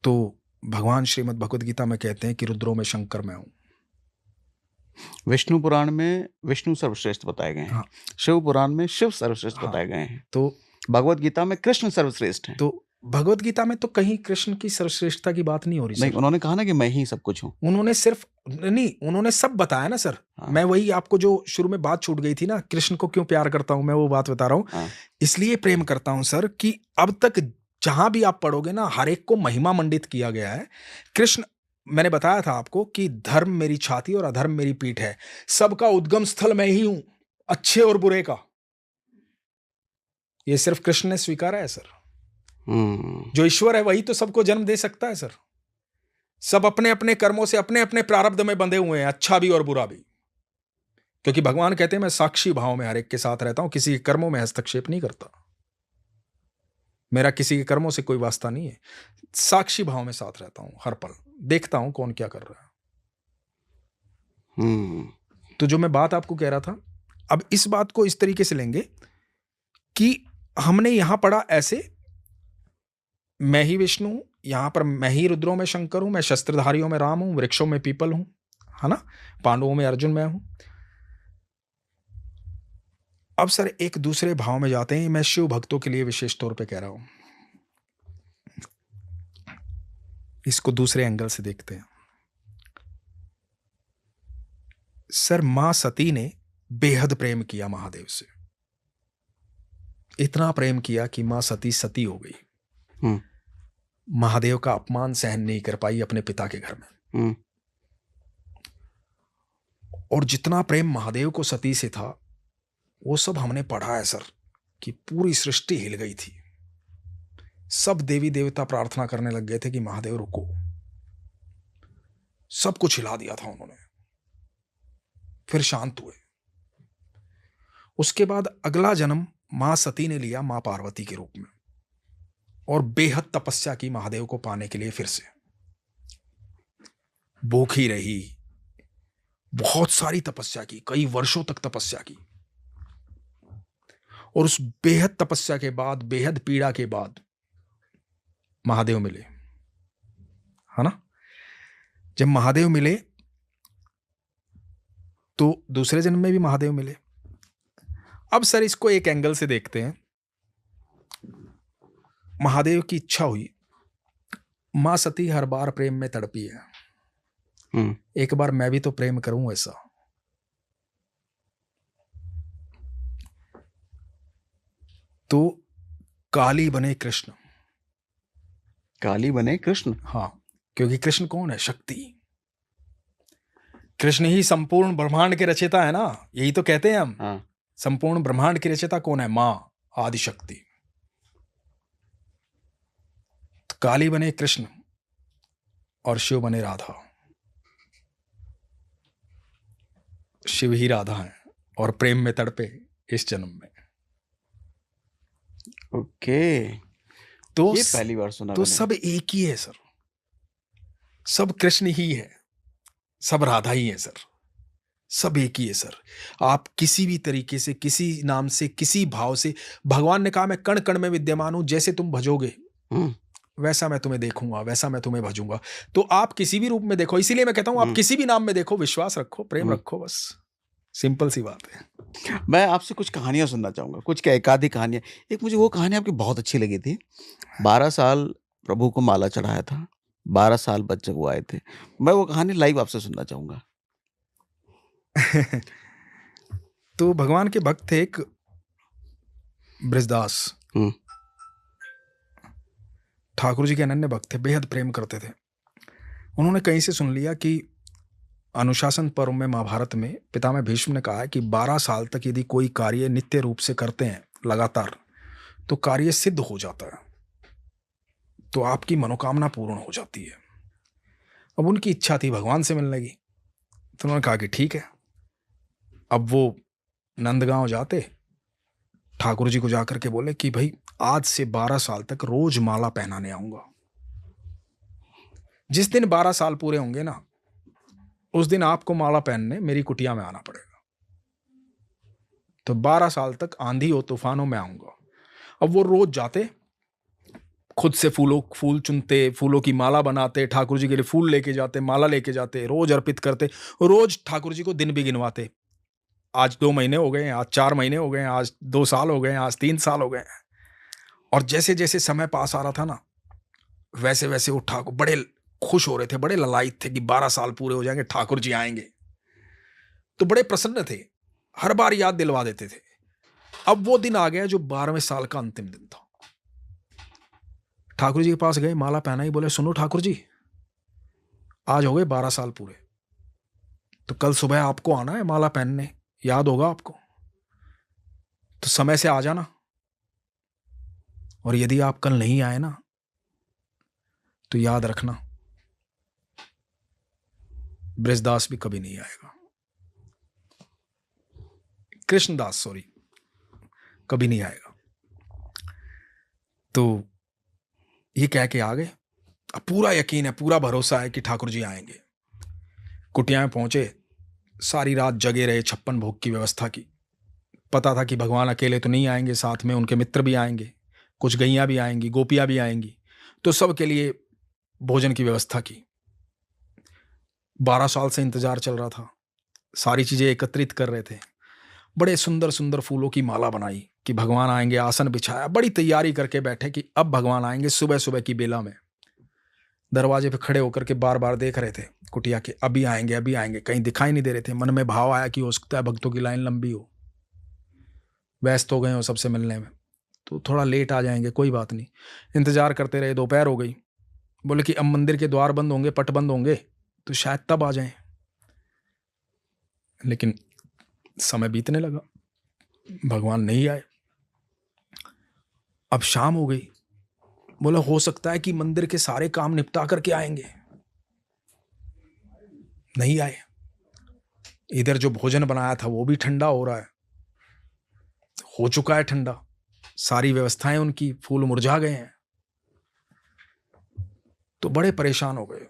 तो भगवान श्रीमद् भगवद गीता में कहते हैं कि रुद्रों में शंकर मैं हूं। विष्णु पुराण में विष्णु सर्वश्रेष्ठ बताए गए हैं। हाँ। शिव पुराण में शिव सर्वश्रेष्ठ हाँ। बताए गए हैं। तो भगवत गीता में कृष्ण सर्वश्रेष्ठ हैं। तो भगवत गीता में तो कहीं कृष्ण की सर्वश्रेष्ठता की बात नहीं हो रही नहीं, सर। उन्होंने कहा ना कि मैं ही सब कुछ हूँ। उन्होंने सिर्फ नहीं, उन्होंने सब बताया ना सर। हाँ। मैं वही आपको जो शुरू में बात छूट गई थी ना, कृष्ण को क्यों प्यार करता हूं, मैं वो बात बता रहा हूं। हाँ। इसलिए प्रेम करता हूं सर कि अब तक जहां भी आप पढ़ोगे ना, हर एक को महिमा मंडित किया गया है। कृष्ण, मैंने बताया था आपको कि धर्म मेरी छाती और अधर्म मेरी पीठ है, सबका उद्गम स्थल मैं ही हूं, अच्छे और बुरे का। ये सिर्फ कृष्ण ने स्वीकारा है सर। जो ईश्वर है वही तो सबको जन्म दे सकता है सर। सब अपने अपने कर्मों से अपने अपने प्रारब्ध में बंधे हुए हैं, अच्छा भी और बुरा भी। क्योंकि भगवान कहते हैं मैं साक्षी भाव में हर एक के साथ रहता हूं, किसी के कर्मों में हस्तक्षेप नहीं करता, मेरा किसी के कर्मों से कोई वास्ता नहीं है, साक्षी भाव में साथ रहता हूं, हर पल देखता हूं कौन क्या कर रहा है। तो जो मैं बात आपको कह रहा था, अब इस बात को इस तरीके से लेंगे कि हमने यहां पढ़ा ऐसे, मैं ही विष्णु हूं, यहां पर मैं ही रुद्रों में शंकर हूं, मैं शस्त्रधारियों में राम हूं, वृक्षों में पीपल हूं, है ना, पांडवों में अर्जुन मैं हूं। अब सर एक दूसरे भाव में जाते हैं, मैं शिव भक्तों के लिए विशेष तौर पे कह रहा हूं, इसको दूसरे एंगल से देखते हैं। सर मां सती ने बेहद प्रेम किया महादेव से, इतना प्रेम किया कि मां सती सती हो गई। महादेव का अपमान सहन नहीं कर पाई अपने पिता के घर में। और जितना प्रेम महादेव को सती से था, वो सब हमने पढ़ा है सर कि पूरी सृष्टि हिल गई थी। सब देवी देवता प्रार्थना करने लग गए थे कि महादेव रुको, सब कुछ हिला दिया था उन्होंने, फिर शांत हुए। उसके बाद अगला जन्म मां सती ने लिया मां पार्वती के रूप में, और बेहद तपस्या की महादेव को पाने के लिए। फिर से भूखी रही, बहुत सारी तपस्या की, कई वर्षों तक तपस्या की, और उस बेहद तपस्या के बाद, बेहद पीड़ा के बाद महादेव मिले, है ना। जब महादेव मिले तो दूसरे जन्म में भी महादेव मिले। अब सर इसको एक एंगल से देखते हैं। महादेव की इच्छा हुई, मां सती हर बार प्रेम में तड़पी है, एक बार मैं भी तो प्रेम करूं ऐसा। तो काली बने कृष्ण। काली बने कृष्ण? हाँ, क्योंकि कृष्ण कौन है? शक्ति। कृष्ण ही संपूर्ण ब्रह्मांड के रचयिता है ना, यही तो कहते हैं हम। हाँ। संपूर्ण ब्रह्मांड की रचयिता कौन है? मां आदिशक्ति। तो काली बने कृष्ण और शिव बने राधा। शिव ही राधा है और प्रेम में तड़पे इस जन्म में। ओके, तो ये पहली बार सुना तो मैंने। सब एक ही है सर, सब कृष्ण ही है, सब राधा ही है सर, सब एक ही है सर। आप किसी भी तरीके से, किसी नाम से, किसी भाव से, भगवान ने कहा मैं कण कण में विद्यमान हूं, जैसे तुम भजोगे वैसा मैं तुम्हें देखूंगा, वैसा मैं तुम्हें भजूंगा। तो आप किसी भी रूप में देखो, इसीलिए मैं कहता हूं आप किसी भी नाम में देखो, विश्वास रखो, प्रेम रखो, बस सिंपल सी बात है। मैं आपसे कुछ कहानियां सुनना चाहूंगा, कुछ क्या एक आधी कहानियां। एक मुझे वो कहानी आपकी बहुत अच्छी लगी थी। 12 साल प्रभु को माला चढ़ाया था, 12 साल बच्चे को आए थे। मैं वो कहानी लाइव आपसे सुनना चाहूंगा। तो भगवान के भक्त थे एक ब्रजदास, ठाकुर जी के अनन्य भक्त थे, बेहद प्रेम करते थे। उन्होंने कहीं से सुन लिया कि अनुशासन पर्व में महाभारत में पितामह भीष्म ने कहा है कि 12 साल तक यदि कोई कार्य नित्य रूप से करते हैं लगातार, तो कार्य सिद्ध हो जाता है, तो आपकी मनोकामना पूर्ण हो जाती है। अब उनकी इच्छा थी भगवान से मिलने की, तो उन्होंने कहा कि ठीक है। अब वो नंदगांव जाते, ठाकुर जी को जाकर के बोले कि भाई आज से 12 साल तक रोज माला पहनाने आऊंगा। जिस दिन 12 साल पूरे होंगे ना, उस दिन आपको माला पहनने मेरी कुटिया में आना पड़ेगा। तो 12 साल तक आंधी और तूफानों में आऊंगा। अब वो रोज जाते, खुद से फूल चुनते, फूलों की माला बनाते, ठाकुर जी के लिए फूल लेके जाते, माला लेके जाते, रोज अर्पित करते, रोज ठाकुर जी को दिन भी गिनवाते। आज 2 महीने हो गए हैं, आज 4 महीने हो गए हैं, आज 2 साल हो गए हैं, आज 3 साल हो गए हैं। और जैसे जैसे समय पास आ रहा था ना, वैसे वैसे वो ठाकुर बड़े खुश हो रहे थे, बड़े ललायित थे कि 12 साल पूरे हो जाएंगे, ठाकुर जी आएंगे। तो बड़े प्रसन्न थे, हर बार याद दिलवा देते थे। अब वो दिन आ गया जो 12वें साल का अंतिम दिन था। ठाकुर जी के पास गए, माला पहना ही, बोले सुनो ठाकुर जी, आज हो गए 12 साल पूरे, तो कल सुबह आपको आना है माला पहनने, याद होगा आपको, तो समय से आ जाना। और यदि आप कल नहीं आए ना, तो याद रखना ब्रजदास भी कभी नहीं आएगा, कृष्णदास सॉरी, कभी नहीं आएगा। तो ये कह के आ गए। अब पूरा यकीन है, पूरा भरोसा है कि ठाकुर जी आएंगे। कुटिया में पहुंचे, सारी रात जगे रहे, 56 भोग की व्यवस्था की। पता था कि भगवान अकेले तो नहीं आएंगे, साथ में उनके मित्र भी आएंगे, कुछ गैया भी आएंगी, गोपियां भी आएंगी, तो सबके लिए भोजन की व्यवस्था की। 12 साल से इंतजार चल रहा था, सारी चीजें एकत्रित कर रहे थे। बड़े सुंदर सुंदर फूलों की माला बनाई कि भगवान आएंगे, आसन बिछाया, बड़ी तैयारी करके बैठे कि अब भगवान आएंगे। सुबह सुबह की बेला में दरवाजे पे खड़े होकर के बार बार देख रहे थे कुटिया के, अभी आएंगे अभी आएंगे, कहीं दिखाई नहीं दे रहे थे। मन में भाव आया कि हो सकता है भक्तों की लाइन लंबी हो, व्यस्त हो गए हो सबसे मिलने में, तो थोड़ा लेट आ जाएंगे, कोई बात नहीं। इंतजार करते रहे, दोपहर हो गई। बोले कि अब मंदिर के द्वार बंद होंगे, पट बंद होंगे, तो शायद तब आ जाएं। लेकिन समय बीतने लगा, भगवान नहीं आए। अब शाम हो गई, बोला हो सकता है कि मंदिर के सारे काम निपटा करके आएंगे, नहीं आए। इधर जो भोजन बनाया था वो भी ठंडा हो रहा है, हो चुका है ठंडा, सारी व्यवस्थाएं उनकी, फूल मुरझा गए हैं। तो बड़े परेशान हो गए।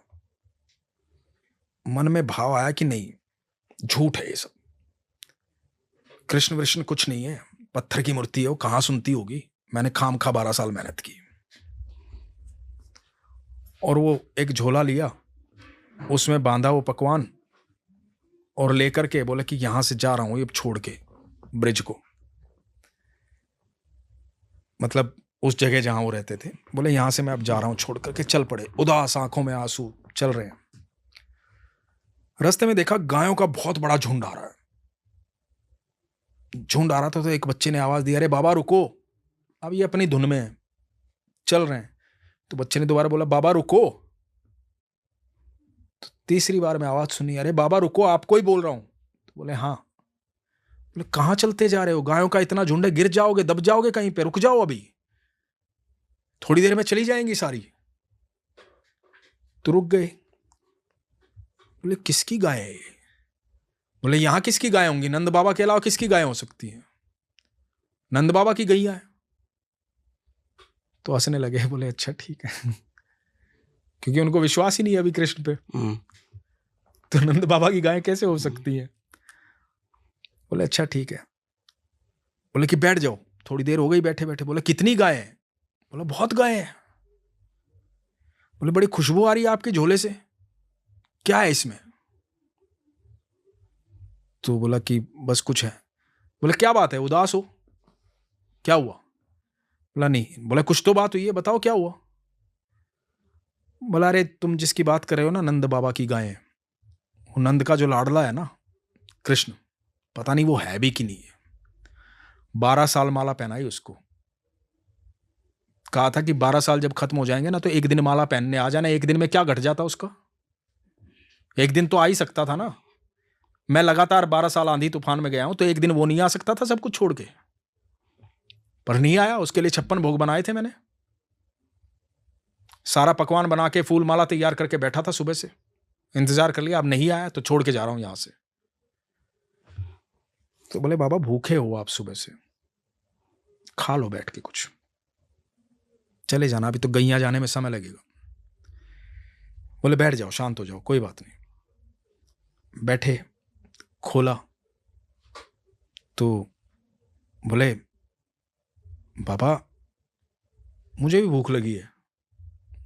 मन में भाव आया कि नहीं, झूठ है ये सब, कृष्ण वृष्ण कुछ नहीं है, पत्थर की मूर्ति है, वो कहां सुनती होगी। मैंने खामखा 12 साल मेहनत की। और वो एक झोला लिया, उसमें बांधा वो पकवान, और लेकर के बोले कि यहां से जा रहा हूं ये छोड़ के ब्रिज को, मतलब उस जगह जहां वो रहते थे। बोले यहां से मैं अब जा रहा हूं, छोड़ करके चल पड़े, उदास आंखों में आंसू, चल रहे हैं। रास्ते में देखा गायों का बहुत बड़ा झुंड आ रहा है। झुंड आ रहा था तो एक बच्चे ने आवाज दी, अरे बाबा रुको, अब ये अपनी धुन में है, चल रहे हैं। तो बच्चे ने दोबारा बोला बाबा रुको, तो तीसरी बार में आवाज सुनी, अरे बाबा रुको, आपको ही बोल रहा हूं। तो बोले हाँ। बोले कहां चलते जा रहे हो, गायों का इतना झुंड है, गिर जाओगे, दब जाओगे कहीं पे, रुक जाओ, अभी थोड़ी देर में चली जाएंगी सारी। तो रुक गए। बोले किसकी गाय है ये? बोले यहां किसकी गाय होंगी, नंद बाबा के अलावा किसकी गाय हो सकती है, नंद बाबा की गैया है। तो हंसने लगे, बोले अच्छा ठीक है क्योंकि उनको विश्वास ही नहीं है अभी कृष्ण पे, तो नंद बाबा की गाय कैसे हो सकती है। बोले अच्छा ठीक है। बोले कि बैठ जाओ, थोड़ी देर हो गई बैठे बैठे। बोले कितनी गाय है? बोला बहुत गाय है। बोले बड़ी खुशबू आ रही है आपके झोले से, क्या है इसमें? तो बोला कि बस कुछ है। बोले क्या बात है, उदास हो, क्या हुआ? बोला नहीं। बोला कुछ तो बात हुई है, बताओ क्या हुआ? बोला अरे तुम जिसकी बात कर रहे हो ना, नंद बाबा की गाय, वो नंद का जो लाडला है ना कृष्ण, पता नहीं वो है भी कि नहीं है। 12 साल माला पहनाई उसको, कहा था कि 12 साल जब खत्म हो जाएंगे ना तो एक दिन माला पहनने आ जाना। एक दिन में क्या घट जाता उसका, एक दिन तो आ ही सकता था ना। मैं लगातार 12 साल आंधी तूफान में गया हूं, तो एक दिन वो नहीं आ सकता था सब कुछ छोड़ के, पर नहीं आया। उसके लिए 56 भोग बनाए थे मैंने, सारा पकवान बना के फूल माला तैयार करके बैठा था, सुबह से इंतजार कर लिया, अब नहीं आया तो छोड़ के जा रहा हूं यहां से। तो बोले बाबा भूखे हो आप सुबह से, खा लो बैठ के कुछ, चले जाना, अभी तो गैया जाने में समय लगेगा। बोले बैठ जाओ, शांत हो जाओ, कोई बात नहीं। बैठे, खोला तो बोले बाबा मुझे भी भूख लगी है,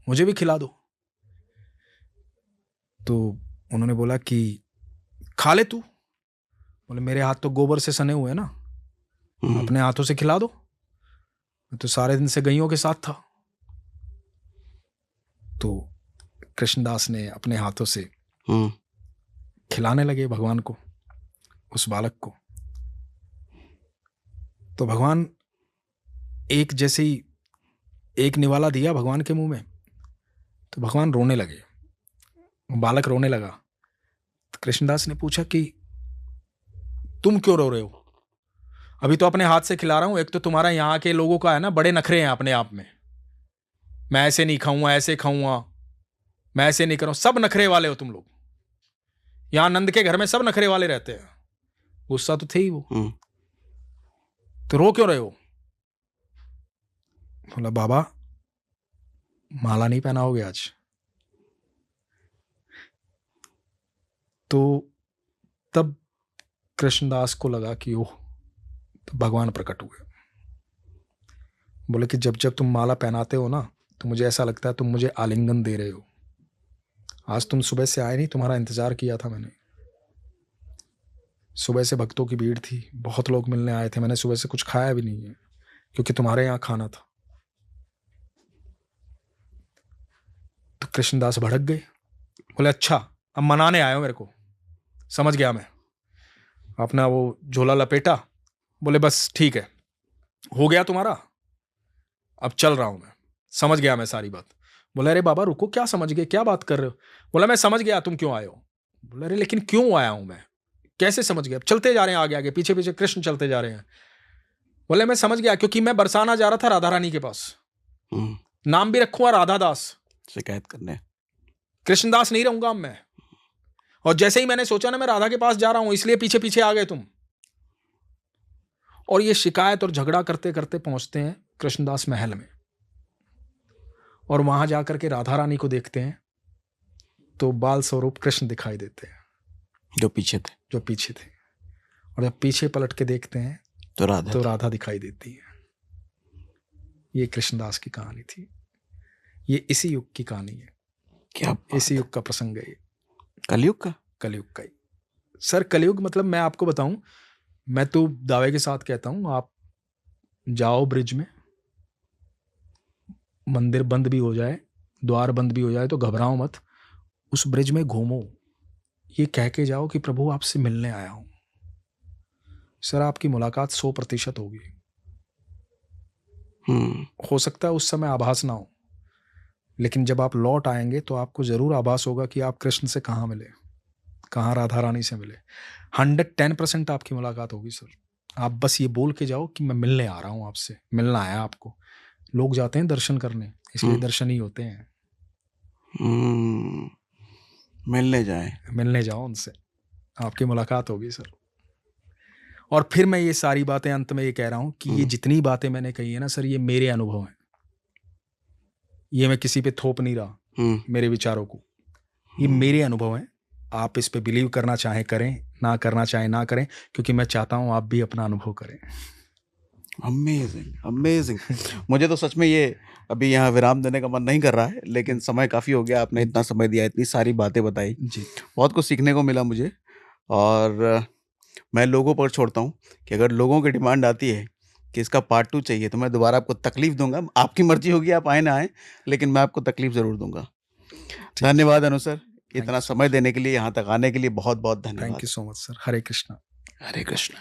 मुझे भी खिला दो। तो उन्होंने बोला कि खा ले तू। बोले मेरे हाथ तो गोबर से सने हुए हैं ना, अपने हाथों से खिला दो, मैं तो सारे दिन से गैयों के साथ था। तो कृष्णदास ने अपने हाथों से खिलाने लगे भगवान को, उस बालक को। तो भगवान एक जैसे ही एक निवाला दिया भगवान के मुंह में, तो भगवान रोने लगे, बालक रोने लगा। तो कृष्णदास ने पूछा कि तुम क्यों रो रहे हो? अभी तो अपने हाथ से खिला रहा हूं। एक तो तुम्हारा यहां के लोगों का है ना, बड़े नखरे हैं अपने आप में, मैं ऐसे नहीं खाऊंगा, ऐसे खाऊंगा, मैं ऐसे नहीं करूं, सब नखरे वाले हो तुम लोग। यहां नंद के घर में सब नखरे वाले रहते हैं, गुस्सा तो थे ही वो। तो रो क्यों रहे हो? बोला बाबा माला नहीं पहनाओगे आज? तो तब कृष्णदास को लगा कि ओह, तो भगवान प्रकट हुए। बोले कि जब जब तुम माला पहनाते हो ना, तो मुझे ऐसा लगता है तुम मुझे आलिंगन दे रहे हो। आज तुम सुबह से आए नहीं, तुम्हारा इंतजार किया था मैंने। सुबह से भक्तों की भीड़ थी, बहुत लोग मिलने आए थे, मैंने सुबह से कुछ खाया भी नहीं है क्योंकि तुम्हारे यहां खाना था। तो कृष्णदास भड़क गए। बोले अच्छा अब मनाने आए हो मेरे को, समझ गया मैं। अपना वो झोला लपेटा, बोले बस ठीक है, हो गया तुम्हारा, अब चल रहा हूं मैं, समझ गया मैं सारी बात। बोले अरे बाबा रुको, क्या समझ गए, क्या बात कर रहे हो? बोला मैं समझ गया तुम क्यों आए हो। बोले अरे लेकिन क्यों आया हूं मैं, कैसे समझ गए? अब चलते जा रहे हैं आगे आगे, पीछे पीछे कृष्ण चलते जा रहे हैं। बोले मैं समझ गया, क्योंकि मैं बरसाना जा रहा था राधा रानी के पास, नाम भी रखूंगा राधा दास, शिकायत करने, कृष्णदास नहीं रहूंगा अब मैं। और जैसे ही मैंने सोचा ना मैं राधा के पास जा रहा हूं, इसलिए पीछे पीछे आ गए तुम। और ये शिकायत और झगड़ा करते करते पहुंचते हैं कृष्णदास महल में, और वहां जाकर के राधा रानी को देखते हैं तो बाल स्वरूप कृष्ण दिखाई देते हैं, जो पीछे थे। और जब पीछे पलट के देखते हैं तो राधा दिखाई देती है। ये कृष्णदास की कहानी थी, ये इसी युग की कहानी है। क्या इसी युग का प्रसंग है ये, कलयुग का ही। सर कलयुग मतलब मैं आपको बताऊं, मैं तो दावे के साथ कहता हूं, आप जाओ ब्रिज में, मंदिर बंद भी हो जाए, द्वार बंद भी हो जाए तो घबराओ मत, उस ब्रिज में घूमो, ये कह के जाओ कि प्रभु आपसे मिलने आया हूं। सर आपकी मुलाकात 100% होगी। हो सकता है उस समय आभास ना हो, लेकिन जब आप लौट आएंगे तो आपको जरूर आभास होगा कि आप कृष्ण से कहाँ मिले, कहाँ राधा रानी से मिले। 110% आपकी मुलाकात होगी सर। आप बस ये बोल के जाओ कि मैं मिलने आ रहा हूँ आपसे, मिलना आया आपको। लोग जाते हैं दर्शन करने, इसलिए दर्शन ही होते हैं। मिलने जाए, मिलने जाओ उनसे, आपकी मुलाकात होगी सर। और फिर मैं ये सारी बातें अंत में ये कह रहा हूँ कि ये जितनी बातें मैंने कही है ना सर, ये मेरे अनुभव हैं, ये मैं किसी पे थोप नहीं रहा मेरे विचारों को, ये मेरे अनुभव हैं। आप इस पे बिलीव करना चाहे करें, ना करना चाहे ना करें, क्योंकि मैं चाहता हूँ आप भी अपना अनुभव करें। Amazing, amazing. मुझे तो सच में ये अभी यहाँ विराम देने का मन नहीं कर रहा है, लेकिन समय काफ़ी हो गया, आपने इतना समय दिया, इतनी सारी बातें बताई, जी, बहुत कुछ सीखने को मिला मुझे। और मैं लोगों पर छोड़ता हूँ कि अगर लोगों की डिमांड आती है कि इसका पार्ट 2 चाहिए, तो मैं दोबारा आपको तकलीफ दूंगा। आपकी मर्जी होगी आप आए ना आए, लेकिन मैं आपको तकलीफ ज़रूर दूंगा। धन्यवाद अनु सर, इतना समय देने के लिए, यहाँ तक आने के लिए बहुत बहुत धन्यवाद। Thank you so much sir. Hare Krishna. Hare Krishna.